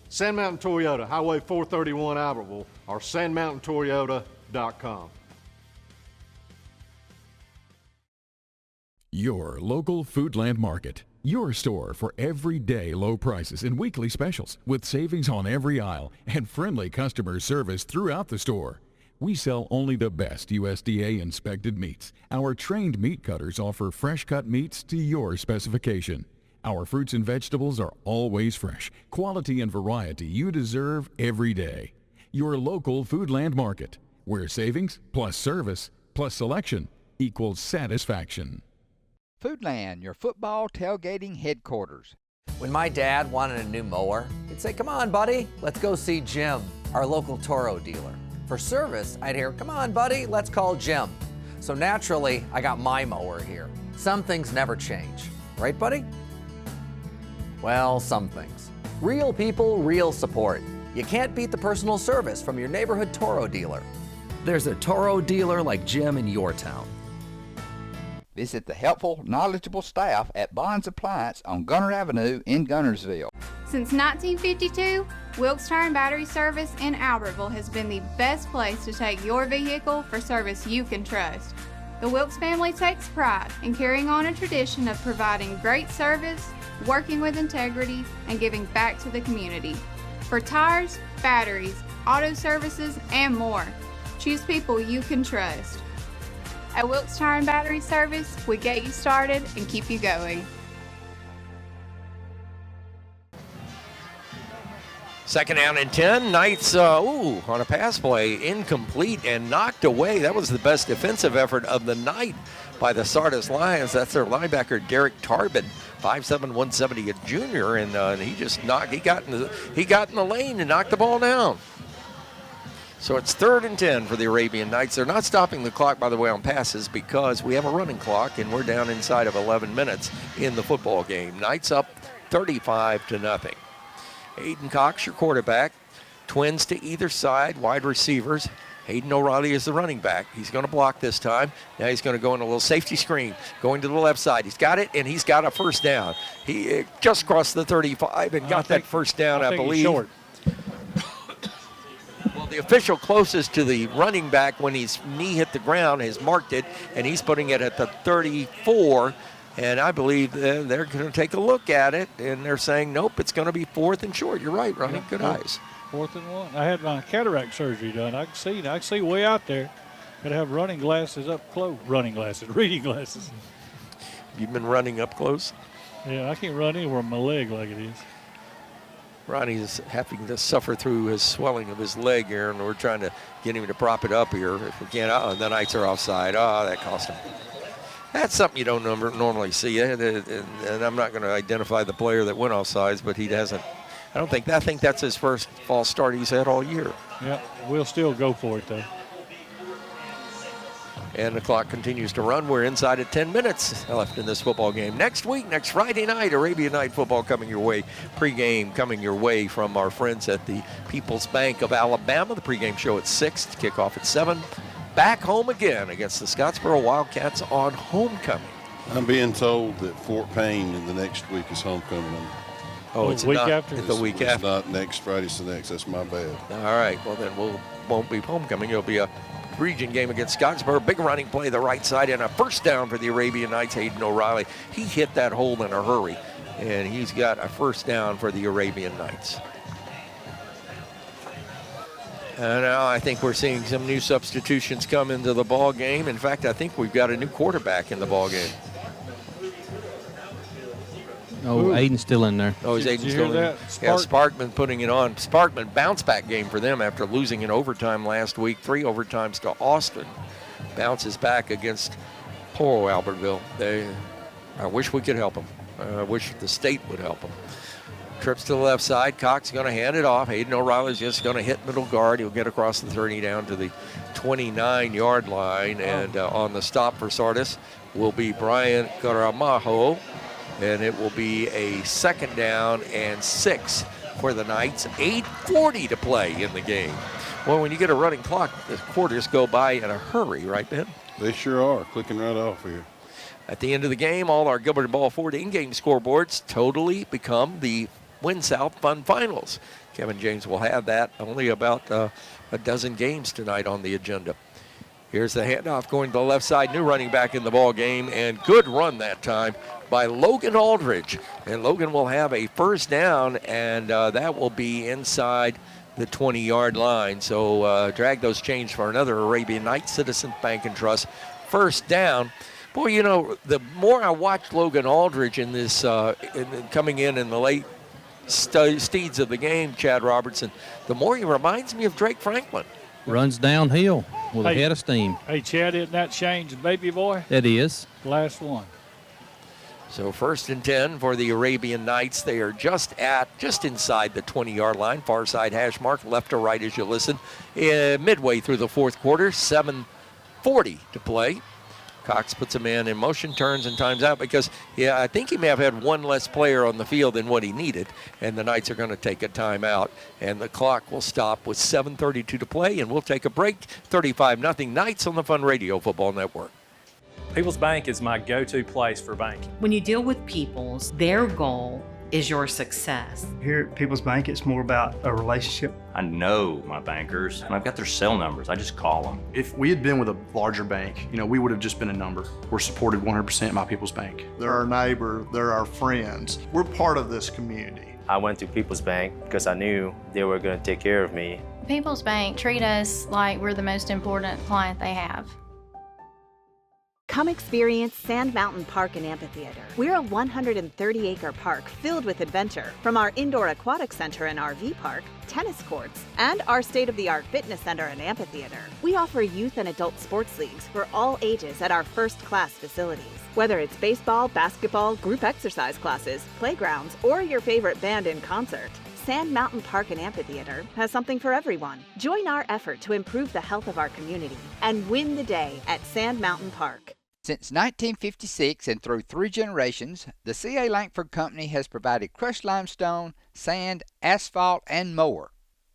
Sand Mountain Toyota, Highway 431 Albertville, or sandmountaintoyota.com. Your local Foodland Market. Your store for everyday low prices and weekly specials with savings on every aisle and friendly customer service throughout the store. We sell only the best USDA inspected meats. Our trained meat cutters offer fresh cut meats to your specification. Our fruits and vegetables are always fresh, quality and variety you deserve every day. Your local Foodland Market, where savings plus service plus selection equals satisfaction. Foodland, your football tailgating headquarters. When my dad wanted a new mower, he'd say, "Come on, buddy, let's go see Jim, our local Toro dealer." For service, I'd hear, "Come on, buddy, let's call Jim." So naturally, I got my mower here. Some things never change. Right, buddy? Well, some things. Real people, real support. You can't beat the personal service from your neighborhood Toro dealer. There's a Toro dealer like Jim in your town. Visit the helpful, knowledgeable staff at Bonds Appliance on Gunner Avenue in Gunnersville. Since 1952, Wilkes Tire and Battery Service in Albertville has been the best place to take your vehicle for service you can trust. The Wilkes family takes pride in carrying on a tradition of providing great service, working with integrity, and giving back to the community. For tires, batteries, auto services, and more, choose people you can trust. At Wilkes Tire and Battery Service, we get you started and keep you going. Second down and 10. Knights on a pass play, incomplete and knocked away. That was the best defensive effort of the night by the Sardis Lions. That's their linebacker, Derek Tarbin, 5'7", 170, a junior, and he just knocked. He got in the lane and knocked the ball down. So it's 3rd and 10 for the Arabian Knights. They're not stopping the clock, by the way, on passes because we have a running clock and we're down inside of 11 minutes in the football game. Knights up 35-0. Aiden Cox, your quarterback. Twins to either side, wide receivers. Hayden O'Reilly is the running back. He's going to block this time. Now he's going to go in a little safety screen, going to the left side. He's got it, and he's got a first down. He just crossed the 35 and got that first down, I believe. Short. Well, the official closest to the running back when his knee hit the ground has marked it, and he's putting it at the 34. And I believe they're going to take a look at it, and they're saying, nope, it's going to be 4th and short. You're right, Ronnie. Good eyes. 4th and 1. I had my cataract surgery done. I can see way out there. Got to have running glasses up close. Reading glasses. You've been running up close? Yeah, I can't run anywhere with my leg like it is. Ronnie's having to suffer through his swelling of his leg here, and we're trying to get him to prop it up here if we can. The Knights are offside. That cost him. That's something you don't normally see, and I'm not going to identify the player that went offsides, but he doesn't. I think that's his first false start he's had all year. Yeah, we'll still go for it, though. And the clock continues to run. We're inside at 10 minutes left in this football game. Next Friday night, Arabian Night football coming your way. Pregame coming your way from our friends at the People's Bank of Alabama. The pregame show at 6, kickoff at 7. Back home again against the Scottsboro Wildcats on homecoming. I'm being told that Fort Payne in the next week is homecoming. Oh, it's the week after? It's the week after. It's not next Friday, it's the next. That's my bad. All right. Well, then won't be homecoming. It'll be a region game against Scottsboro. Big running play the right side and a first down for the Arabian Knights. Hayden O'Reilly. He hit that hole in a hurry, and he's got a first down for the Arabian Knights. And now I think we're seeing some new substitutions come into the ball game. In fact, I think we've got a new quarterback in the ball game. Oh, Aiden's still in there. Oh, is Aiden still in there? Yeah, Sparkman putting it on. Sparkman bounce back game for them after losing in overtime last week. 3 overtimes to Austin. Bounces back against poor Albertville. I wish we could help them. I wish the state would help them. Trips to the left side. Cox going to hand it off. Hayden O'Reilly's just going to hit middle guard. He'll get across the 30 down to the 29-yard line. And on the stop for Sardis will be Brian Garamajo. And it will be a second down and 6 for the Knights. 8:40 to play in the game. Well, when you get a running clock, the quarters go by in a hurry, right, Ben? They sure are. Clicking right off here. At the end of the game, all our Gilbert and Ball Ford in-game scoreboards totally become the Win South Fun Finals. Kevin James will have that. Only about a dozen games tonight on the agenda. Here's the handoff going to the left side. New running back in the ball game, and good run that time by Logan Aldridge. And Logan will have a first down, and that will be inside the 20-yard line. So drag those chains for another Arabian Nights Citizens Bank and Trust first down. Boy, you know, the more I watch Logan Aldridge in this, coming in the late steeds of the game, Chad Robertson, the more he reminds me of Drake Franklin. Runs downhill with a head of steam. Hey, Chad, isn't that Shane's baby boy? It is. Last one. So 1st and 10 for the Arabian Nights. They are just inside the 20-yard line, far side hash mark, left to right as you listen. Midway through the fourth quarter, 7:40 to play. Cox puts a man in motion, turns, and times out because, I think he may have had one less player on the field than what he needed, and the Knights are going to take a timeout, and the clock will stop with 7:32 to play, and we'll take a break. 35-0 Knights on the Fun Radio Football Network. People's Bank is my go-to place for banking. When you deal with People's, their goal is your success. Here at People's Bank, it's more about a relationship. I know my bankers, and I've got their cell numbers. I just call them. If we had been with a larger bank, we would have just been a number. We're supported 100% by People's Bank. They're our neighbor, they're our friends. We're part of this community. I went to People's Bank because I knew they were going to take care of me. People's Bank treat us like we're the most important client they have. Come experience Sand Mountain Park and Amphitheater. We're a 130-acre park filled with adventure. From our indoor aquatic center and RV park, tennis courts, and our state-of-the-art fitness center and amphitheater. We offer youth and adult sports leagues for all ages at our first-class facilities. Whether it's baseball, basketball, group exercise classes, playgrounds, or your favorite band in concert, Sand Mountain Park and Amphitheater has something for everyone. Join our effort to improve the health of our community and win the day at Sand Mountain Park. Since 1956 and through 3 generations, the C.A. Langford Company has provided crushed limestone, sand, asphalt, and more.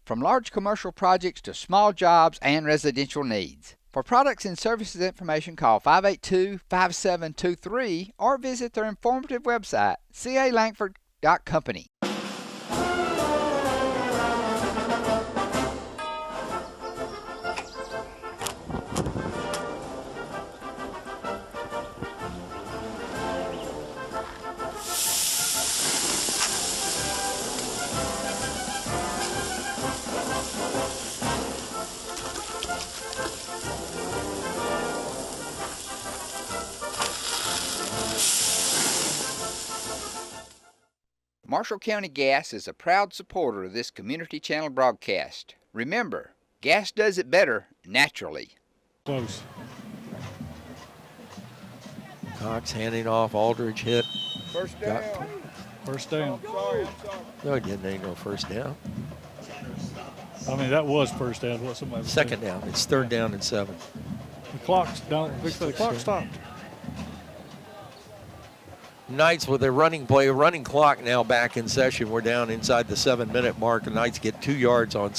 From large commercial projects to small jobs and residential needs. For products and services information, call 582-5723 or visit their informative website, calangford.company. Marshall County Gas is a proud supporter of this community channel broadcast. Remember, gas does it better naturally. Close. Cox handing off, Aldridge hit. First down. First down. No, it didn't. Ain't no first down. I mean, that was first down. What somebody was Second saying. down. It's 3rd down and 7. The clock's down. The clock stopped. Knights with a running play, running clock now back in session. We're down inside the 7-minute mark. The Knights get 2 yards on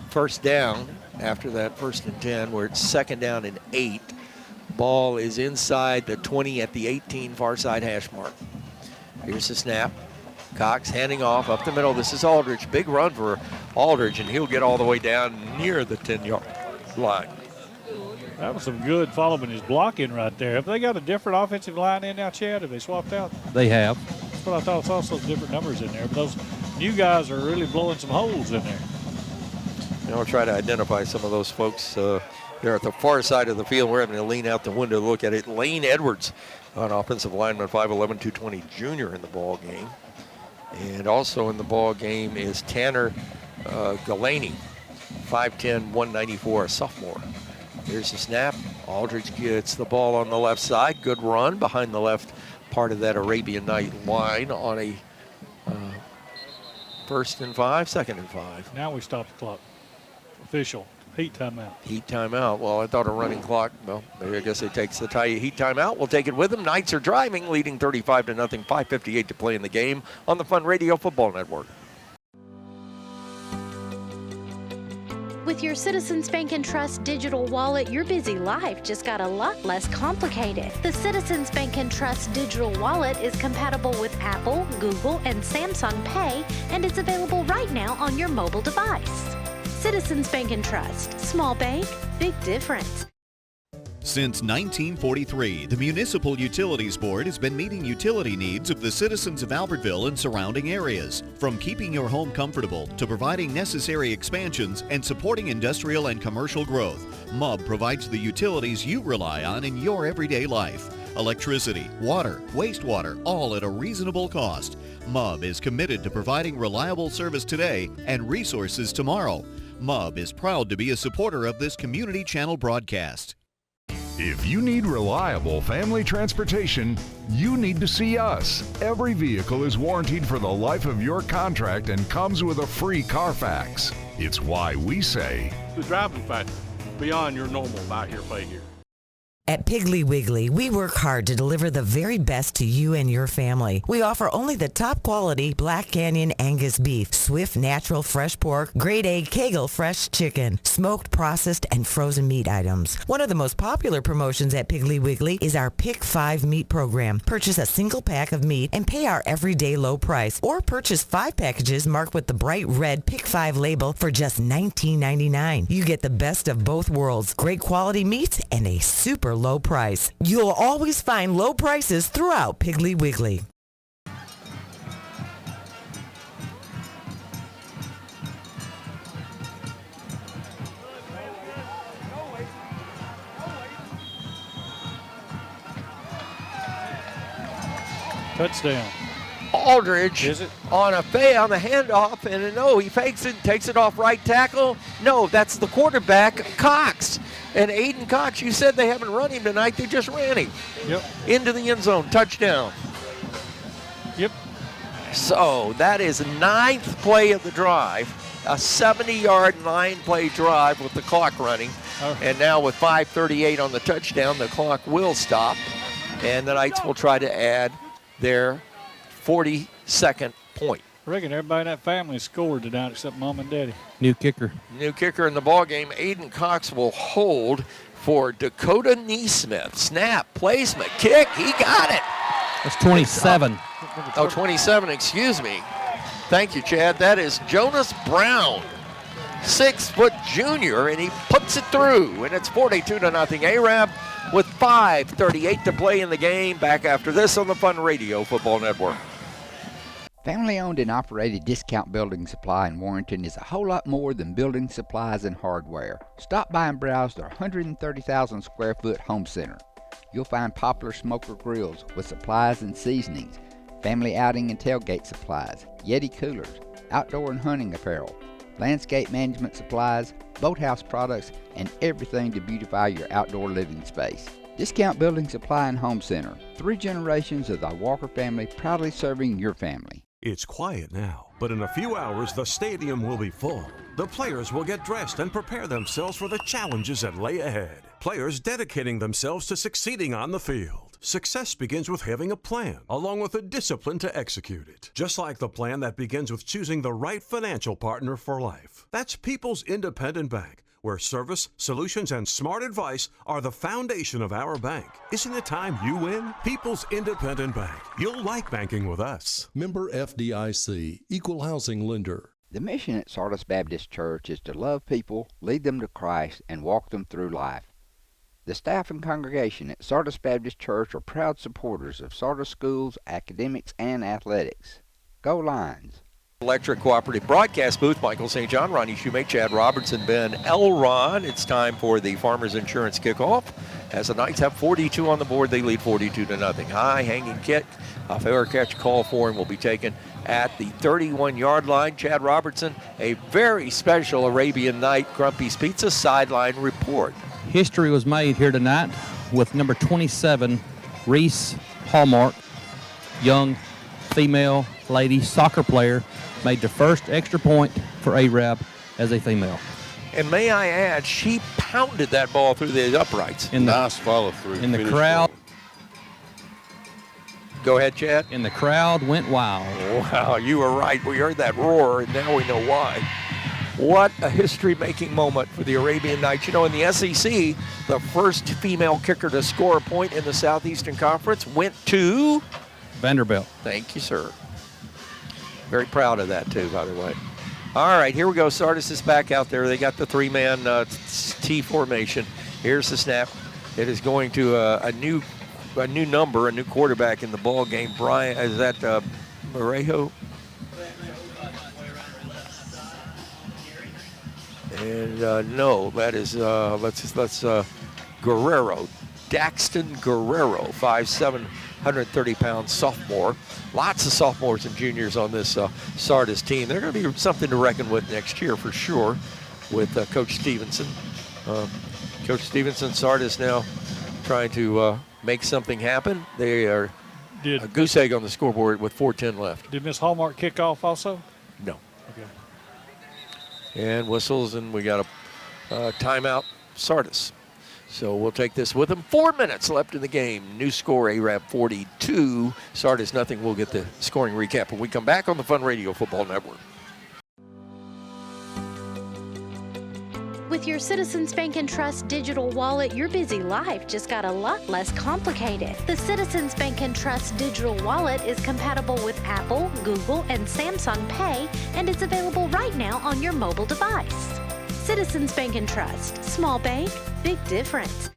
first down after that 1st and 10. Where it's 2nd down and 8. Ball is inside the 20 at the 18 far side hash mark. Here's the snap. Cox handing off up the middle. This is Aldridge. Big run for Aldridge, and he'll get all the way down near the 10-yard line. That was some good following his blocking right there. Have they got a different offensive line in now, Chad? Have they swapped out? They have. That's what I thought. I saw some different numbers in there. But those new guys are really blowing some holes in there. I'll try to identify some of those folks. They're at the far side of the field. We're having to lean out the window to look at it. Lane Edwards, an offensive lineman, 5'11", 220 junior in the ball game. And also in the ball game is Tanner Galaney, 5'10", 194, a sophomore. Here's the snap. Aldridge gets the ball on the left side. Good run behind the left part of that Arabian Night line on a 1st and 5, 2nd and 5. Now we stop the clock. Official. Heat timeout. Heat timeout. Well, I thought a running clock. Well, maybe I guess it takes the heat timeout. We'll take it with them. Knights are driving, leading 35-0. 5:58 to play in the game on the Fun Radio Football Network. With your Citizens Bank and Trust digital wallet, your busy life just got a lot less complicated. The Citizens Bank and Trust digital wallet is compatible with Apple, Google, and Samsung Pay, and is available right now on your mobile device. Citizens Bank and Trust. Small bank, big difference. Since 1943, the Municipal Utilities Board has been meeting utility needs of the citizens of Albertville and surrounding areas, from keeping your home comfortable to providing necessary expansions and supporting industrial and commercial growth. MUB provides the utilities you rely on in your everyday life. Electricity, water, wastewater, all at a reasonable cost. MUB is committed to providing reliable service today and resources tomorrow. MUB is proud to be a supporter of this community channel broadcast. If you need reliable family transportation, you need to see us. Every vehicle is warranted for the life of your contract and comes with a free Carfax. It's why we say, the driving factor, beyond your normal buy here, pay here. At Piggly Wiggly, we work hard to deliver the very best to you and your family. We offer only the top quality Black Canyon Angus beef, Swift natural fresh pork, grade A Kegel fresh chicken, smoked, processed, and frozen meat items. One of the most popular promotions at Piggly Wiggly is our Pick 5 meat program. Purchase a single pack of meat and pay our everyday low price, or purchase 5 packages marked with the bright red Pick 5 label for just $19.99. You get the best of both worlds, great quality meats and a super low price. You'll always find low prices throughout Piggly Wiggly. Touchdown. Aldridge Is it? on the handoff, and no, he fakes it, takes it off right tackle. No, that's the quarterback, Cox. And Aiden Cox, you said they haven't run him tonight. They just ran him. Yep. Into the end zone, touchdown. Yep. So that is the 9th play of the drive, a 70-yard, 9-play drive with the clock running. Oh. And now with 5:38 on the touchdown, the clock will stop. And the Knights will try to add their 42nd point. I reckon everybody in that family scored tonight except Mom and Daddy. New kicker. New kicker in the ball game. Aiden Cox will hold for Dakota Neesmith. Snap, placement, kick. He got it. That's 27. Oh, 27, excuse me. Thank you, Chad. That is Jonas Brown, 6-foot junior, and he puts it through. And it's 42-0 Arab with 5:38 to play in the game. Back after this on the Fun Radio Football Network. Family-owned and operated Discount Building Supply in Warrenton is a whole lot more than building supplies and hardware. Stop by and browse their 130,000 square foot home center. You'll find popular smoker grills with supplies and seasonings, family outing and tailgate supplies, Yeti coolers, outdoor and hunting apparel, landscape management supplies, boathouse products, and everything to beautify your outdoor living space. Discount Building Supply and Home Center. 3 generations of the Walker family proudly serving your family. It's quiet now, but in a few hours the stadium will be full. The players will get dressed and prepare themselves for the challenges that lay ahead. Players dedicating themselves to succeeding on the field. Success begins with having a plan, along with the discipline to execute it. Just like the plan that begins with choosing the right financial partner for life. That's People's Independent Bank, where service, solutions, and smart advice are the foundation of our bank. Isn't it time you win? People's Independent Bank. You'll like banking with us. Member FDIC, Equal Housing Lender. The mission at Sardis Baptist Church is to love people, lead them to Christ, and walk them through life. The staff and congregation at Sardis Baptist Church are proud supporters of Sardis schools, academics, and athletics. Go Lions! Electric Cooperative Broadcast Booth, Michael St. John, Ronnie Shoemake, Chad Robertson, Ben Elron. It's time for the Farmers Insurance Kickoff. As the Knights have 42 on the board, they lead 42-0. High hanging kick, a fair catch call for him will be taken at the 31-yard line. Chad Robertson, a very special Arabian Night Grumpy's Pizza sideline report. History was made here tonight with number 27, Reese Hallmark, young female lady soccer player, made the first extra point for Arab as a female. And may I add, she pounded that ball through the uprights. Nice follow through. In the crowd. Go ahead, Chad. And the crowd went wild. Wow, you were right. We heard that roar, and now we know why. What a history-making moment for the Arabian Knights. You know, in the SEC, the first female kicker to score a point in the Southeastern Conference went to Vanderbilt. Thank you, sir. Very proud of that, too, by the way. All right, here we go. Sardis is back out there. They got the 3-man T formation. Here's the snap. It is going to a new number, a new quarterback in the ball game. Brian, is that Morejo? And no, that is let's Guerrero, Daxton Guerrero, 5'7", 130-pound sophomore. Lots of sophomores and juniors on this Sardis team. They're going to be something to reckon with next year for sure with Coach Stevenson. Coach Stevenson, Sardis now trying to make something happen. They are a goose egg on the scoreboard with 4:10 left. Did Miss Hallmark kick off also? No. Okay. And whistles, and we got a timeout, Sardis. So we'll take this with them. 4 minutes left in the game. New score, Arab 42, Sardis nothing. We'll get the scoring recap when we come back on the Fun Radio Football Network. With your Citizens Bank and Trust digital wallet, your busy life just got a lot less complicated. The Citizens Bank and Trust digital wallet is compatible with Apple, Google, and Samsung Pay, and it's available right now on your mobile device. Citizens Bank and Trust. Small bank, big difference.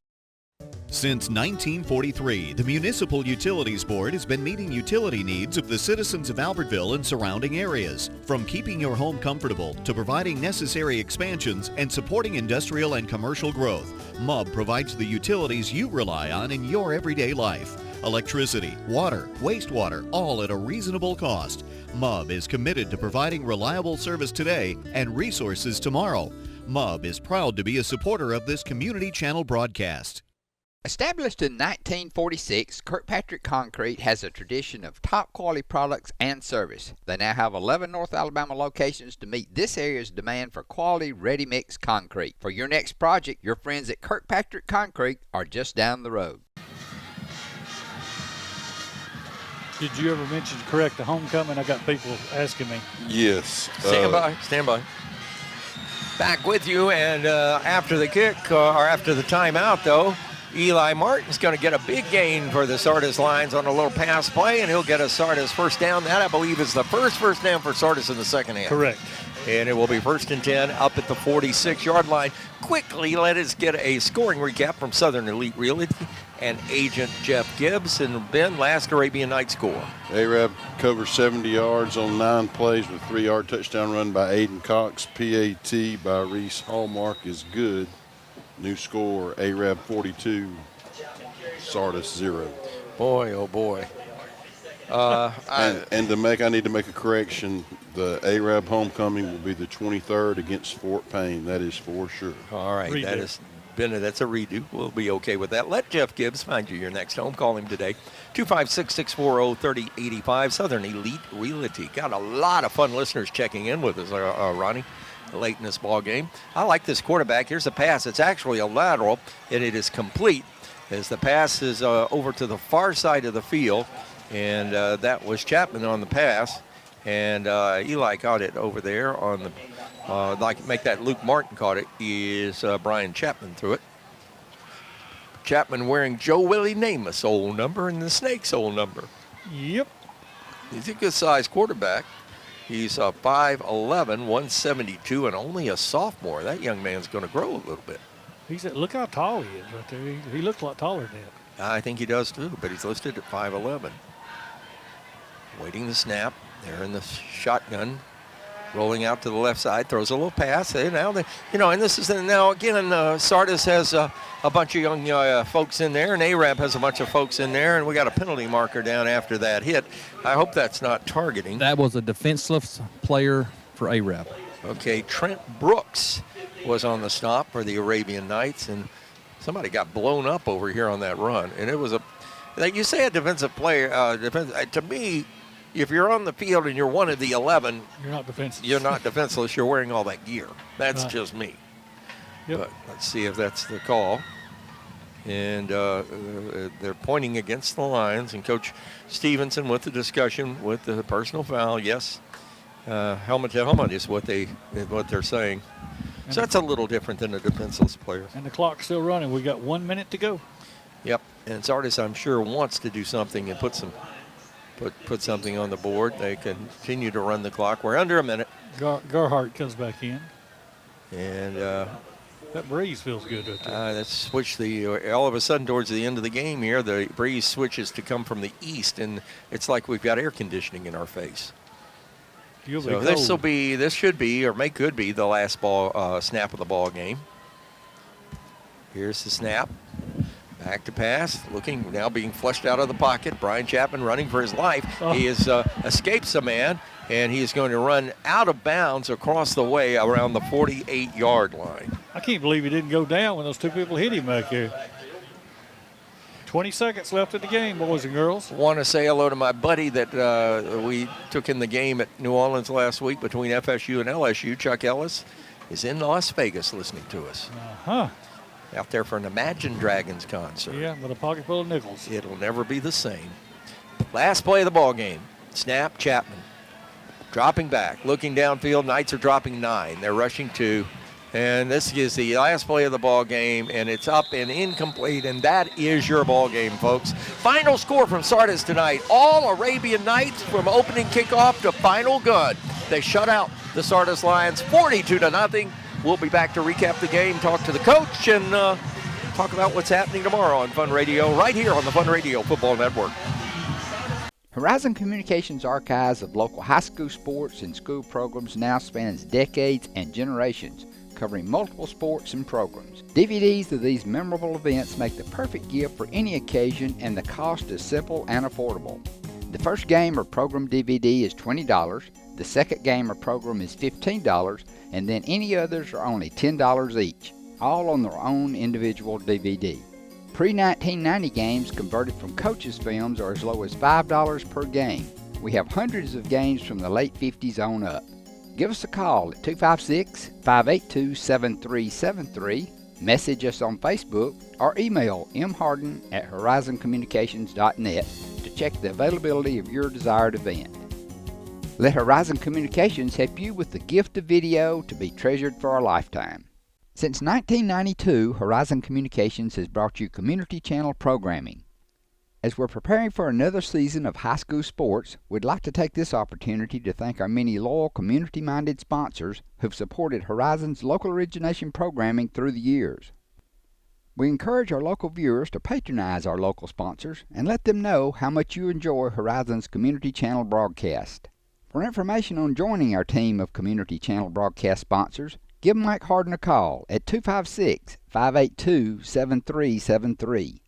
Since 1943, the Municipal Utilities Board has been meeting utility needs of the citizens of Albertville and surrounding areas. From keeping your home comfortable to providing necessary expansions and supporting industrial and commercial growth, MUB provides the utilities you rely on in your everyday life. Electricity, water, wastewater, all at a reasonable cost. MUB is committed to providing reliable service today and resources tomorrow. MUB is proud to be a supporter of this community channel broadcast. Established in 1946, Kirkpatrick Concrete has a tradition of top quality products and service. They now have 11 North Alabama locations to meet this area's demand for quality ready-mix concrete. For your next project, your friends at Kirkpatrick Concrete are just down the road. Did you ever mention to correct the homecoming? I got people asking me. Yes. Stand by. Back with you, and after the kick, or after the timeout, though, Eli Martin's going to get a big gain for the Sardis Lions on a little pass play, and he'll get a Sardis first down. That, I believe, is the first down for Sardis in the second half. Correct. And it will be 1st and 10 up at the 46-yard line. Quickly, let us get a scoring recap from Southern Elite Realty and agent Jeff Gibbs. And Ben, last Arabian Night score. Arab covers 70 yards on 9 plays with a 3-yard touchdown run by Aiden Cox. PAT by Reese Hallmark is good. New score, Arab 42, Sardis 0. Boy, oh boy. I need to make a correction. The Arab homecoming will be the 23rd against Fort Payne. That is for sure. All right, that's a redo. We'll be okay with that. Let Jeff Gibbs find you your next home. Call him today, 256-640-3085. Southern Elite Realty. Got a lot of fun listeners checking in with us, Ronnie, late in this ball game. I like this quarterback. Here's a pass. It's actually a lateral, and it is complete as the pass is over to the far side of the field, and that was Chapman on the pass, and Eli caught it over there on the make that Luke Martin caught it is Brian Chapman threw it. Chapman wearing Joe Willie Namath's old number and the Snake's old number. Yep. He's a good-sized quarterback. He's 5'11", 172, and only a sophomore. That young man's going to grow a little bit. Look how tall he is right there. He looks a lot taller than that. I think he does too, but he's listed at 5'11". Waiting the snap. They're in the shotgun. Rolling out to the left side, throws a little pass. And this is now again. Sardis has a bunch of young folks in there, and Arab has a bunch of folks in there, and we got a penalty marker down after that hit. I hope that's not targeting. That was a defenseless player for Arab. Okay, Trent Brooks was on the stop for the Arabian Knights, and somebody got blown up over here on that run. And it was like you say, a defensive player. To me, if you're on the field and you're one of the 11, you're not defenseless. You're not defenseless. You're wearing all that gear. That's right. just me. Yep. But let's see if that's the call. And they're pointing against the Lions, and Coach Stevenson with the discussion with the personal foul. Yes, helmet to helmet is what they're saying. So that's a little different than a defenseless player. And the clock's still running. We got 1 minute to go. Yep. And Sardis, I'm sure, wants to do something and put something on the board. They continue to run the clock. We're under a minute. Garhart comes back in. And That breeze feels good right there. Let's switch all of a sudden towards the end of the game here, the breeze switches to come from the east, and it's like we've got air conditioning in our face. So this should be, or could be, the last snap of the ball game. Here's the snap. Back to pass, now being flushed out of the pocket. Brian Chapman running for his life. He has escapes a man, and he is going to run out of bounds across the way around the 48-yard line. I can't believe he didn't go down when those two people hit him back there. 20 seconds left in the game, boys and girls. Want to say hello to my buddy that we took in the game at New Orleans last week between FSU and LSU. Chuck Ellis is in Las Vegas listening to us. Out there for an Imagine Dragons concert. Yeah, with a pocket full of nickels. It'll never be the same. Last play of the ball game. Snap, Chapman. Dropping back, looking downfield. Knights are dropping 9. They're rushing 2. And this is the last play of the ball game, and it's up and incomplete, and that is your ball game, folks. Final score from Sardis tonight. All Arabian Nights from opening kickoff to final gun. They shut out the Sardis Lions 42-0. We'll be back to recap the game, talk to the coach, and talk about what's happening tomorrow on Fun Radio, right here on the Fun Radio Football Network. Horizon Communications' archives of local high school sports and school programs now spans decades and generations, covering multiple sports and programs. DVDs of these memorable events make the perfect gift for any occasion, and the cost is simple and affordable. The first game or program DVD is $20, the second game or program is $15, and then any others are only $10 each, all on their own individual DVD. Pre-1990 games converted from coaches' films are as low as $5 per game. We have hundreds of games from the late 50s on up. Give us a call at 256-582-7373, message us on Facebook, or email mharden@horizoncommunications.net to check the availability of your desired event. Let Horizon Communications help you with the gift of video to be treasured for a lifetime. Since 1992, Horizon Communications has brought you community channel programming. As we're preparing for another season of high school sports, we'd like to take this opportunity to thank our many loyal community-minded sponsors who've supported Horizon's local origination programming through the years. We encourage our local viewers to patronize our local sponsors and let them know how much you enjoy Horizon's community channel broadcast. For information on joining our team of community channel broadcast sponsors, give Mike Harden a call at 256-582-7373.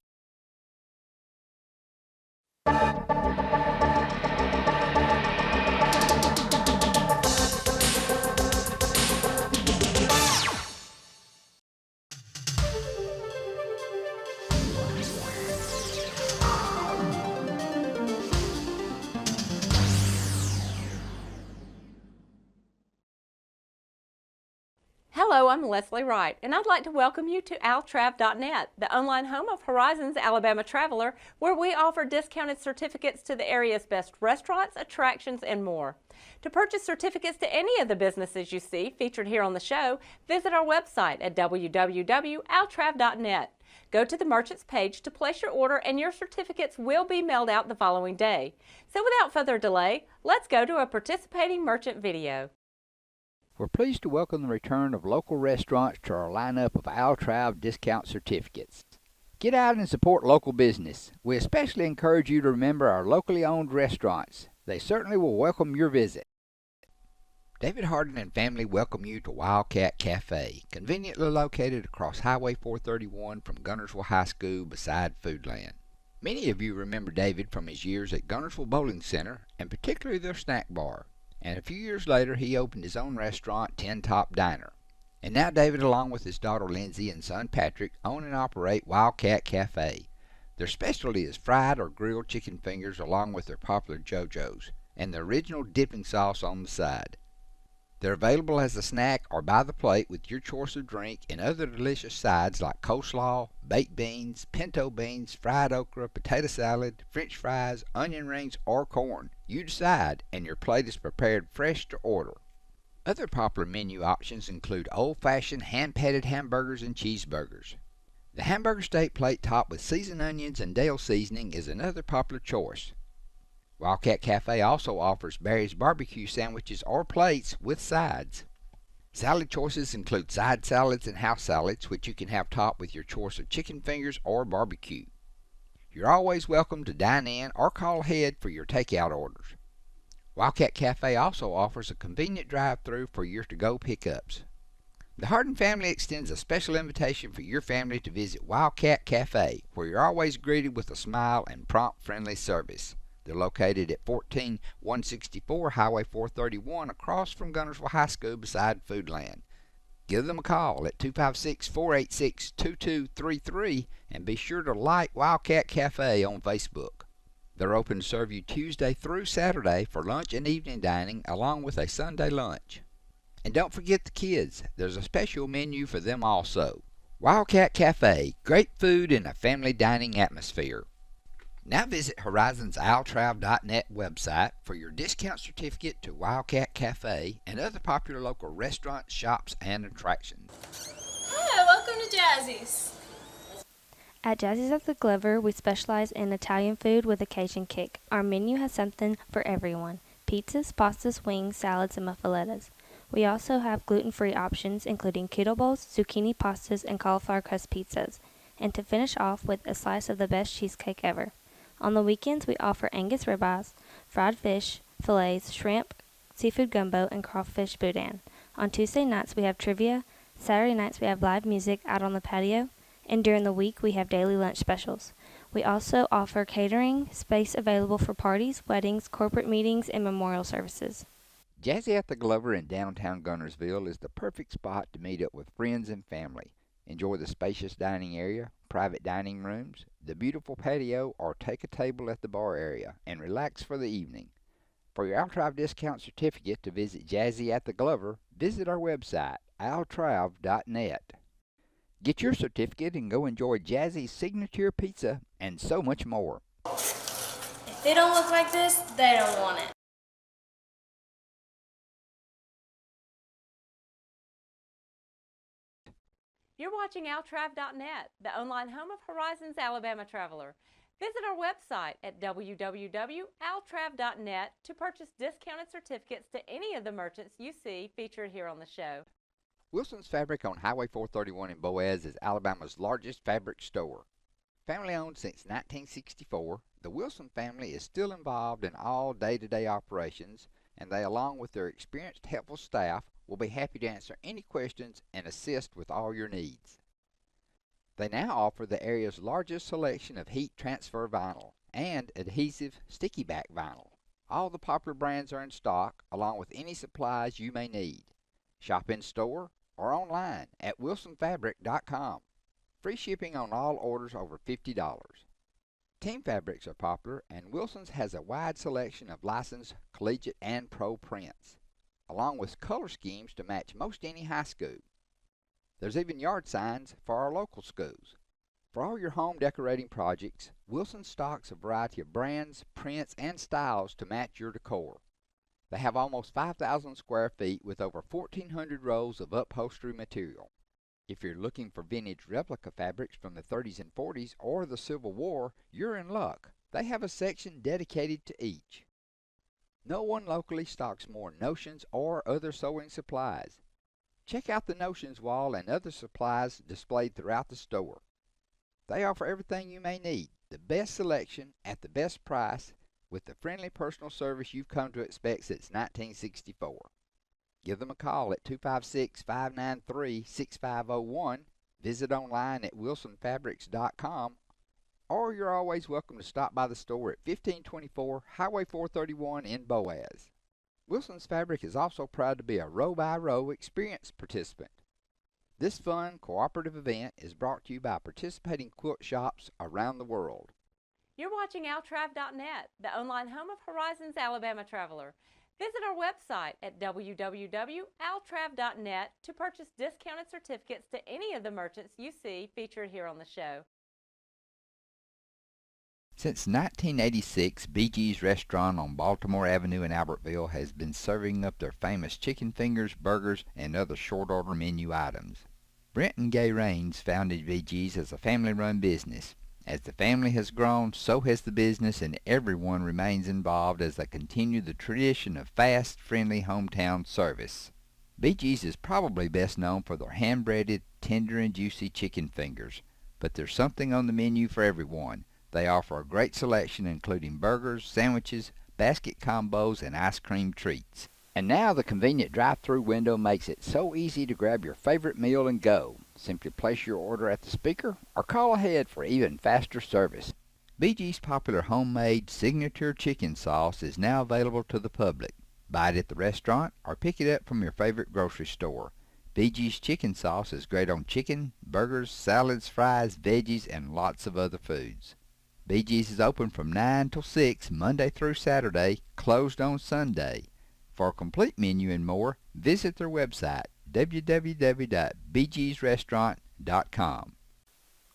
Hello, I'm Leslie Wright, and I'd like to welcome you to altrav.net, the online home of Horizon's Alabama Traveler, where we offer discounted certificates to the area's best restaurants, attractions, and more. To purchase certificates to any of the businesses you see featured here on the show, visit our website at www.altrav.net. Go to the Merchants page to place your order, and your certificates will be mailed out the following day. So without further delay, let's go to a participating merchant video. We're pleased to welcome the return of local restaurants to our lineup of Altrav discount certificates. Get out and support local business. We especially encourage you to remember our locally owned restaurants. They certainly will welcome your visit. David Harden and family welcome you to Wildcat Cafe, conveniently located across Highway 431 from Gunnersville High School beside Foodland. Many of you remember David from his years at Gunnersville Bowling Center, and particularly their snack bar. And a few years later, he opened his own restaurant, Tin Top Diner. And now David, along with his daughter Lindsay and son Patrick, own and operate Wildcat Cafe. Their specialty is fried or grilled chicken fingers along with their popular JoJo's, and the original dipping sauce on the side. They're available as a snack or by the plate with your choice of drink and other delicious sides like coleslaw, baked beans, pinto beans, fried okra, potato salad, french fries, onion rings, or corn. You decide, and your plate is prepared fresh to order. Other popular menu options include old-fashioned hand-patted hamburgers and cheeseburgers. The hamburger steak plate topped with seasoned onions and Dale seasoning is another popular choice. Wildcat Cafe also offers Barry's barbecue sandwiches or plates with sides. Salad choices include side salads and house salads, which you can have topped with your choice of chicken fingers or barbecue. You're always welcome to dine in or call ahead for your takeout orders. Wildcat Cafe also offers a convenient drive-thru for your to-go pickups. The Hardin family extends a special invitation for your family to visit Wildcat Cafe, where you're always greeted with a smile and prompt, friendly service. They're located at 14164 Highway 431 across from Gunnersville High School beside Foodland. Give them a call at 256-486-2233 and be sure to like Wildcat Cafe on Facebook. They're open to serve you Tuesday through Saturday for lunch and evening dining along with a Sunday lunch. And don't forget the kids. There's a special menu for them also. Wildcat Cafe, great food in a family dining atmosphere. Now visit Horizon's altrav.net website for your discount certificate to Wildcat Cafe and other popular local restaurants, shops, and attractions. Hi, welcome to Jazzy's. At Jazzy's at the Glover, we specialize in Italian food with a Cajun kick. Our menu has something for everyone: pizzas, pastas, wings, salads, and muffalettas. We also have gluten-free options, including keto bowls, zucchini pastas, and cauliflower crust pizzas. And to finish off with a slice of the best cheesecake ever. On the weekends, we offer Angus ribeyes, fried fish, fillets, shrimp, seafood gumbo, and crawfish boudin. On Tuesday nights, we have trivia. Saturday nights, we have live music out on the patio. And during the week, we have daily lunch specials. We also offer catering, space available for parties, weddings, corporate meetings, and memorial services. Jazzy at the Glover in downtown Gunnersville is the perfect spot to meet up with friends and family. Enjoy the spacious dining area, private dining rooms, the beautiful patio, or take a table at the bar area and relax for the evening. For your Altrav discount certificate to visit Jazzy at the Glover, visit our website, altrav.net. Get your certificate and go enjoy Jazzy's signature pizza and so much more. If they don't look like this, they don't want it. You're watching altrav.net, the online home of Horizon's Alabama Traveler. Visit our website at www.altrav.net to purchase discounted certificates to any of the merchants you see featured here on the show. Wilson's Fabric on Highway 431 in Boaz is Alabama's largest fabric store. Family owned since 1964, the Wilson family is still involved in all day-to-day operations, and they, along with their experienced, helpful staff, will be happy to answer any questions and assist with all your needs. They now offer the area's largest selection of heat transfer vinyl and adhesive sticky back vinyl. All the popular brands are in stock, along with any supplies you may need. Shop in store or online at wilsonfabric.com. Free shipping on all orders over $50. Team fabrics are popular, and Wilson's has a wide selection of licensed collegiate and pro prints, along with color schemes to match most any high school. There's even yard signs for our local schools. For all your home decorating projects, Wilson stocks a variety of brands, prints, and styles to match your decor. They have almost 5,000 square feet with over 1,400 rolls of upholstery material. If you're looking for vintage replica fabrics from the 30s and 40s or the Civil War, you're in luck. They have a section dedicated to each. No one locally stocks more notions or other sewing supplies. Check out the notions wall and other supplies displayed throughout the store. They offer everything you may need, the best selection at the best price, with the friendly personal service you've come to expect since 1964. Give them a call at 256-593-6501, visit online at wilsonfabrics.com, or you're always welcome to stop by the store at 1524 Highway 431 in Boaz. Wilson's Fabric is also proud to be a row-by-row experience participant. This fun, cooperative event is brought to you by participating quilt shops around the world. You're watching altrav.net, the online home of Horizon's Alabama Traveler. Visit our website at www.altrav.net to purchase discounted certificates to any of the merchants you see featured here on the show. Since 1986, BG's restaurant on Baltimore Avenue in Albertville has been serving up their famous chicken fingers, burgers, and other short-order menu items. Brent and Gay Raines founded BG's as a family-run business. As the family has grown, so has the business, and everyone remains involved as they continue the tradition of fast, friendly hometown service. BG's is probably best known for their hand-breaded, tender and juicy chicken fingers, but there's something on the menu for everyone. They offer a great selection including burgers, sandwiches, basket combos, and ice cream treats. And now the convenient drive-through window makes it so easy to grab your favorite meal and go. Simply place your order at the speaker or call ahead for even faster service. BG's popular homemade signature chicken sauce is now available to the public. Buy it at the restaurant or pick it up from your favorite grocery store. BG's chicken sauce is great on chicken, burgers, salads, fries, veggies, and lots of other foods. BG's is open from 9 till 6 Monday through Saturday, closed on Sunday. For a complete menu and more, visit their website, www.bgsrestaurant.com.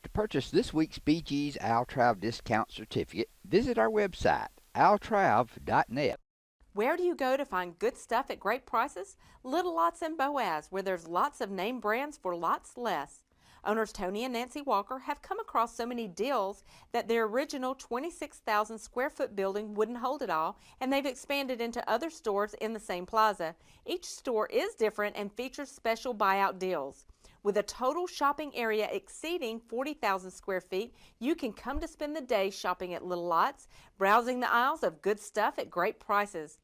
To purchase this week's BG's AlTrav discount certificate, visit our website, altrav.net. Where do you go to find good stuff at great prices? Little Lots in Boaz, where there's lots of name brands for lots less. Owners Tony and Nancy Walker have come across so many deals that their original 26,000 square foot building wouldn't hold it all, and they've expanded into other stores in the same plaza. Each store is different and features special buyout deals. With a total shopping area exceeding 40,000 square feet, you can come to spend the day shopping at Little Lots, browsing the aisles of good stuff at great prices.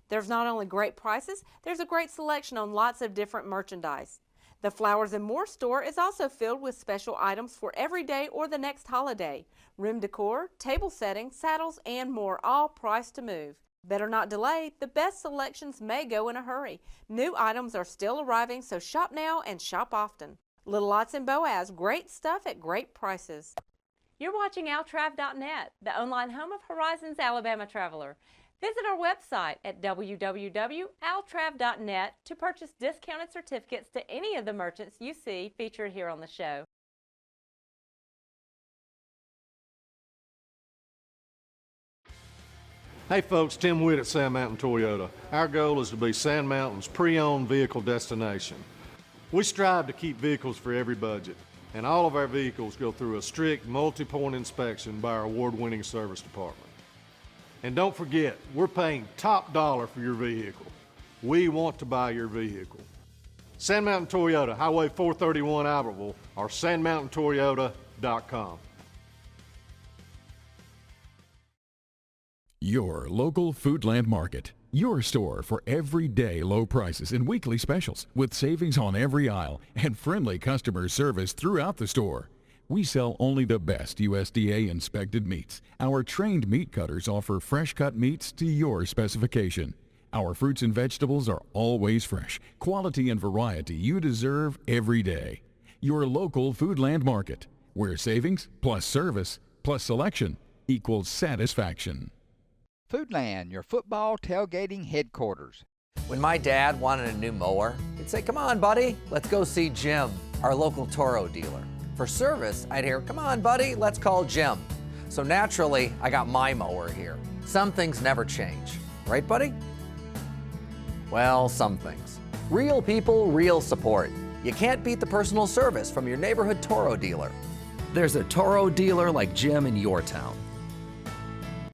There's not only great prices, there's a great selection on lots of different merchandise. The Flowers and More store is also filled with special items for every day or the next holiday. Room decor, table settings, saddles, and more, all priced to move. Better not delay, the best selections may go in a hurry. New items are still arriving, so shop now and shop often. Little Lots in Boaz, great stuff at great prices. You're watching altrav.net, the online home of Horizons Alabama Traveler. Visit our website at www.altrav.net to purchase discounted certificates to any of the merchants you see featured here on the show. Hey folks, Tim Witt at Sand Mountain Toyota. Our goal is to be Sand Mountain's pre-owned vehicle destination. We strive to keep vehicles for every budget, and all of our vehicles go through a strict multi-point inspection by our award-winning service department. And don't forget, we're paying top dollar for your vehicle. We want to buy your vehicle. Sand Mountain Toyota, Highway 431 Albertville, or sandmountaintoyota.com. Your local Foodland Market. Your store for everyday low prices and weekly specials with savings on every aisle and friendly customer service throughout the store. We sell only the best USDA inspected meats. Our trained meat cutters offer fresh cut meats to your specification. Our fruits and vegetables are always fresh, quality and variety you deserve every day. Your local Foodland Market, where savings plus service plus selection equals satisfaction. Foodland, your football tailgating headquarters. When my dad wanted a new mower, he'd say, "Come on, buddy, let's go see Jim, our local Toro dealer." For service, I'd hear, "Come on, buddy, let's call Jim." So naturally, I got my mower here. Some things never change. Right, buddy? Well, some things. Real people, real support. You can't beat the personal service from your neighborhood Toro dealer. There's a Toro dealer like Jim in your town.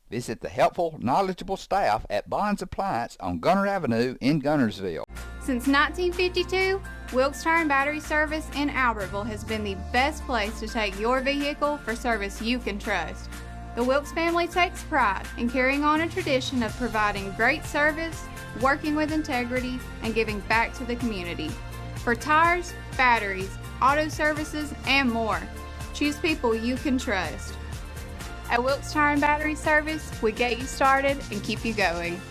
Visit the helpful, knowledgeable staff at Bond's Appliance on Gunner Avenue in Gunnersville. Since 1952, Wilkes Tire and Battery Service in Albertville has been the best place to take your vehicle for service you can trust. The Wilkes family takes pride in carrying on a tradition of providing great service, working with integrity, and giving back to the community. For tires, batteries, auto services, and more, choose people you can trust. At Wilkes Tire and Battery Service, we get you started and keep you going.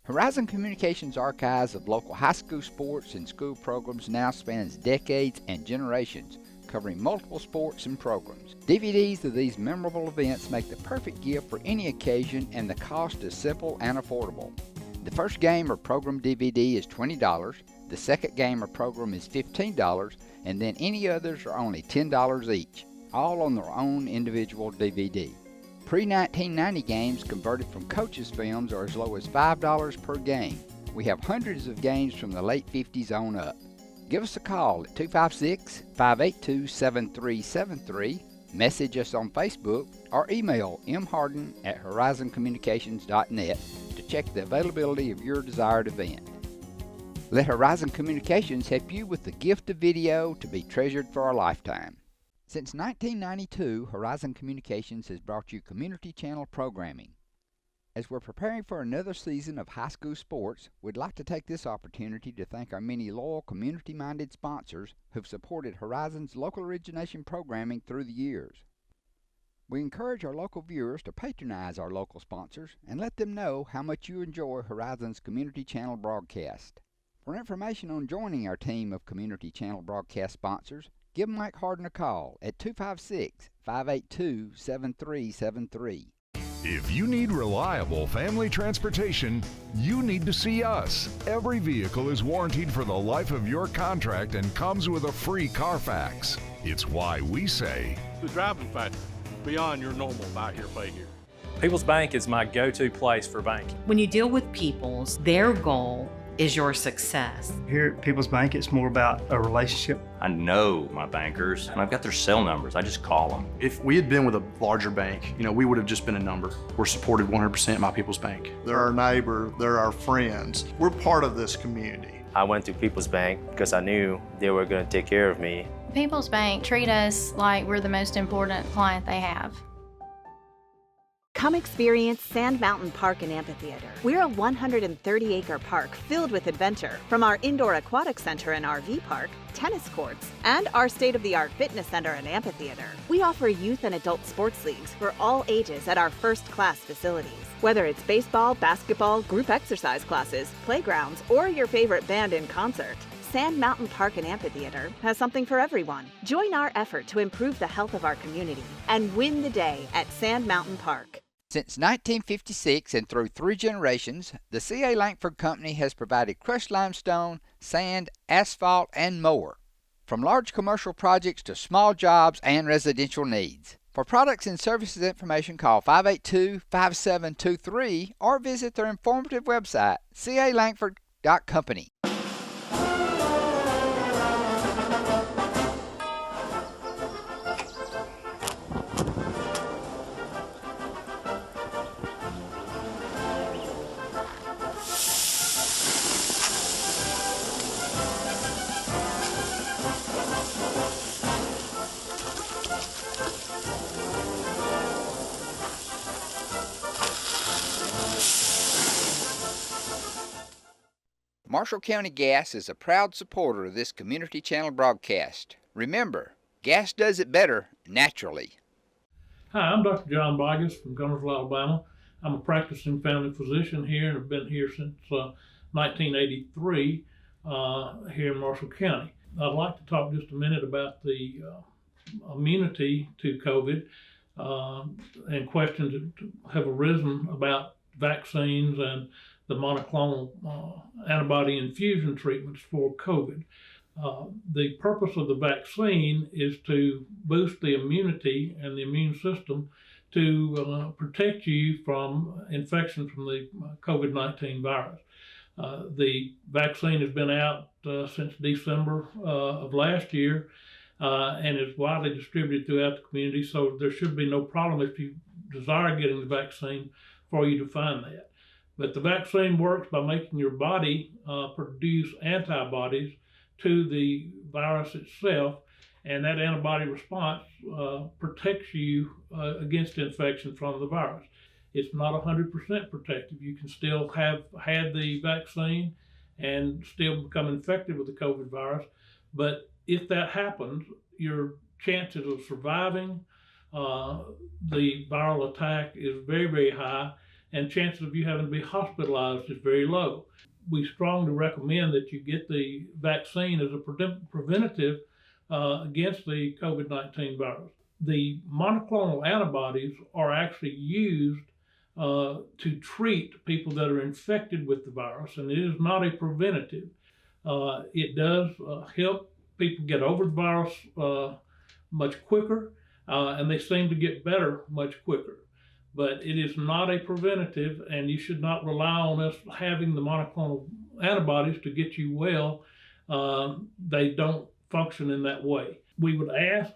Horizon Communications' archives of local high school sports and school programs now spans decades and generations, covering multiple sports and programs. DVDs of these memorable events make the perfect gift for any occasion, and the cost is simple and affordable. The first game or program DVD is $20, the second game or program is $15, and then any others are only $10 each, all on their own individual DVD. Pre-1990 games converted from coaches' films are as low as $5 per game. We have hundreds of games from the late 50s on up. Give us a call at 256-582-7373, message us on Facebook, or email mharden@horizoncommunications.net to check the availability of your desired event. Let Horizon Communications help you with the gift of video to be treasured for a lifetime. Since 1992, Horizon Communications has brought you community channel programming. As we're preparing for another season of high school sports, we'd like to take this opportunity to thank our many loyal community-minded sponsors who've supported Horizon's local origination programming through the years. We encourage our local viewers to patronize our local sponsors and let them know how much you enjoy Horizon's community channel broadcast. For information on joining our team of community channel broadcast sponsors, give Mike Harden a call at 256-582-7373. If you need reliable family transportation, you need to see us. Every vehicle is warranted for the life of your contract and comes with a free Carfax. It's why we say, the driving factor, beyond your normal buy here, pay here. People's Bank is my go-to place for banking. When you deal with People's, their goal is your success. Here at People's Bank, it's more about a relationship. I know my bankers, and I've got their cell numbers. I just call them. If we had been with a larger bank, we would have just been a number. We're supported 100% by People's Bank. They're our neighbor, they're our friends. We're part of this community. I went to People's Bank because I knew they were going to take care of me. People's Bank treat us like we're the most important client they have. Come experience Sand Mountain Park and Amphitheater. We're a 130-acre park filled with adventure. From our indoor aquatic center and RV park, tennis courts, and our state-of-the-art fitness center and amphitheater, we offer youth and adult sports leagues for all ages at our first-class facilities. Whether it's baseball, basketball, group exercise classes, playgrounds, or your favorite band in concert, Sand Mountain Park and Amphitheater has something for everyone. Join our effort to improve the health of our community and win the day at Sand Mountain Park. Since 1956 and through 3 generations, the C.A. Langford Company has provided crushed limestone, sand, asphalt, and more. From large commercial projects to small jobs and residential needs. For products and services information, call 582-5723 or visit their informative website, calangford.company. Marshall County Gas is a proud supporter of this community channel broadcast. Remember, gas does it better naturally. Hi, I'm Dr. John Boggess from Gunnersville, Alabama. I'm a practicing family physician here and have been here since 1983 here in Marshall County. I'd like to talk just a minute about the immunity to COVID and questions that have arisen about vaccines and the monoclonal antibody infusion treatments for COVID. The purpose of the vaccine is to boost the immunity and the immune system to protect you from infection from the COVID-19 virus. The vaccine has been out since December of last year and is widely distributed throughout the community, so there should be no problem if you desire getting the vaccine for you to find that. But the vaccine works by making your body produce antibodies to the virus itself, and that antibody response protects you against infection from the virus. It's not 100% protective. You can still have had the vaccine and still become infected with the COVID virus, but if that happens, your chances of surviving the viral attack is very, very high, and chances of you having to be hospitalized is very low. We strongly recommend that you get the vaccine as a preventative against the COVID-19 virus. The monoclonal antibodies are actually used to treat people that are infected with the virus, and it is not a preventative. It does help people get over the virus much quicker, and they seem to get better much quicker. But it is not a preventative, and you should not rely on us having the monoclonal antibodies to get you well. They don't function in that way. We would ask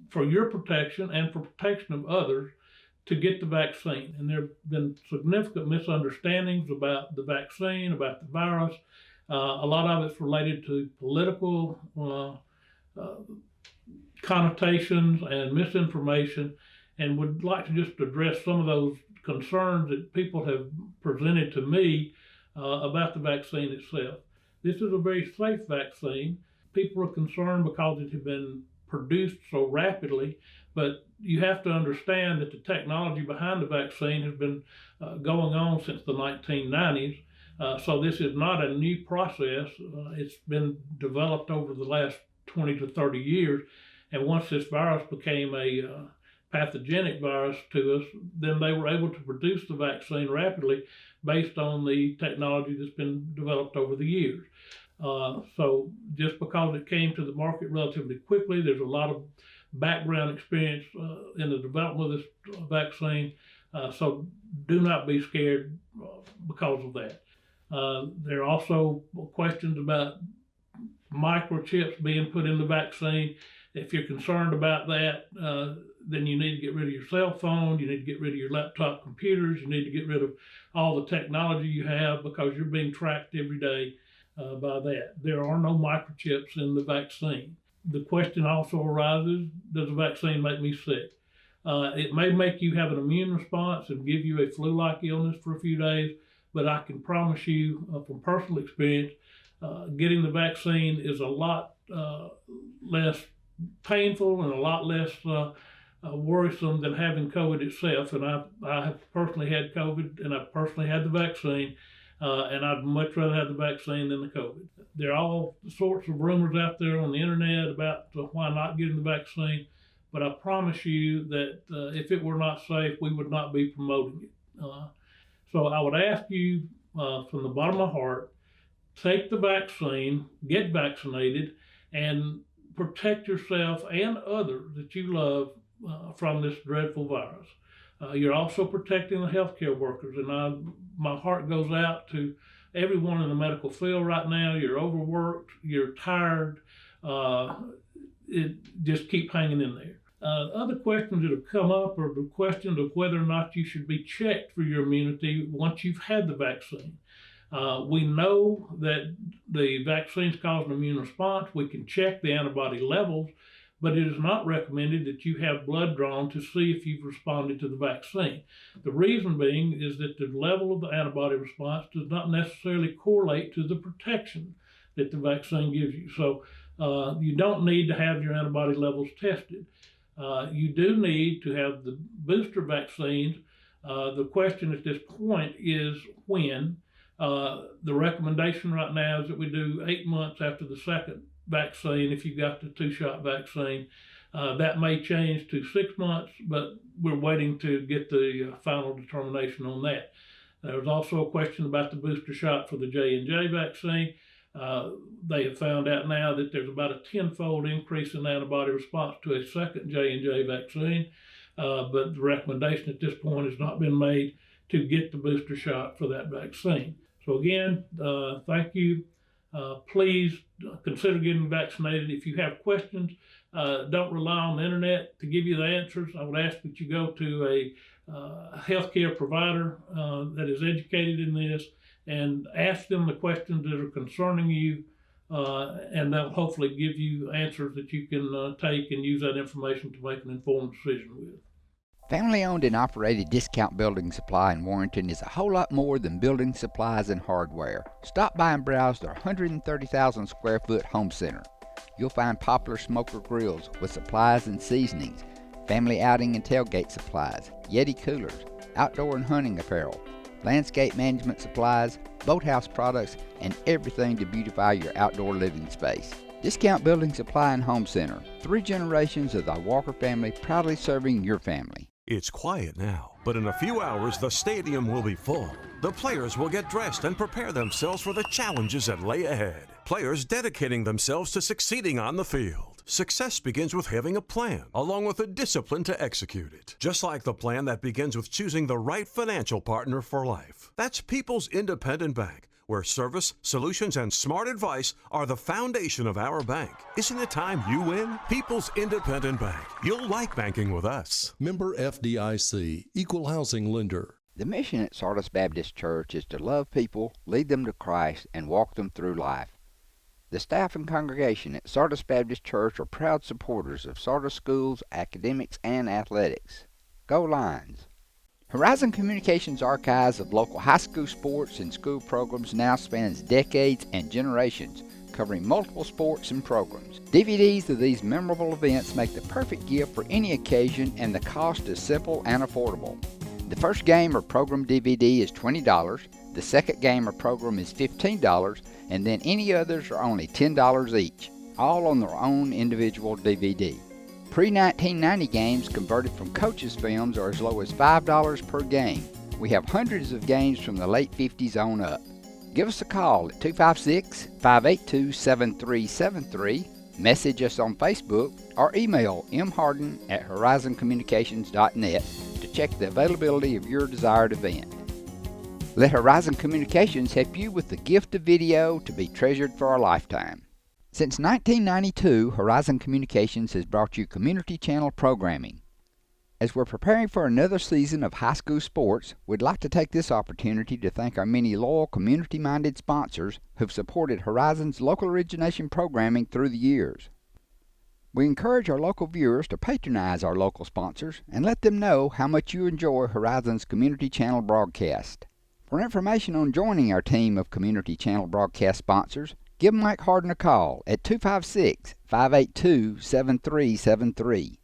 for your protection and for protection of others to get the vaccine. And there have been significant misunderstandings about the vaccine, about the virus. A lot of it's related to political connotations and misinformation, and would like to just address some of those concerns that people have presented to me about the vaccine itself. This is a very safe vaccine. People are concerned because it has been produced so rapidly, but you have to understand that the technology behind the vaccine has been going on since the 1990s. So this is not a new process. It's been developed over the last 20 to 30 years. And once this virus became a pathogenic virus to us, then they were able to produce the vaccine rapidly based on the technology that's been developed over the years. So just because it came to the market relatively quickly, there's a lot of background experience in the development of this vaccine. So do not be scared because of that. There are also questions about microchips being put in the vaccine. If you're concerned about that, then you need to get rid of your cell phone, you need to get rid of your laptop computers, you need to get rid of all the technology you have, because you're being tracked every day by that. There are no microchips in the vaccine. The question also arises, does the vaccine make me sick? It may make you have an immune response and give you a flu-like illness for a few days, but I can promise you from personal experience, getting the vaccine is a lot less painful and a lot less worrisome than having COVID itself. And I have personally had COVID, and I've personally had the vaccine, and I'd much rather have the vaccine than the COVID. There are all sorts of rumors out there on the internet about why not getting the vaccine, but I promise you that if it were not safe, we would not be promoting it. So I would ask you from the bottom of my heart, take the vaccine, get vaccinated, and protect yourself and others that you love from this dreadful virus. You're also protecting the healthcare workers, and my heart goes out to everyone in the medical field right now. You're overworked, you're tired, just keep hanging in there. Other questions that have come up are the questions of whether or not you should be checked for your immunity once you've had the vaccine. We know that the vaccines cause an immune response. We can check the antibody levels, but it is not recommended that you have blood drawn to see if you've responded to the vaccine. The reason being is that the level of the antibody response does not necessarily correlate to the protection that the vaccine gives you. So you don't need to have your antibody levels tested. You do need to have the booster vaccines. The question at this point is when. The recommendation right now is that we do 8 months after the second vaccine if you got the 2-shot vaccine. That may change to 6 months, but we're waiting to get the final determination on that. There's also a question about the booster shot for the J&J vaccine. They have found out now that there's about a 10-fold increase in antibody response to a second J&J vaccine, but the recommendation at this point has not been made to get the booster shot for that vaccine. So again, thank you. Please consider getting vaccinated. If you have questions, don't rely on the internet to give you the answers. I would ask that you go to a healthcare provider that is educated in this and ask them the questions that are concerning you, and they'll hopefully give you answers that you can take and use that information to make an informed decision with. Family-owned and operated Discount Building Supply in Warrenton is a whole lot more than building supplies and hardware. Stop by and browse their 130,000 square foot home center. You'll find popular smoker grills with supplies and seasonings, family outing and tailgate supplies, Yeti coolers, outdoor and hunting apparel, landscape management supplies, boathouse products, and everything to beautify your outdoor living space. Discount Building Supply and Home Center. 3 generations of the Walker family proudly serving your family. It's quiet now, but in a few hours the stadium will be full. The players will get dressed and prepare themselves for the challenges that lay ahead. Players dedicating themselves to succeeding on the field. Success begins with having a plan, along with the discipline to execute it. Just like the plan that begins with choosing the right financial partner for life. That's People's Independent Bank, where service, solutions, and smart advice are the foundation of our bank. Isn't it time you win? People's Independent Bank. You'll like banking with us. Member FDIC, Equal Housing Lender. The mission at Sardis Baptist Church is to love people, lead them to Christ, and walk them through life. The staff and congregation at Sardis Baptist Church are proud supporters of Sardis schools, academics, and athletics. Go Lions! Horizon Communications' archives of local high school sports and school programs now spans decades and generations, covering multiple sports and programs. DVDs of these memorable events make the perfect gift for any occasion, and the cost is simple and affordable. The first game or program DVD is $20, the second game or program is $15, and then any others are only $10 each, all on their own individual DVD. Pre-1990 games converted from coaches' films are as low as $5 per game. We have hundreds of games from the late 50s on up. Give us a call at 256-582-7373, message us on Facebook, or email mharden@horizoncommunications.net to check the availability of your desired event. Let Horizon Communications help you with the gift of video to be treasured for a lifetime. Since 1992, Horizon Communications has brought you community channel programming. As we're preparing for another season of high school sports, we'd like to take this opportunity to thank our many loyal community-minded sponsors who've supported Horizon's local origination programming through the years. We encourage our local viewers to patronize our local sponsors and let them know how much you enjoy Horizon's community channel broadcast. For information on joining our team of community channel broadcast sponsors, give Mike Harden a call at 256-582-7373.